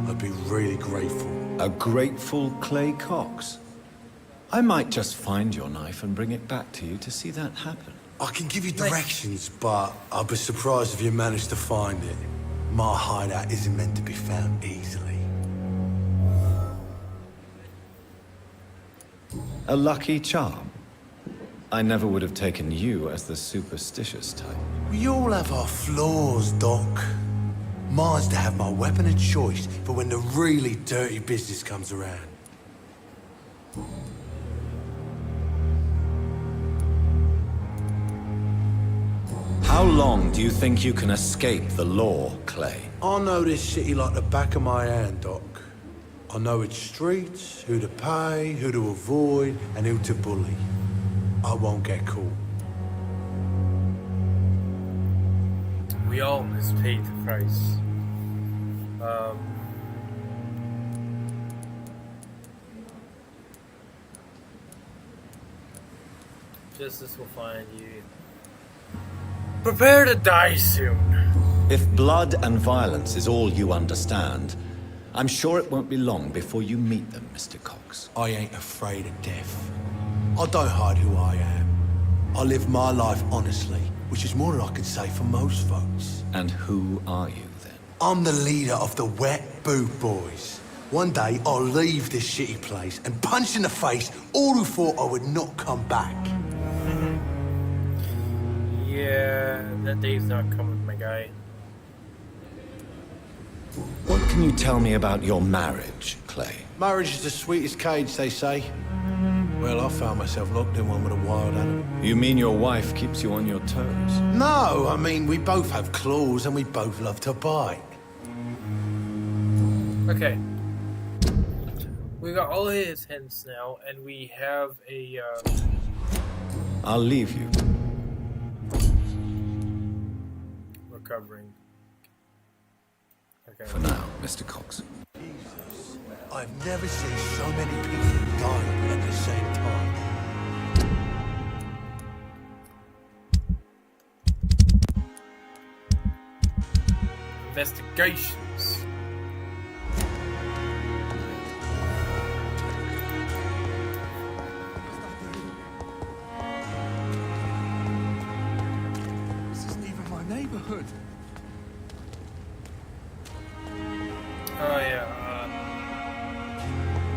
P: I'd be really grateful.
M: A grateful Clay Cox? I might just find your knife and bring it back to you to see that happen.
P: I can give you directions, but I'd be surprised if you managed to find it. My hideout isn't meant to be found easily.
M: A lucky charm? I never would have taken you as the superstitious type.
P: We all have our flaws, Doc. Mine's to have my weapon of choice for when the really dirty business comes around.
M: How long do you think you can escape the law, Clay?
P: I know this city like the back of my hand, Doc. I know its streets, who to pay, who to avoid, and who to bully. I won't get caught.
A: We all must pay the price. Justice will find you. Prepare to die soon.
M: If blood and violence is all you understand, I'm sure it won't be long before you meet them, Mr. Cox.
P: I ain't afraid of death. I don't hide who I am. I live my life honestly, which is more than I can say for most folks.
M: And who are you, then?
P: I'm the leader of the Wet Boot Boys. One day, I'll leave this shitty place and punch in the face all who thought I would not come back.
A: Yeah, that day's not coming, my guy.
M: What can you tell me about your marriage, Clay?
P: Marriage is the sweetest cage, they say. Well, I found myself locked in one with a wild animal.
M: You mean your wife keeps you on your toes?
P: No, I mean, we both have claws and we both love to bite.
A: Okay. We got all his hints now, and we have a,
M: I'll leave you.
A: recovering. Okay.
M: For now, Mr. Cox.
P: Jesus, I've never seen so many people die at the same time.
A: Investigations.
P: This isn't even my neighborhood.
A: Oh yeah,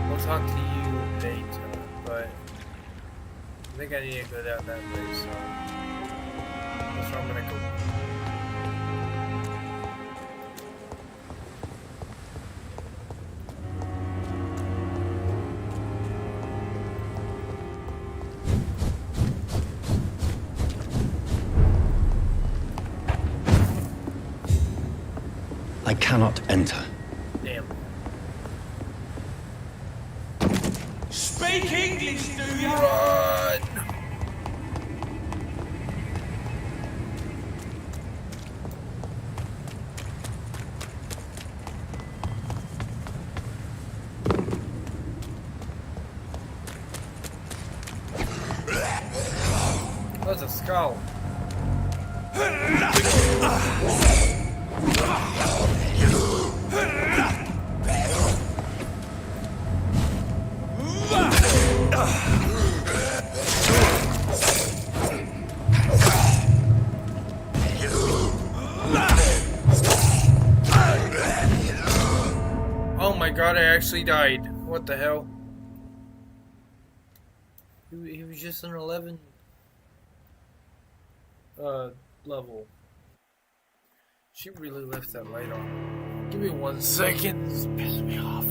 A: we'll talk to you later, but I think I need to go down that way, so that's where I'm gonna go.
M: I cannot enter.
A: Damn.
K: Speak English, do you?
A: Run! That's a skull. Oh my god, I actually died. What the hell? He was just an 11 level. She really left that light on. Give me 1 second. This pisses me off.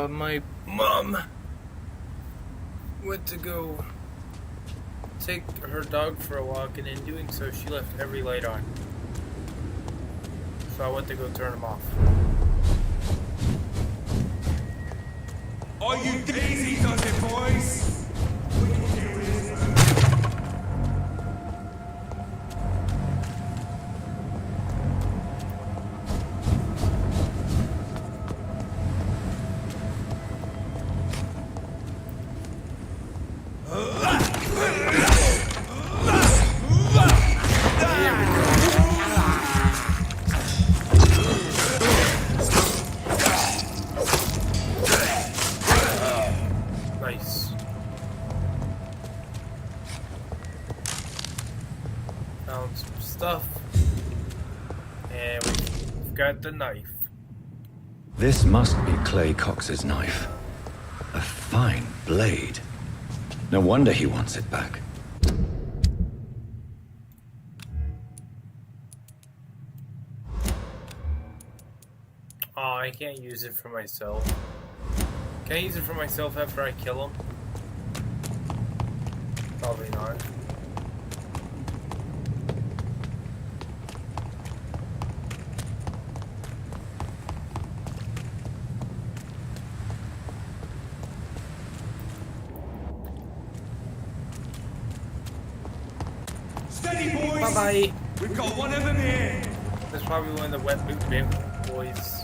A: My mom went to go take her dog for a walk, and in doing so, she left every light on. So I went to go turn them off.
D: Are you Daisy does it, boys?
A: Nice. Found some stuff. And we've got the knife.
E: This must be Clay Cox's knife. A fine blade. No wonder he wants it back.
A: Oh, I can't use it for myself. Can I use it for myself after I kill him? Probably not.
D: Steady, boys!
A: Bye-bye!
D: We've got one of them here!
A: That's probably one of the wet boot boys.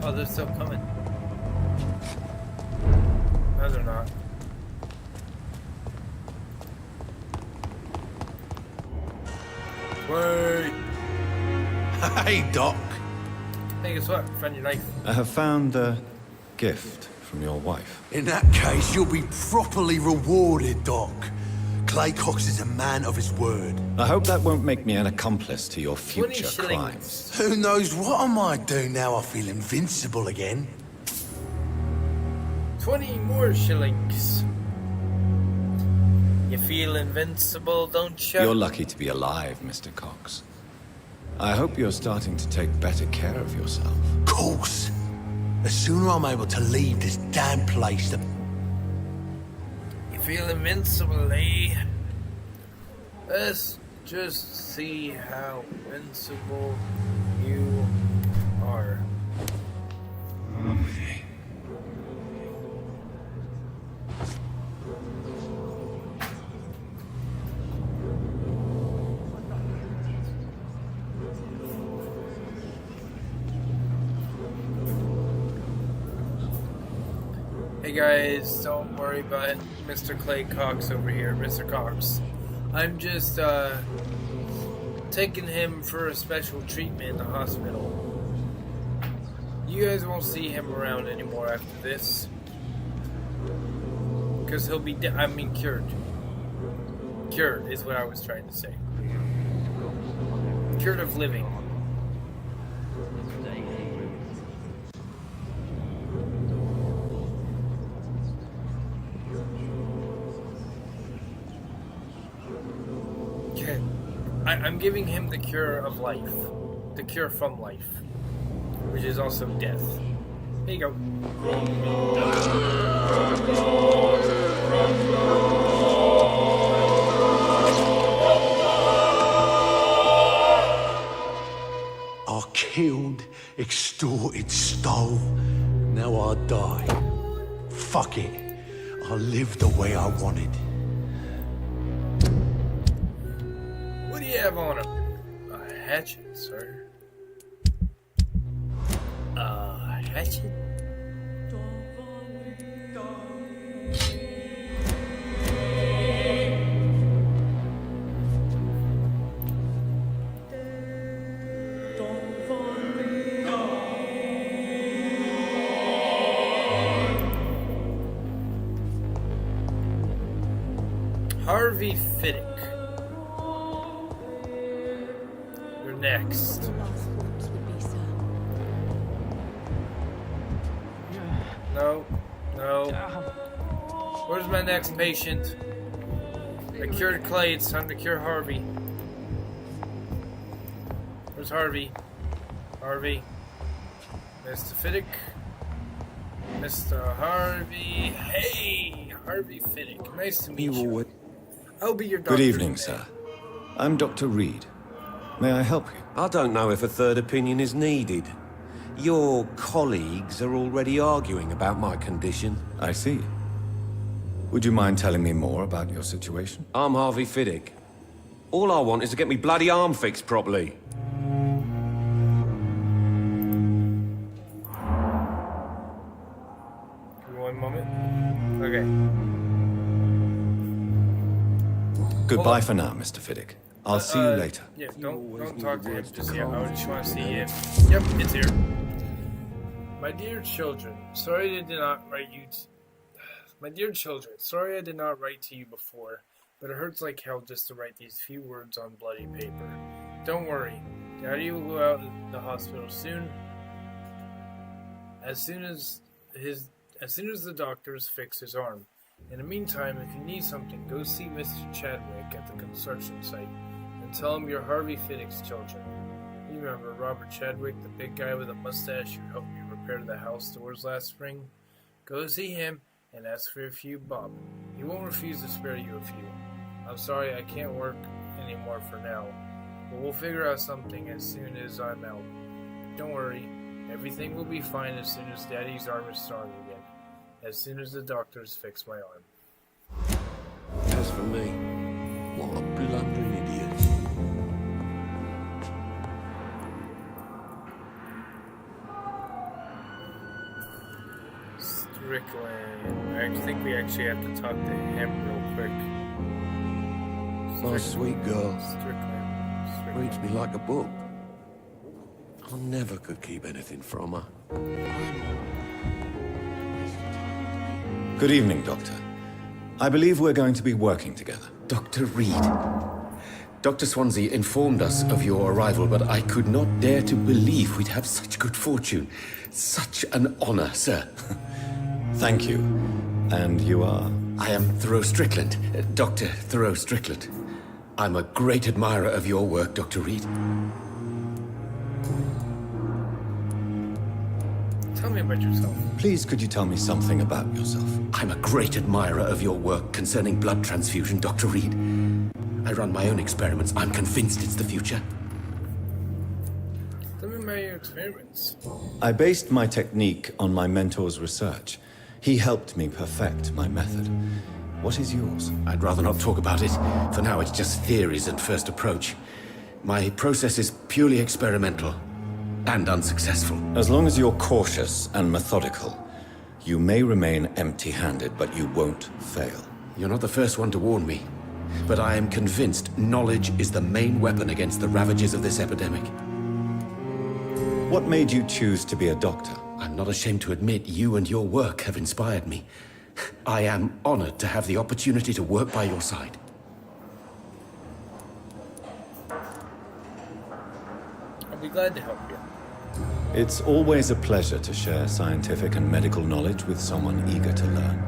A: Oh, they're still coming. No, they're not. Wait!
P: Hey, Doc.
A: Hey, guess what? Found your knife.
E: I have found the gift from your wife.
P: In that case, you'll be properly rewarded, Doc. Clay Cox is a man of his word.
E: I hope that won't make me an accomplice to your
A: 20
E: future
A: shillings.
E: crimes.
P: Who knows what I might do now I feel invincible again.
A: 20 more shillings. You feel invincible, don't you?
E: You're lucky to be alive, Mr. Cox. I hope you're starting to take better care of yourself.
P: Of course. The sooner I'm able to leave this damn place, the...
A: You feel invincible, eh? Let's just see how invincible you are.
E: Okay.
A: Hey guys, don't worry about Mr. Clay Cox over here, Mr. Cox. I'm just taking him for a special treatment in the hospital. You guys won't see him around anymore after this. Because he'll be cured. Cured is what I was trying to say. Cured of living. I'm giving him the cure of life. The cure from life. Which is also death. Here you go.
P: I killed, extorted, stole. Now I die. Fuck it. I lived the way I wanted.
A: What do you have on him? A hatchet, sir. A hatchet? Harvey Fiddick. You're next. No. No. Where's my next patient? I cured Clay, it's time to cure Harvey. Where's Harvey? Harvey. Mr. Fiddick. Mr. Harvey. Hey! Harvey Fiddick. Nice to meet you. I'll be your doctor.
M: Good evening, sir. I'm Dr. Reed. May I help you?
R: I don't know if a third opinion is needed. Your colleagues are already arguing about my condition.
M: I see. Would you mind telling me more about your situation?
R: I'm Harvey Fiddick. All I want is to get me bloody arm fixed properly.
A: Give me 1 moment. Okay.
M: Goodbye for now, Mr. Fiddick. I'll see you later.
A: Yeah, don't talk to him just yet. I just want to see him. Yep, it's here. My dear children, sorry I did not write you. My dear children, sorry I did not write to you before, but it hurts like hell just to write these few words on bloody paper. Don't worry, Daddy will go out of the hospital soon. As soon as the doctors fix his arm. In the meantime, if you need something, go see Mr. Chadwick at the construction site and tell him you're Harvey Fiddick's children. You remember Robert Chadwick, the big guy with a mustache who helped me repair the house doors last spring? Go see him and ask for a few bob. He won't refuse to spare you a few. I'm sorry I can't work anymore for now, but we'll figure out something as soon as I'm out. Don't worry, everything will be fine as soon as Daddy's arm is strong again. As soon as the doctors fix my arm.
R: As for me, what a blundering idiot.
A: Strickland. I think we actually have to talk to him real quick.
R: My sweet girl.
A: Strickland.
R: Reads me like a book. I never could keep anything from her.
M: Good evening, Doctor. I believe we're going to be working together.
B: Dr. Reed. Dr. Swansea informed us of your arrival, but I could not dare to believe we'd have such good fortune. Such an honor, sir.
M: Thank you. And you are?
B: I am Thoreau Strickland, Dr. Thoreau Strickland. I'm a great admirer of your work, Dr. Reed.
A: Tell me about yourself.
M: Please, could you tell me something about yourself?
B: I'm a great admirer of your work concerning blood transfusion, Dr. Reed. I run my own experiments. I'm convinced it's the future.
A: Tell me about your experiments.
M: I based my technique on my mentor's research. He helped me perfect my method. What is yours?
B: I'd rather not talk about it. For now, it's just theories and first approach. My process is purely experimental. And unsuccessful.
M: As long as you're cautious and methodical, you may remain empty-handed, but you won't fail.
B: You're not the first one to warn me, but I am convinced knowledge is the main weapon against the ravages of this epidemic.
M: What made you choose to be a doctor?
B: I'm not ashamed to admit you and your work have inspired me. I am honored to have the opportunity to work by your side.
A: I'll be glad to help you.
M: It's always a pleasure to share scientific and medical knowledge with someone eager to learn.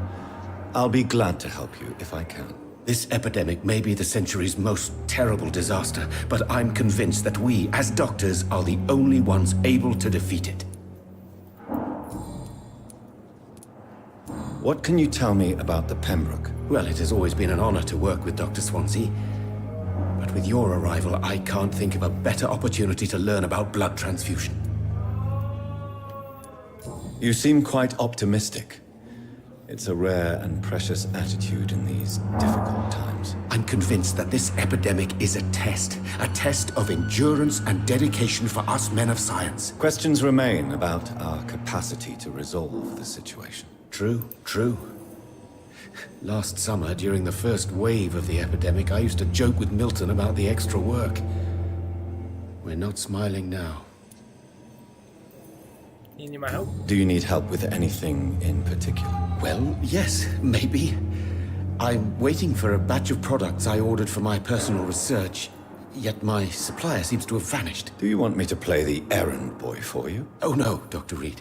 M: I'll be glad to help you if I can.
B: This epidemic may be the century's most terrible disaster, but I'm convinced that we, as doctors, are the only ones able to defeat it.
M: What can you tell me about the Pembroke?
B: Well, it has always been an honor to work with Dr. Swansea. But with your arrival, I can't think of a better opportunity to learn about blood transfusion.
M: You seem quite optimistic. It's a rare and precious attitude in these difficult times.
B: I'm convinced that this epidemic is a test of endurance and dedication for us men of science.
M: Questions remain about our capacity to resolve the situation.
B: True, true. Last summer, during the first wave of the epidemic, I used to joke with Milton about the extra work. We're not smiling now.
A: You need my help?
M: Do you need help with anything in particular?
B: Well, yes, maybe. I'm waiting for a batch of products I ordered for my personal research, yet my supplier seems to have vanished.
M: Do you want me to play the errand boy for you?
B: Oh no, Dr. Reed.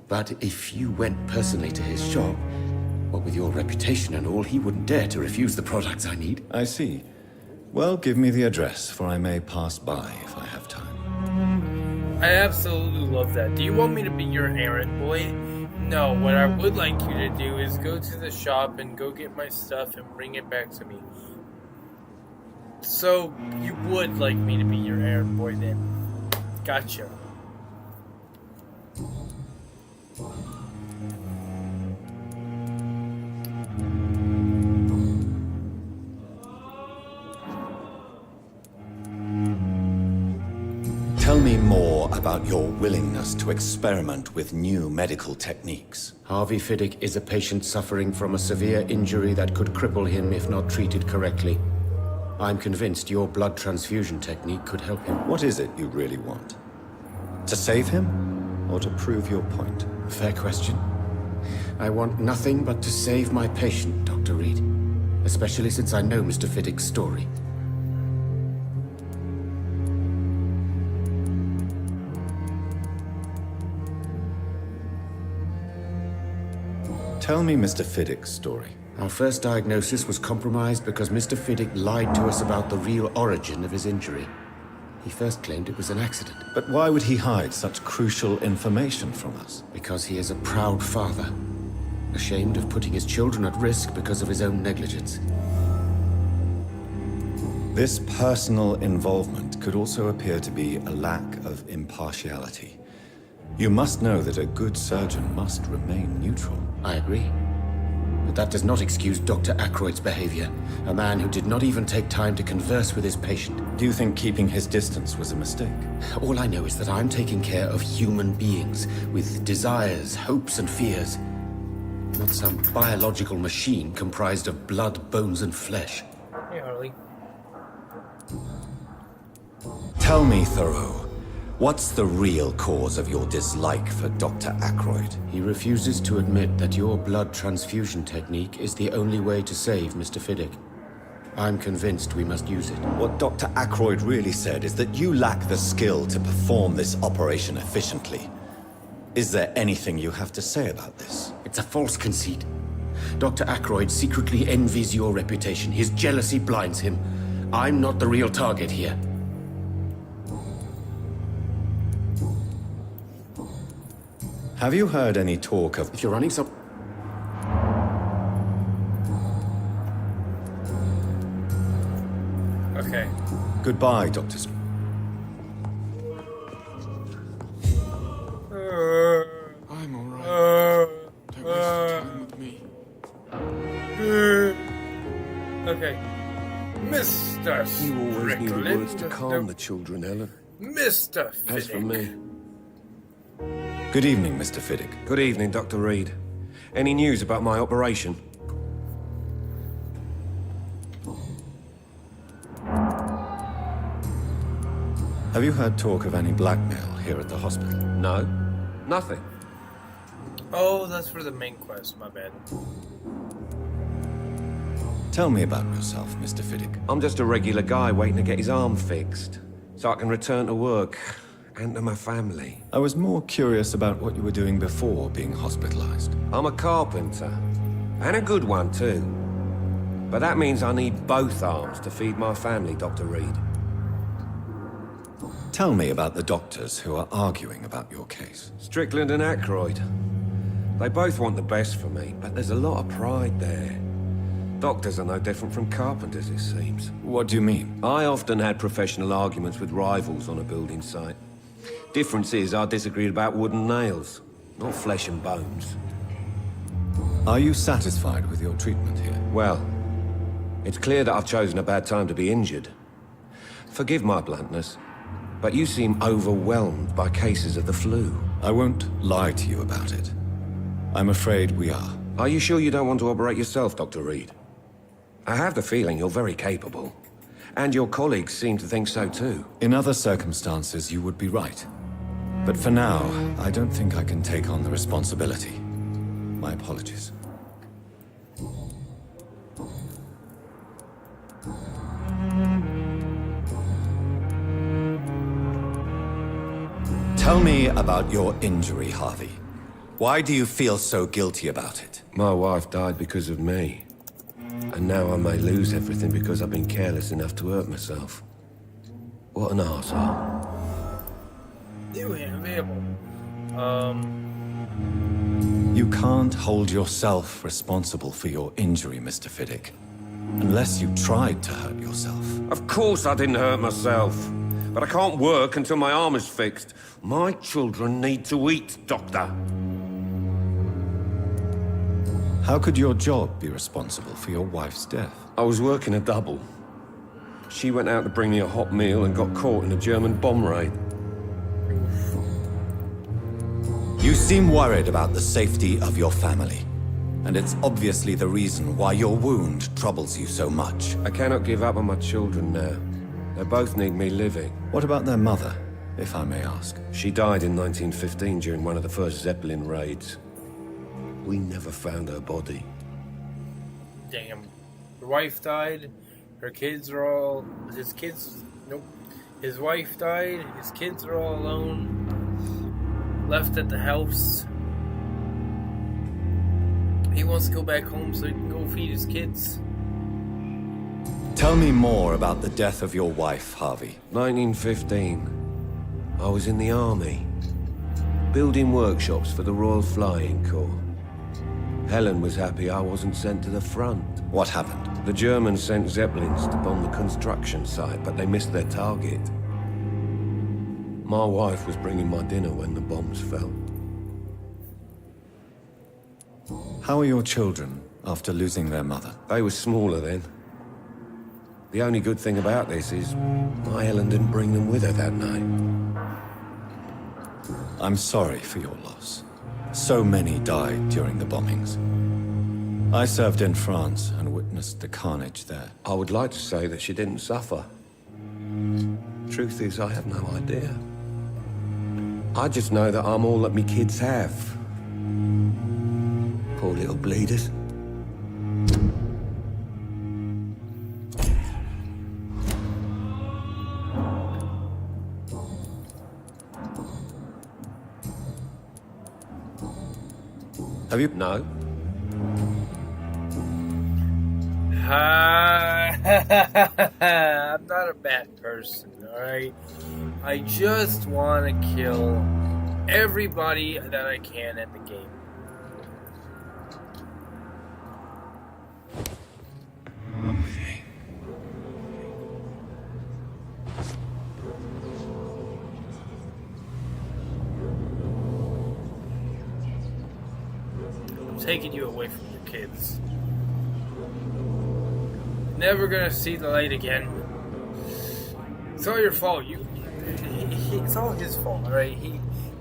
B: But if you went personally to his shop, what with your reputation and all, he wouldn't dare to refuse the products I need.
M: I see. Well, give me the address, for I may pass by if I have time.
A: I absolutely love that. Do you want me to be your errand boy? No, what I would like you to do is go to the shop and go get my stuff and bring it back to me. So, you would like me to be your errand boy then. Gotcha.
M: Tell me more about your willingness to experiment with new medical techniques.
E: Harvey Fiddick is a patient suffering from a severe injury that could cripple him if not treated correctly. I'm convinced your blood transfusion technique could help him.
M: What is it you really want? To save him, or to prove your point?
E: Fair question. I want nothing but to save my patient, Dr. Reed. Especially since I know Mr. Fiddick's story.
M: Tell me Mr. Fiddick's story.
E: Our first diagnosis was compromised because Mr. Fiddick lied to us about the real origin of his injury. He first claimed it was an accident.
M: But why would he hide such crucial information from us?
E: Because he is a proud father, ashamed of putting his children at risk because of his own negligence.
M: This personal involvement could also appear to be a lack of impartiality. You must know that a good surgeon must remain neutral.
E: I agree. But that does not excuse Dr. Ackroyd's behavior, a man who did not even take time to converse with his patient.
M: Do you think keeping his distance was a mistake?
E: All I know is that I'm taking care of human beings with desires, hopes, and fears. Not some biological machine comprised of blood, bones, and flesh.
A: Hey, Harley.
M: Tell me, Thoreau, what's the real cause of your dislike for Dr. Ackroyd?
E: He refuses to admit that your blood transfusion technique is the only way to save Mr. Fiddick. I'm convinced we must use it.
M: What Dr. Ackroyd really said is that you lack the skill to perform this operation efficiently. Is there anything you have to say about this?
E: It's a false conceit. Dr. Ackroyd secretly envies your reputation. His jealousy blinds him. I'm not the real target here.
M: Have you heard any talk of...
E: If you're running some...
A: Okay.
M: Goodbye, Dr.
D: I'm alright. Don't waste your time with me.
A: Okay. Mr.
R: You always knew the
A: Strickland.
R: words to calm the children, Ellen.
A: Mr.
R: As for me...
M: Good evening, Mr. Fiddick.
R: Good evening, Dr. Reed. Any news about my operation?
M: Have you heard talk of any blackmail here at the hospital?
R: No. Nothing.
A: Oh, that's for the main quest, my bad.
M: Tell me about yourself, Mr. Fiddick.
R: I'm just a regular guy waiting to get his arm fixed, so I can return to work and to my family.
M: I was more curious about what you were doing before being hospitalized.
R: I'm a carpenter, and a good one too. But that means I need both arms to feed my family, Dr. Reed.
M: Tell me about the doctors who are arguing about your case.
R: Strickland and Ackroyd. They both want the best for me, but there's a lot of pride there. Doctors are no different from carpenters, it seems.
M: What do you mean?
R: I often had professional arguments with rivals on a building site. Difference is, I disagreed about wooden nails, not flesh and bones.
M: Are you satisfied with your treatment here?
R: Well, it's clear that I've chosen a bad time to be injured. Forgive my bluntness, but you seem overwhelmed by cases of the flu.
M: I won't lie to you about it. I'm afraid we are.
R: Are you sure you don't want to operate yourself, Dr. Reed? I have the feeling you're very capable. And your colleagues seem to think so too.
M: In other circumstances, you would be right. But for now, I don't think I can take on the responsibility. My apologies. Tell me about your injury, Harvey. Why do you feel so guilty about it?
R: My wife died because of me. And now I may lose everything because I've been careless enough to hurt myself. What an arsehole.
A: New available.
E: You can't hold yourself responsible for your injury, Mr. Fiddick. Unless you tried to hurt yourself.
R: Of course I didn't hurt myself. But I can't work until my arm is fixed. My children need to eat, Doctor.
E: How could your job be responsible for your wife's death?
R: I was working a double. She went out to bring me a hot meal and got caught in a German bomb raid.
E: You seem worried about the safety of your family. And it's obviously the reason why your wound troubles you so much.
R: I cannot give up on my children now. They both need me living.
E: What about their mother, if I may ask?
R: She died in 1915 during one of the first Zeppelin raids. We never found her body.
A: Damn. Her wife died. Her kids are all... His kids... Nope. His wife died. His kids are all alone. Left at the house. He wants to go back home so he can go feed his kids.
E: Tell me more about the death of your wife, Harvey.
R: 1915. I was in the army. Building workshops for the Royal Flying Corps. Helen was happy I wasn't sent to the front.
E: What happened?
R: The Germans sent Zeppelins to bomb the construction site, but they missed their target. My wife was bringing my dinner when the bombs fell.
E: How are your children after losing their mother?
R: They were smaller then. The only good thing about this is my Helen didn't bring them with her that night.
E: I'm sorry for your loss. So many died during the bombings. I served in France and witnessed the carnage there.
R: I would like to say that she didn't suffer. Truth is, I have no idea. I just know that I'm all that me kids have. Poor little bleeders.
E: Have you?
R: No.
A: I'm not a bad person, alright? I just want to kill everybody that I can in the game. I'm taking you away from your kids. Never gonna see the light again. It's all your fault. It's all his fault, alright?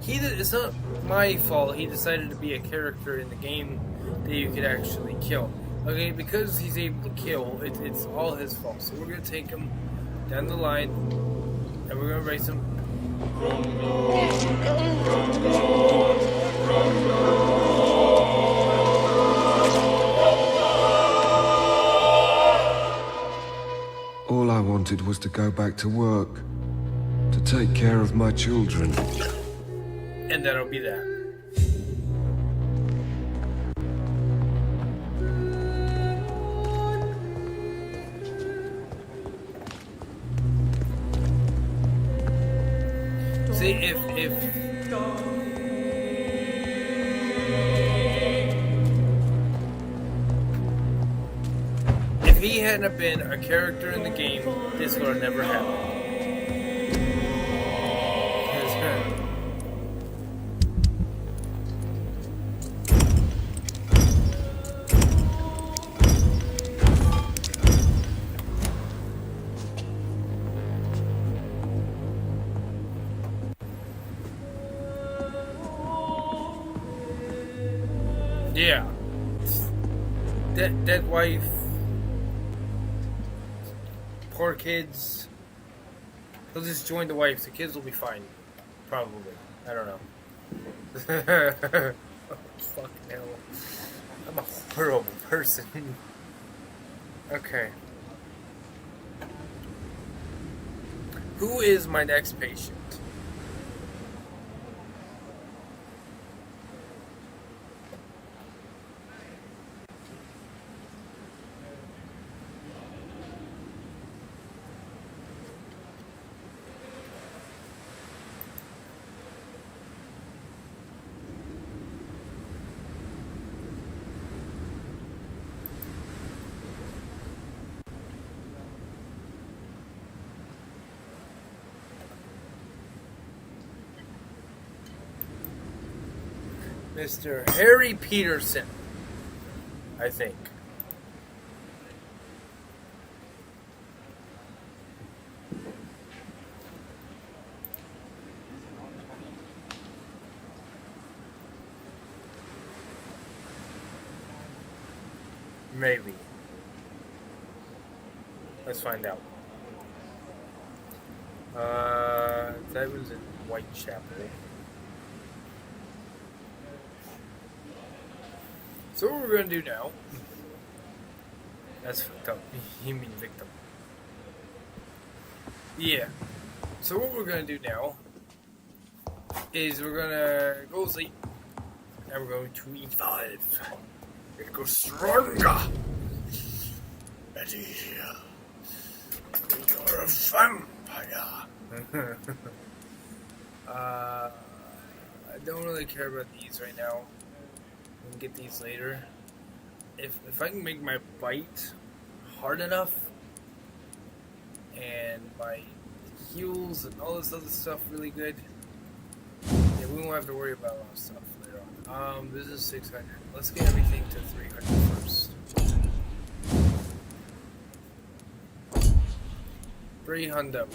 A: It's not my fault. He decided to be a character in the game that you could actually kill. Okay, because he's able to kill, it's all his fault. So we're gonna take him down the line, and we're gonna race him.
R: All I wanted was to go back to work, to take care of my children.
A: And that'll be that. See, if he hadn't been a character in the game, this would have never happened. Yeah. Dead wife. Poor kids. He'll just join the wife. The kids will be fine. Probably. I don't know. Oh, fucking hell. I'm a horrible person. Okay. Who is my next patient? Mr. Harry Peterson, I think. Maybe. Let's find out. That was in Whitechapel. So what we're gonna do now? That's fucked up. You mean victim? Yeah. So what we're gonna do now is we're gonna go to sleep and we're going to evolve. We're gonna go stronger. Eddie, you're a vampire. I don't really care about these right now. We can get these later. If I can make my bite hard enough and my heals and all this other stuff really good, yeah, we won't have to worry about a lot of stuff later on. This is 600. Let's get everything to 300 first. 300.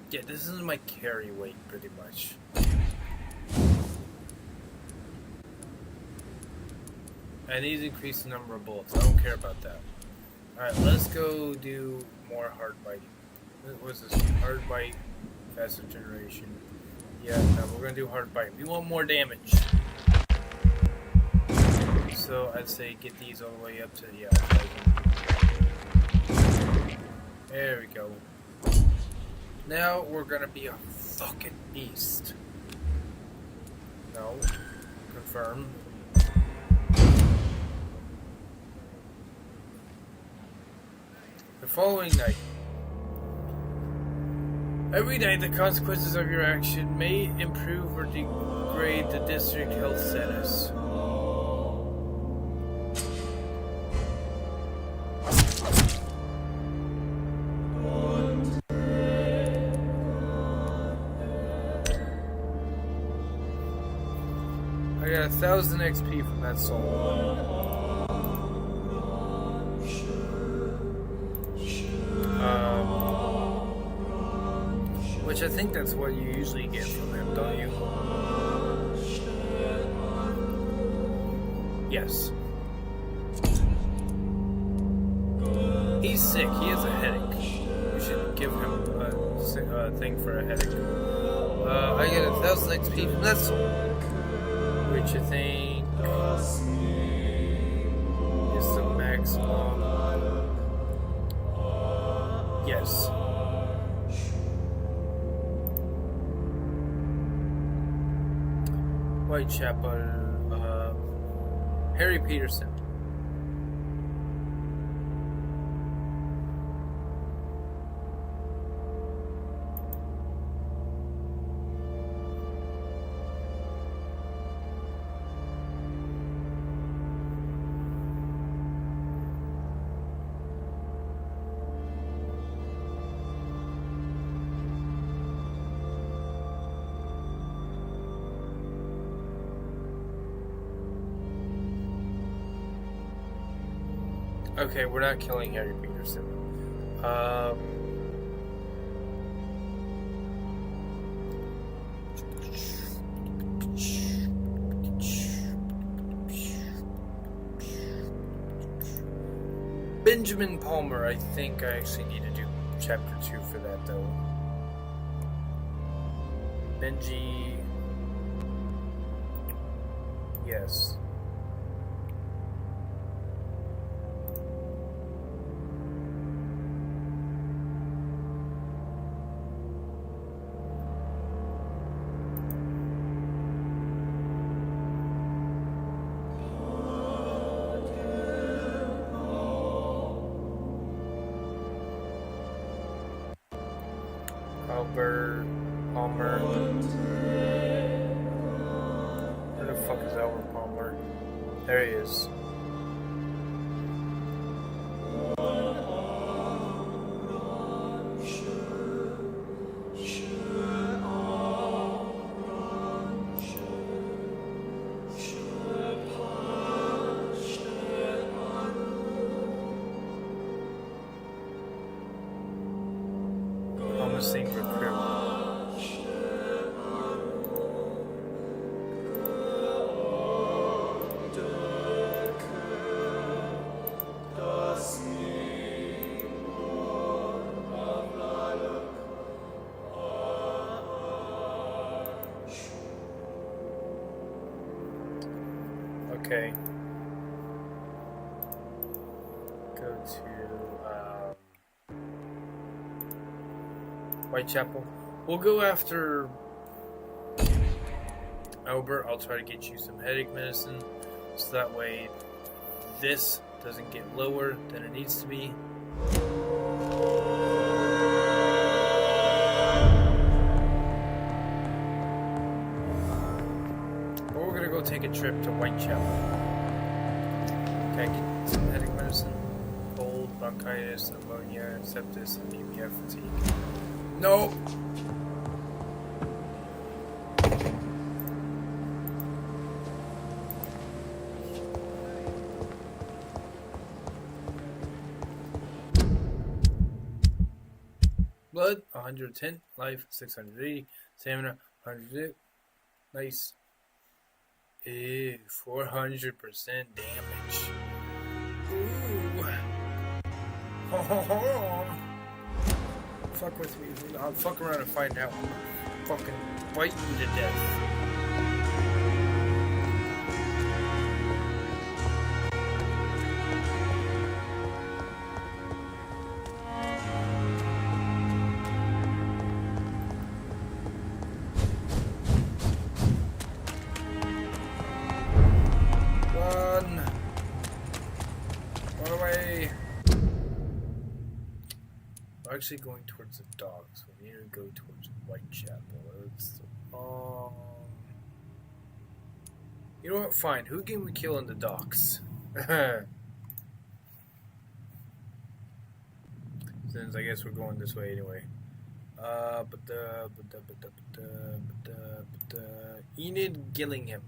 A: Yeah, this is my carry weight, pretty much. I need to increase the number of bullets. I don't care about that. Alright, let's go do more hard biting. What was this? Hard bite, faster generation. Yeah, no, we're gonna do hard bite. We want more damage. So I'd say get these all the way up to, yeah, 1,000. There we go. Now we're gonna be a fucking beast. No. Confirm. The following night. Every night the consequences of your action may improve or degrade the district health status. I got 1,000 XP from that soul. Which I think that's what you usually get from him, don't you? Yes. He's sick. He has a headache. We should give him a thing for a headache. I get 1,000 XP from that soul. Which I think is the maximum. Yes. Whitechapel, Harry Peterson. Okay, we're not killing Harry Peterson. Benjamin Palmer, I think I actually need to do chapter 2 for that, though. Benji... Yes. Palmer. Where the fuck is Albert Palmer? There he is. Promising recruit. Okay. Go to Whitechapel. We'll go after Albert. I'll try to get you some headache medicine, so that way this doesn't get lower than it needs to be. Or we're gonna go take a trip to Whitechapel. Okay, get some headache medicine. Cold, bronchitis, pneumonia, sepsis, anemia, fatigue. No! Blood, 110. Life, 680. Stamina, 100. Nice. 400% damage. Ooh. Fuck with me. I'll fuck around and find out. I'm fucking bite you to death. Actually going towards the dogs. We need to go towards Whitechapel. You know what? Fine. Who can we kill in the docks? Since I guess we're going this way anyway. Enid Gillingham.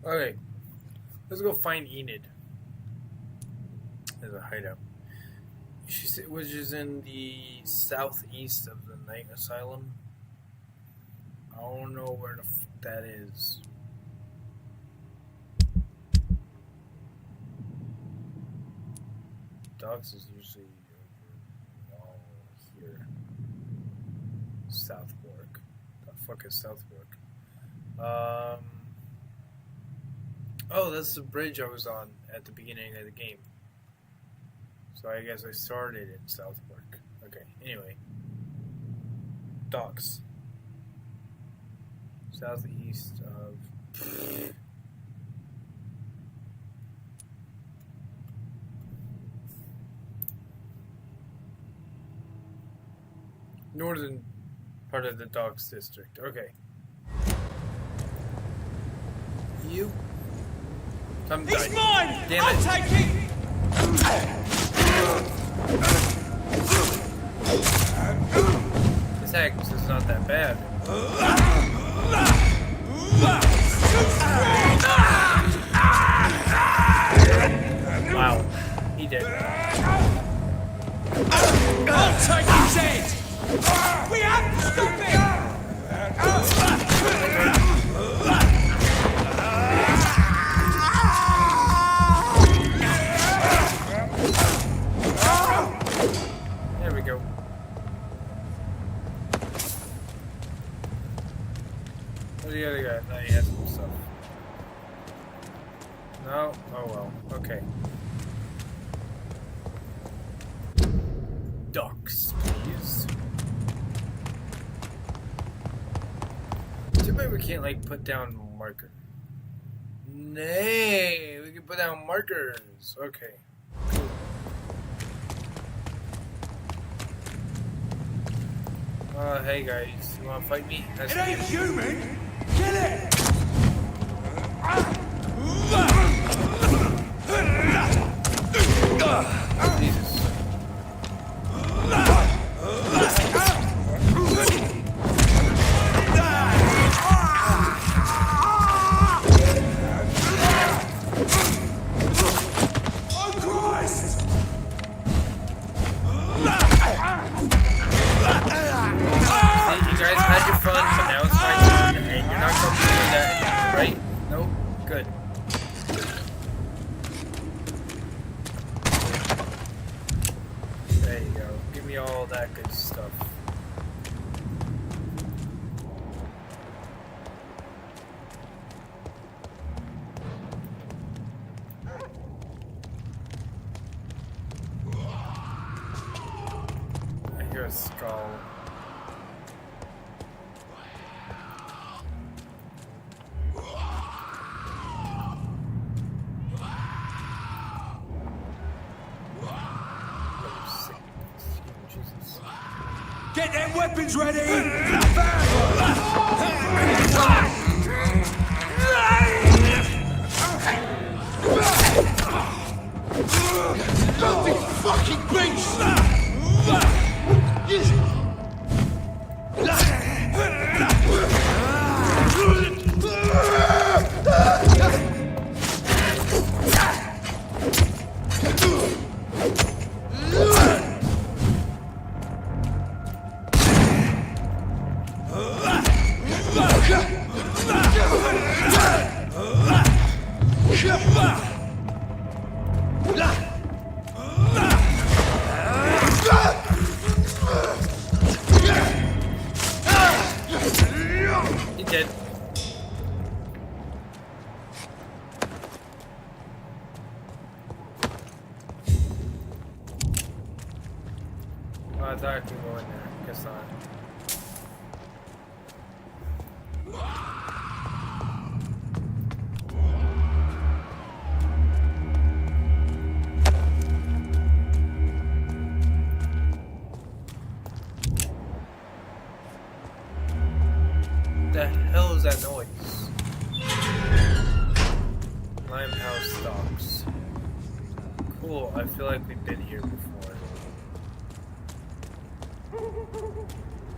A: Okay, let's go find Enid. There's a hideout. Which is in the southeast of the Night Asylum. I don't know where the fuck that is. Dogs is usually over here. Southwark. The fuck is Southwark? Oh, that's the bridge I was on at the beginning of the game. So I guess I started in Southwark. Okay, anyway. Docks. Southeast of... northern part of the Docks district. Okay. You...
K: He's mine!
A: Damn
K: I'll
A: it.
K: take it!
A: This axe is not that bad. Wow, he did.
K: I'll take his head! We have to stop him!
A: There we go. What do the other guy? No, he has some stuff. No? Oh well. Okay. Docks, please. Too bad we can't, like, put down markers. Nay! We can put down markers. Okay. Hey guys, you wanna fight me?
K: It ain't human! Kill it!
A: Jesus.
K: Oh Christ!
A: See, you guys had your fun, but now it's my turn, and you're not going to do that, right? Nope. Good. There you go. Give me all that good stuff. I hear a skull.
K: Get them weapons ready!
P: Filthy fucking beast!
A: He did. Oh, I thought I could go in there. Guess not. The hell is that noise? Limehouse Docks. Cool, I feel like we've been here before.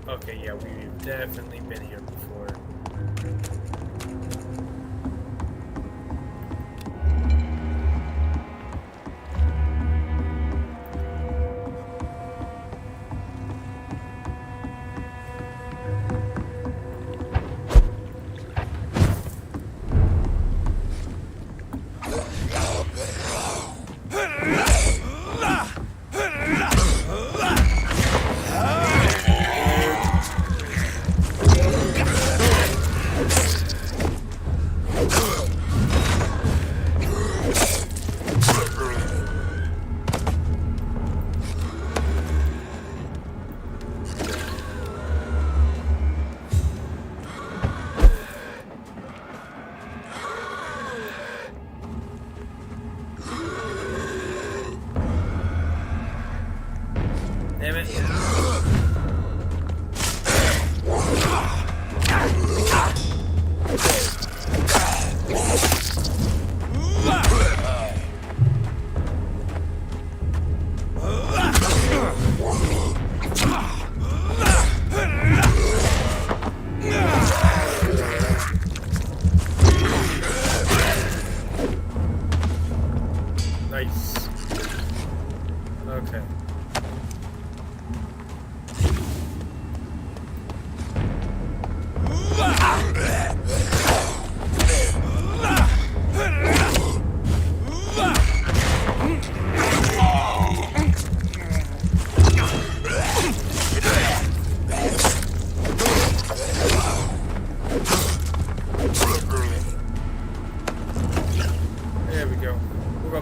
A: Okay, yeah, we've definitely been here before.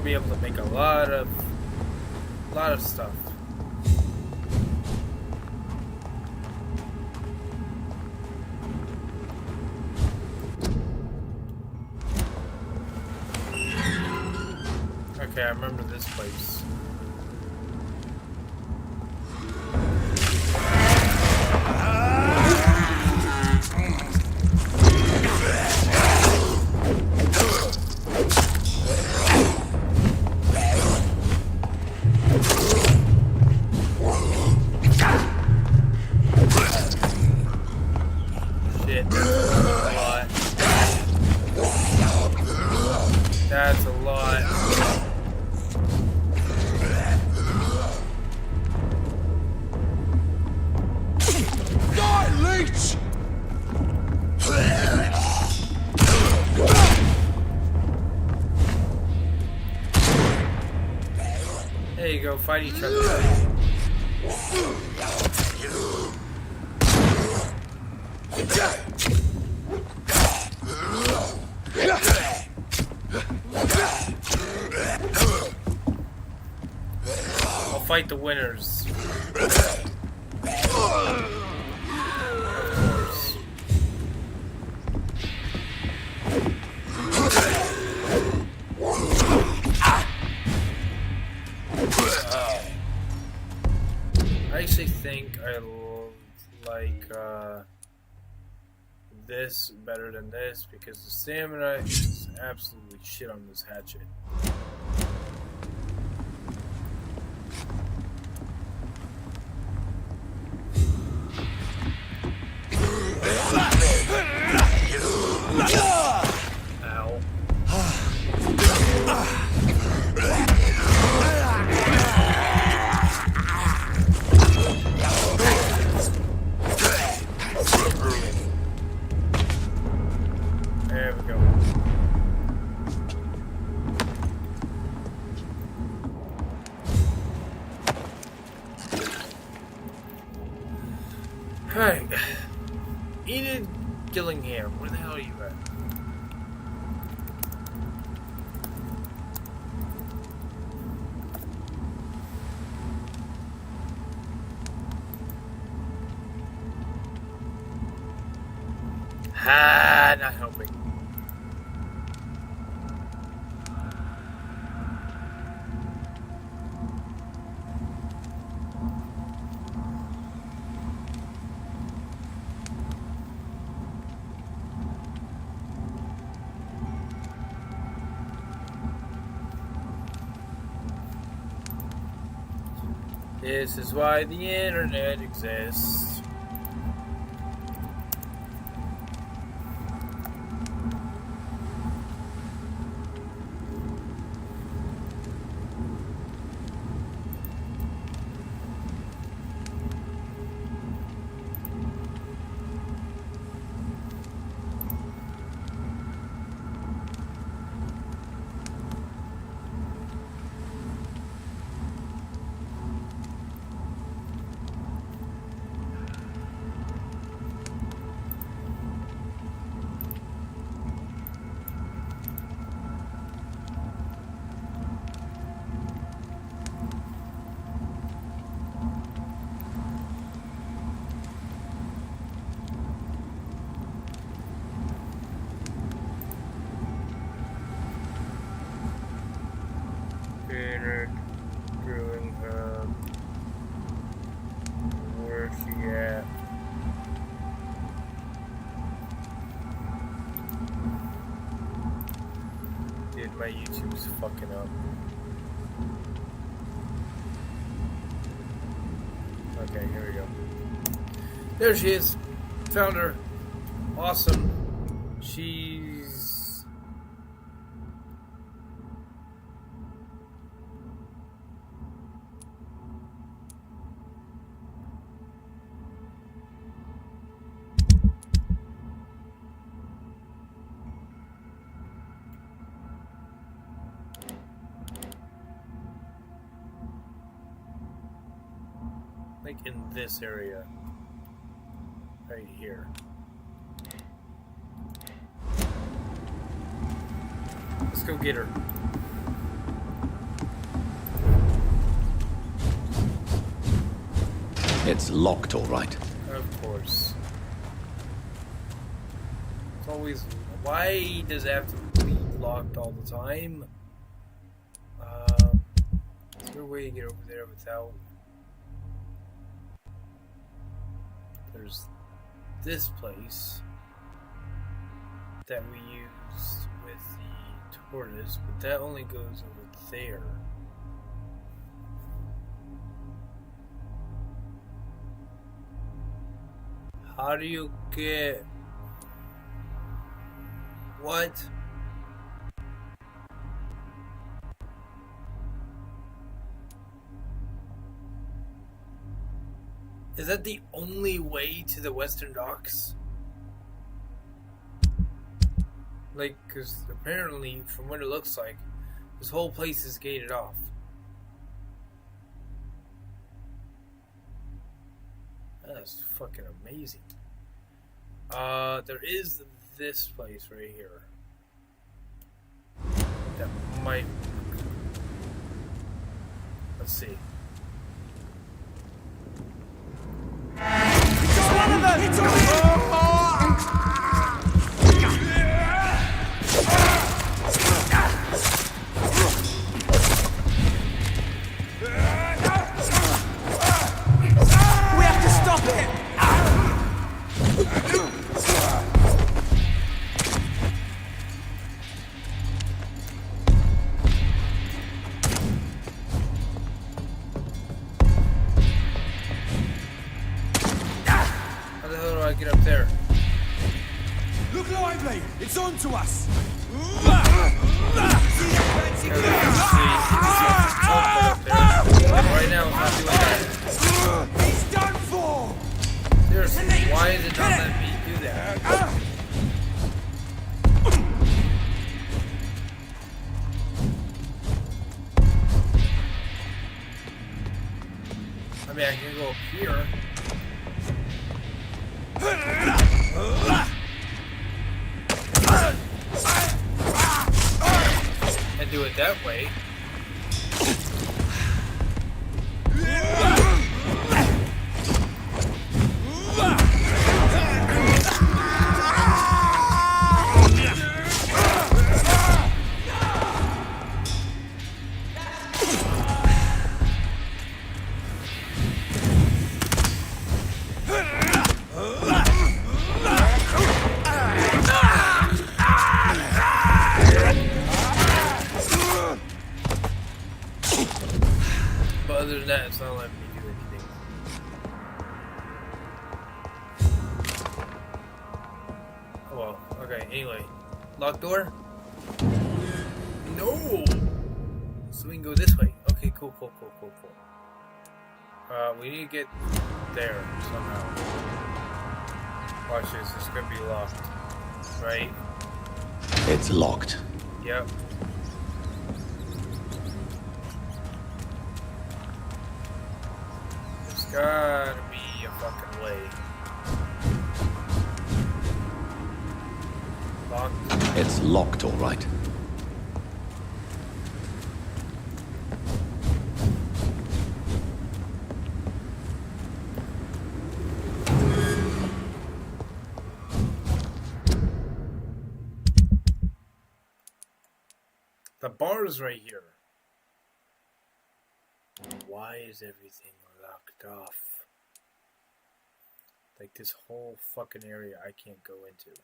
A: be able to make a lot of stuff. Okay, I remember this place. Shit, that's a lot. There you go, fight each other. I'll fight the winners. Of course. I actually think I like this better than this because the stamina is absolutely shit on this hatchet. Ow. There we go. Alright. Enid Gillingham, where the hell are you at? Ah, not helping. This is why the internet exists. Brewing Hub. Where's she at? Dude, my YouTube's fucking up. Okay, here we go. There she is. Found her. Awesome. She's... like in this area. Right here. Let's go get her.
M: It's locked, all right.
A: Of course. It's always... Why does it have to be locked all the time? Is there a way to get over there without... There's this place that we used with the tortoise, but that only goes over there. How do you get... What? Is that the only way to the Western Docks? Like, because apparently, from what it looks like, this whole place is gated off. That's fucking amazing. There is this place right here. That might... Let's see.
K: It's one of them! It's we have to stop it!
A: Get up there.
K: Look lively! It's on to us!
A: Right now, it's not doing that.
K: He's done for!
A: Seriously, why is it not letting me do that? I mean, I can go up here. And do it that way. Other than that, it's not letting me do anything. Oh well, okay, anyway. Locked door? No! So we can go this way. Okay, cool. We need to get there somehow. Watch this, it's gonna be locked. Right?
M: It's locked.
A: Yep. Gotta be a fucking way. Locked.
M: It's locked, all right.
A: The bar's right here. Why is everything locked off? Like this whole fucking area I can't go into.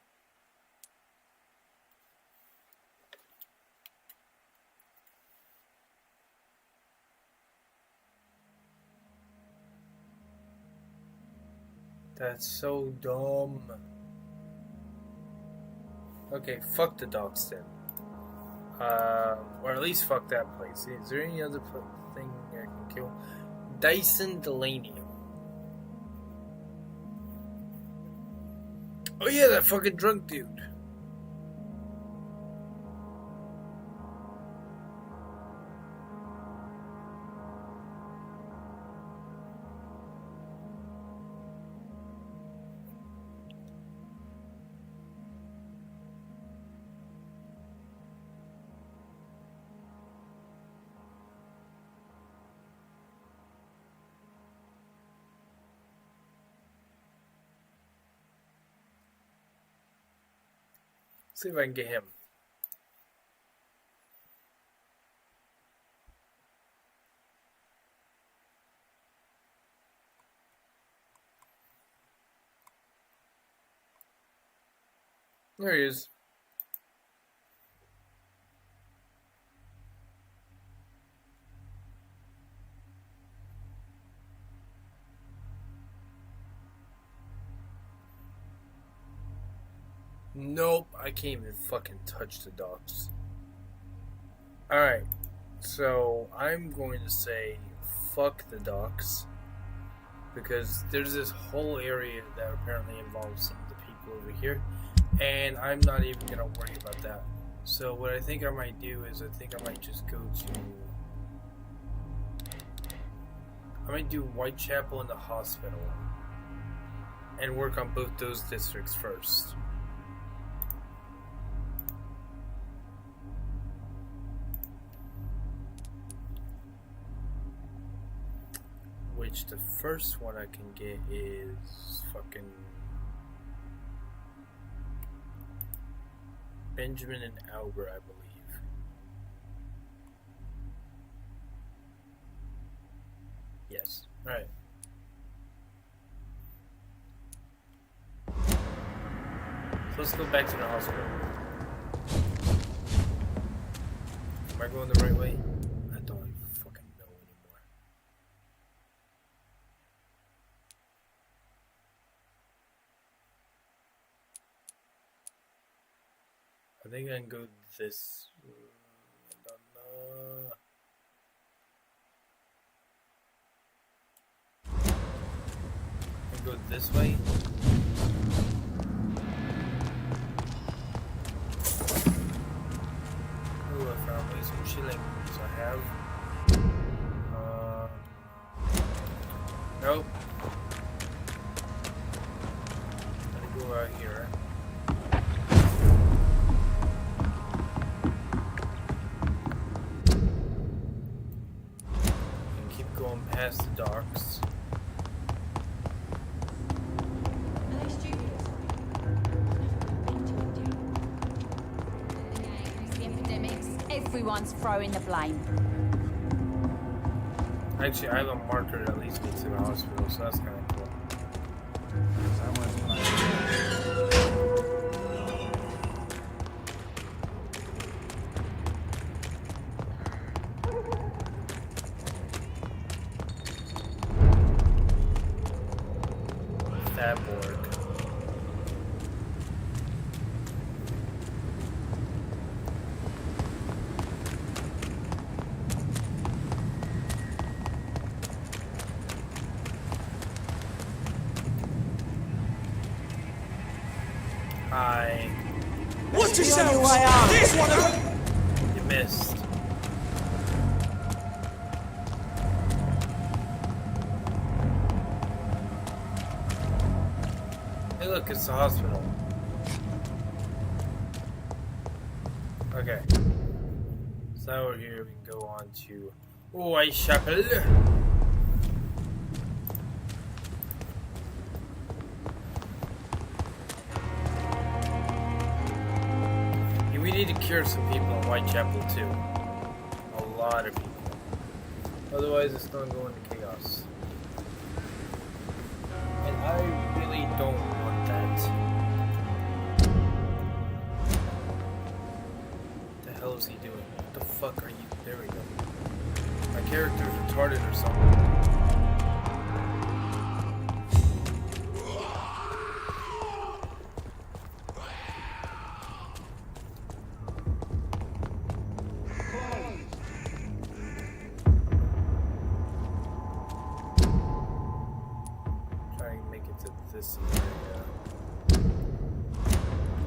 A: That's so dumb. Okay, fuck the docks then. Or at least fuck that place. Is there any other thing I can kill? Dyson Delaney. Oh yeah, that fucking drunk dude. See if I can get him. There he is. Nope, I can't even fucking touch the docks. Alright, so I'm going to say fuck the docks. Because there's this whole area that apparently involves some of the people over here. And I'm not even going to worry about that. So what I think I might do is I think I might just go to... I might do Whitechapel and the hospital. And work on both those districts first. Which the first one I can get is fucking Benjamin and Albert, I believe. Yes. Alright. So let's go back to the hospital. Am I going the right way? I don't even fucking know anymore. I think I can go this. I don't know. I can go this way. Ooh, I found me some chilling. So I have. Nope. Let me go out here. Past the docks.
S: The epidemics, everyone's throwing the blame.
A: Actually, I have a marker that leads me to the hospital, so that's kind of cool.
K: Watch yourself! This one!
A: You missed. Hey look, it's the hospital. Okay. So now we're here, we can go on to Whitechapel. We need to cure some people in Whitechapel too. A lot of people. Otherwise it's gonna go into chaos. And I really don't want that. What the hell is he doing? What the fuck are you? There we go. My character's retarded or something.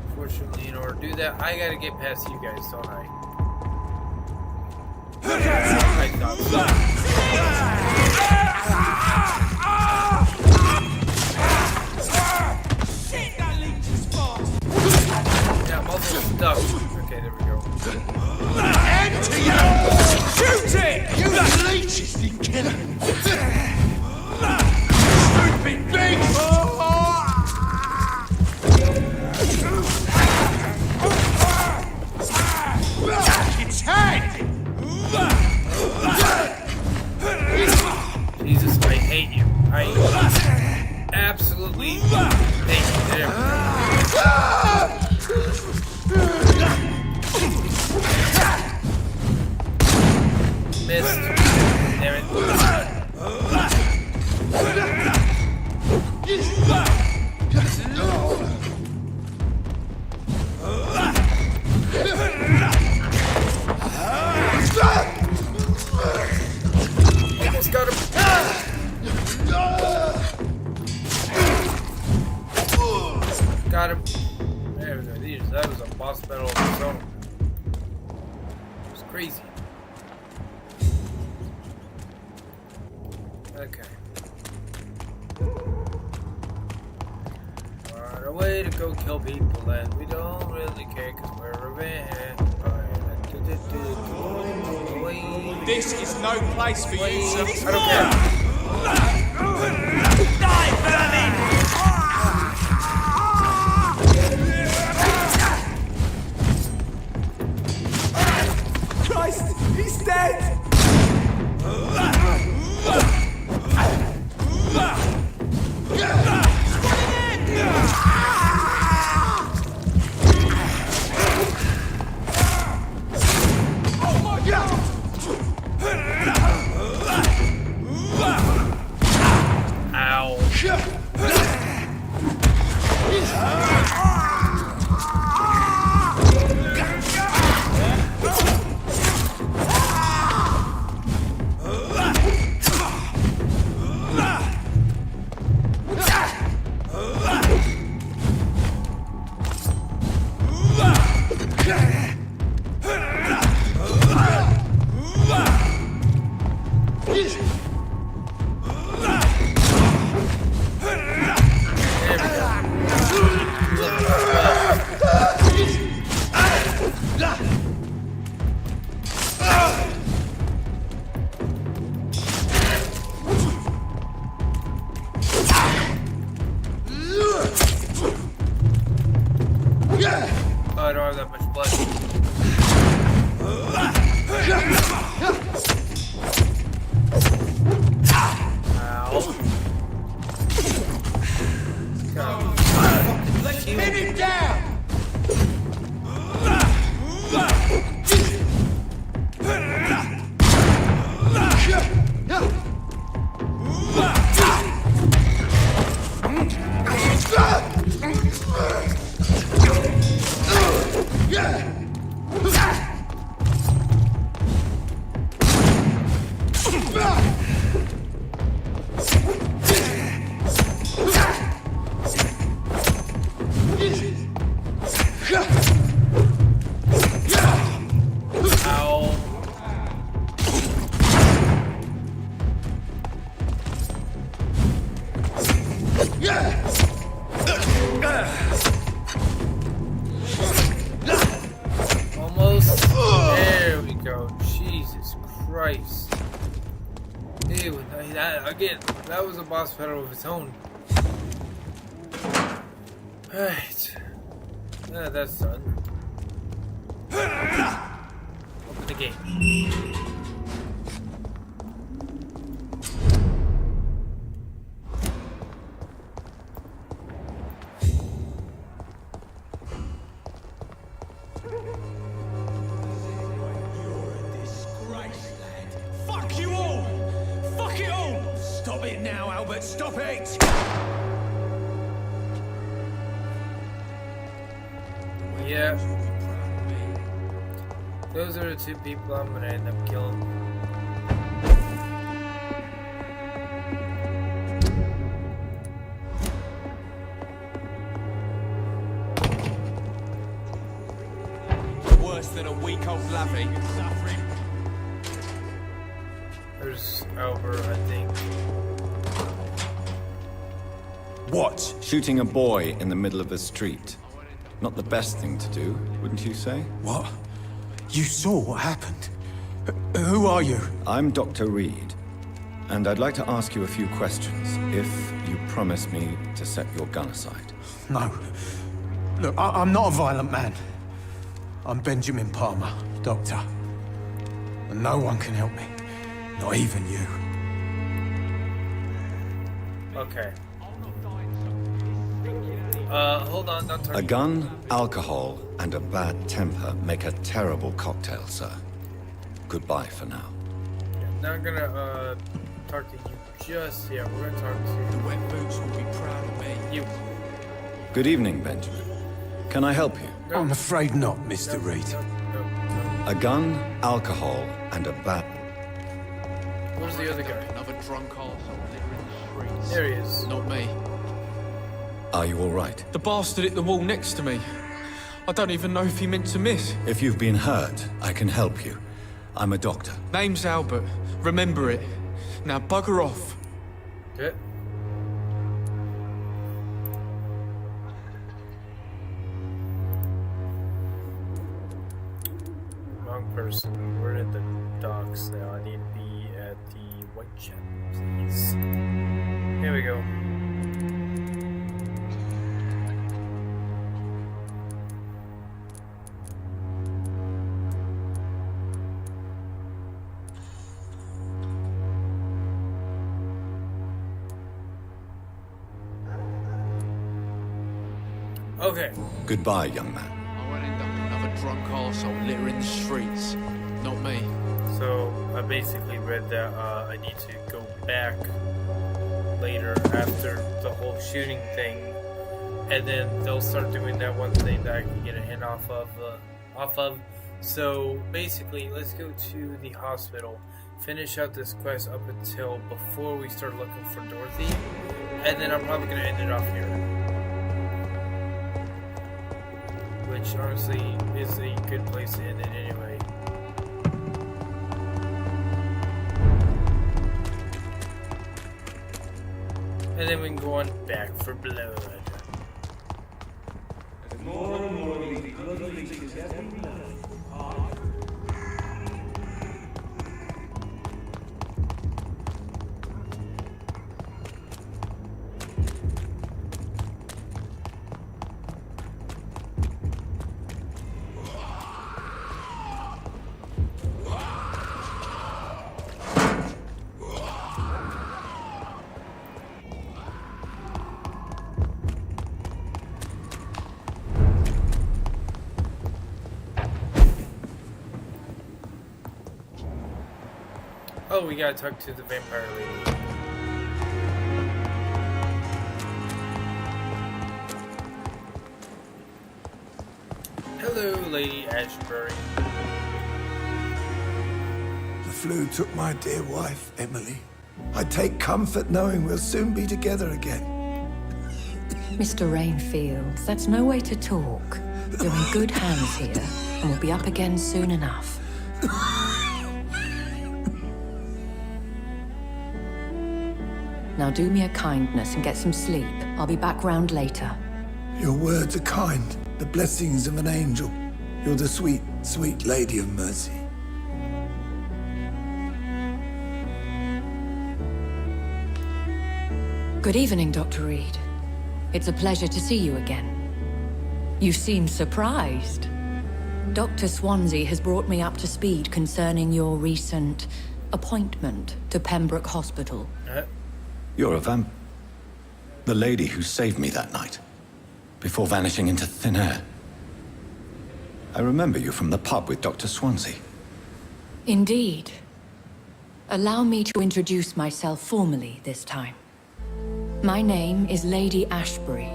A: Unfortunately, in order to do that, I gotta get past you guys, don't I? Yeah, I'm also stuck. Okay, there we go.
K: End to you! Shoot it! You leeches didn't kill him! Stupid beast!
A: that was a boss battle of its own. It was crazy. Okay. On our way to go kill people, and we don't really care because we're a vampire.
K: This is no place for you, sir.
A: I don't care.
K: Die, vermin! Christ, he's dead!
A: I don't have that much blood.
K: Let's pin him down!
A: Almost. There we go. Jesus Christ. Ew, again, that was a boss battle of its own. Alright. Yeah, that's done. Open the gate.
K: Fuck you all! Fuck it all! Stop it now, Albert, stop it!
A: Yeah. Those are the two people I'm gonna end up killing.
K: Worse than a week-old lavvy. Suffering.
A: There's Albert, I think.
M: What? Shooting a boy in the middle of the street. Not the best thing to do, wouldn't you say?
H: What? You saw what happened? Who are you?
M: I'm Dr. Reed, and I'd like to ask you a few questions, if you promise me to set your gun aside.
H: No. Look, I'm not a violent man. I'm Benjamin Palmer, doctor. And no one can help me. Not even you.
A: Okay. Hold on, don't turn.
M: A gun, alcohol, and a bad temper make a terrible cocktail, sir. Goodbye for now.
A: Now I'm gonna, talk to you just, yeah, we're gonna talk to
K: The wet boots will be proud of me.
A: you.
M: Good evening, Benjamin. Can I help you?
A: No.
H: I'm afraid not, Mr. Reed.
M: A gun, alcohol, and a bad...
A: Where's the other guy?
Q: Another drunk arsehole living in the streets.
A: There he is.
Q: Not me.
M: Are you all right?
Q: The bastard hit the wall next to me.
D: I don't even know if he meant to miss.
M: If you've been hurt, I can help you. I'm a doctor.
D: Name's Albert. Remember it. Now bugger off.
A: Yeah. Wrong person. We're at the docks now. I need to be at the white ship, please. Here we go. Okay.
M: Goodbye, young man.
Q: I won't end up another drunk arsehole littering the streets. Not me.
A: So, I basically read that I need to go back later after the whole shooting thing, and then they'll start doing that one thing that I can get a hint off of. So, basically, let's go to the hospital, finish out this quest up until before we start looking for Dorothy, and then I'm probably going to end it off here. Which honestly is a good place to end it anyway. And then we can go on back for blood. Oh, we gotta talk to the vampire lady. Hello, Lady Ashbury.
P: The flu took my dear wife, Emily. I take comfort knowing we'll soon be together again.
L: Mr. Rainfield, that's no way to talk. You're in good hands here, and we'll be up again soon enough. Now do me a kindness and get some sleep. I'll be back round later.
P: Your words are kind, the blessings of an angel. You're the sweet, sweet Lady of Mercy.
L: Good evening, Dr. Reed. It's a pleasure to see you again. You seem surprised. Dr. Swansea has brought me up to speed concerning your recent appointment to Pembroke Hospital.
M: You're a vamp... The lady who saved me that night, before vanishing into thin air. I remember you from the pub with Dr. Swansea.
L: Indeed. Allow me to introduce myself formally this time. My name is Lady Ashbury.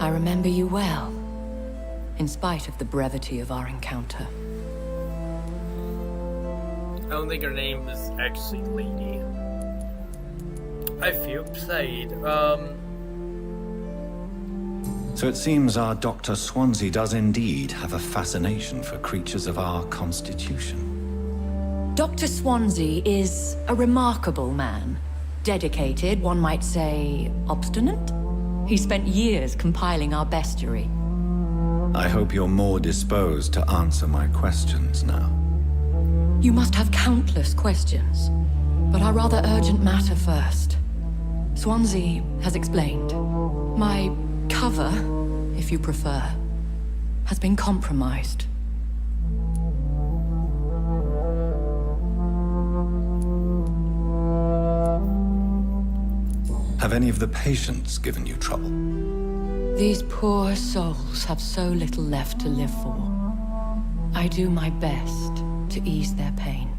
L: I remember you well, in spite of the brevity of our encounter.
A: I don't think her name is actually Lady. I feel played.
M: So it seems our Dr. Swansea does indeed have a fascination for creatures of our constitution.
L: Dr. Swansea is a remarkable man. Dedicated, one might say, obstinate? He spent years compiling our bestiary.
M: I hope you're more disposed to answer my questions now.
L: You must have countless questions, but our rather urgent matter first. Swansea has explained. My cover, if you prefer, has been compromised.
M: Have any of the patients given you trouble?
L: These poor souls have so little left to live for. I do my best to ease their pain.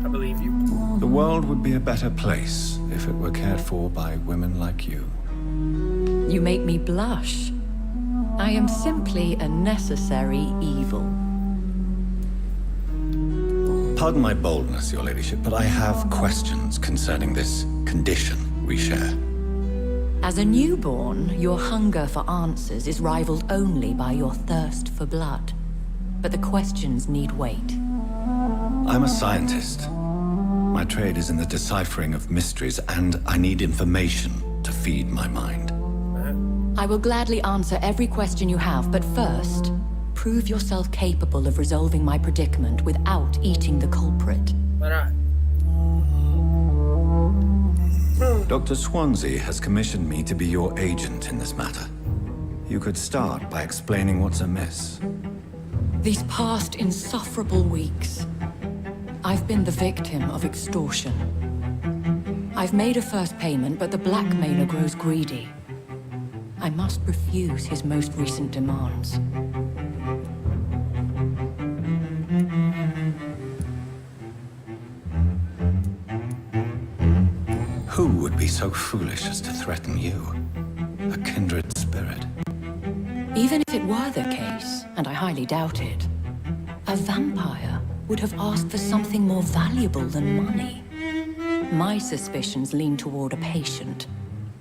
A: I believe you.
M: The world would be a better place if it were cared for by women like you.
L: You make me blush. I am simply a necessary evil.
M: Pardon my boldness, your ladyship, but I have questions concerning this condition we share.
L: As a newborn, your hunger for answers is rivaled only by your thirst for blood. But the questions need wait.
M: I'm a scientist. My trade is in the deciphering of mysteries, and I need information to feed my mind.
L: I will gladly answer every question you have, but first, prove yourself capable of resolving my predicament without eating the culprit.
M: Dr. Swansea has commissioned me to be your agent in this matter. You could start by explaining what's amiss.
L: These past insufferable weeks, I've been the victim of extortion. I've made a first payment, but the blackmailer grows greedy. I must refuse his most recent demands.
M: Who would be so foolish as to threaten you? A kindred spirit.
L: Even if it were the case, and I highly doubt it, a vampire would have asked for something more valuable than money. My suspicions lean toward a patient,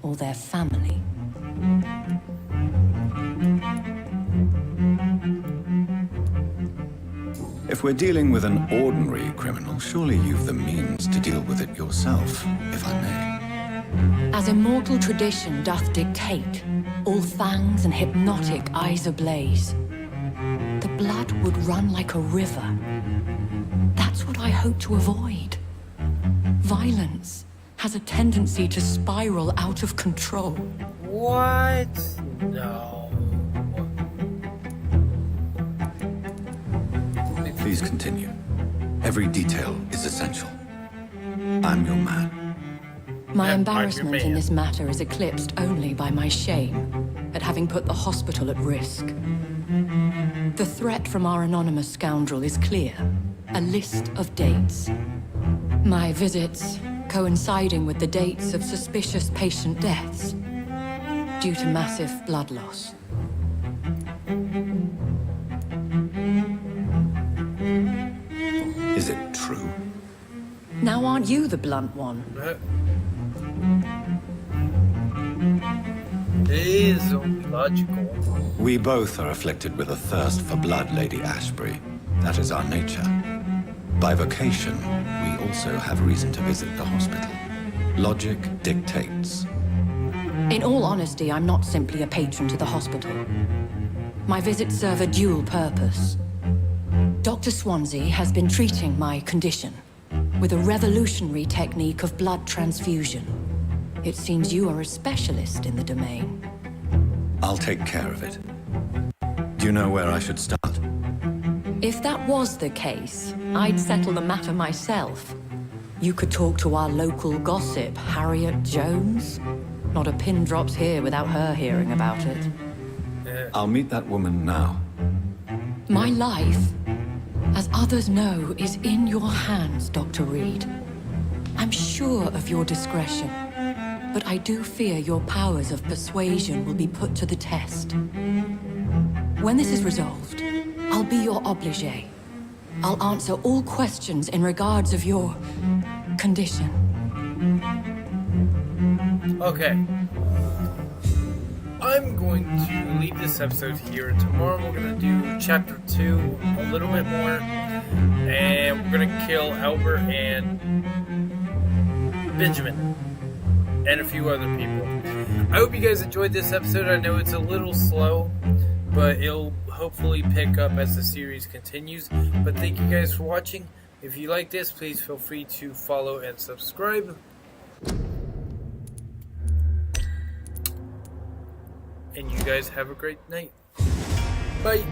L: or their family.
M: If we're dealing with an ordinary criminal, surely you've the means to deal with it yourself, if I may.
L: As immortal tradition doth dictate, all fangs and hypnotic eyes ablaze, the blood would run like a river. That's what I hope to avoid. Violence has a tendency to spiral out of control.
A: What? No.
M: Please continue. Every detail is essential. I'm your man.
L: My embarrassment in this matter is eclipsed only by my shame at having put the hospital at risk. The threat from our anonymous scoundrel is clear. A list of dates. My visits coinciding with the dates of suspicious patient deaths due to massive blood loss.
M: Is it true?
L: Now aren't you the blunt one?
A: It is logical.
M: We both are afflicted with a thirst for blood, Lady Ashbury. That is our nature. By vocation, we also have reason to visit the hospital. Logic dictates.
L: In all honesty, I'm not simply a patron to the hospital. My visits serve a dual purpose. Dr. Swansea has been treating my condition with a revolutionary technique of blood transfusion. It seems you are a specialist in the domain.
M: I'll take care of it. Do you know where I should start?
L: If that was the case, I'd settle the matter myself. You could talk to our local gossip, Harriet Jones. Not a pin drops here without her hearing about it.
M: I'll meet that woman now.
L: My life, as others know, is in your hands, Dr. Reed. I'm sure of your discretion, but I do fear your powers of persuasion will be put to the test. When this is resolved, I'll be your obligé. I'll answer all questions in regards of your condition.
A: Okay. I'm going to leave this episode here. Tomorrow we're going to do chapter 2 a little bit more. And we're going to kill Albert and Benjamin. And a few other people. I hope you guys enjoyed this episode. I know it's a little slow, but it'll hopefully pick up as the series continues. But thank you guys for watching. If you like this, please feel free to follow and subscribe. And you guys have a great night. Bye.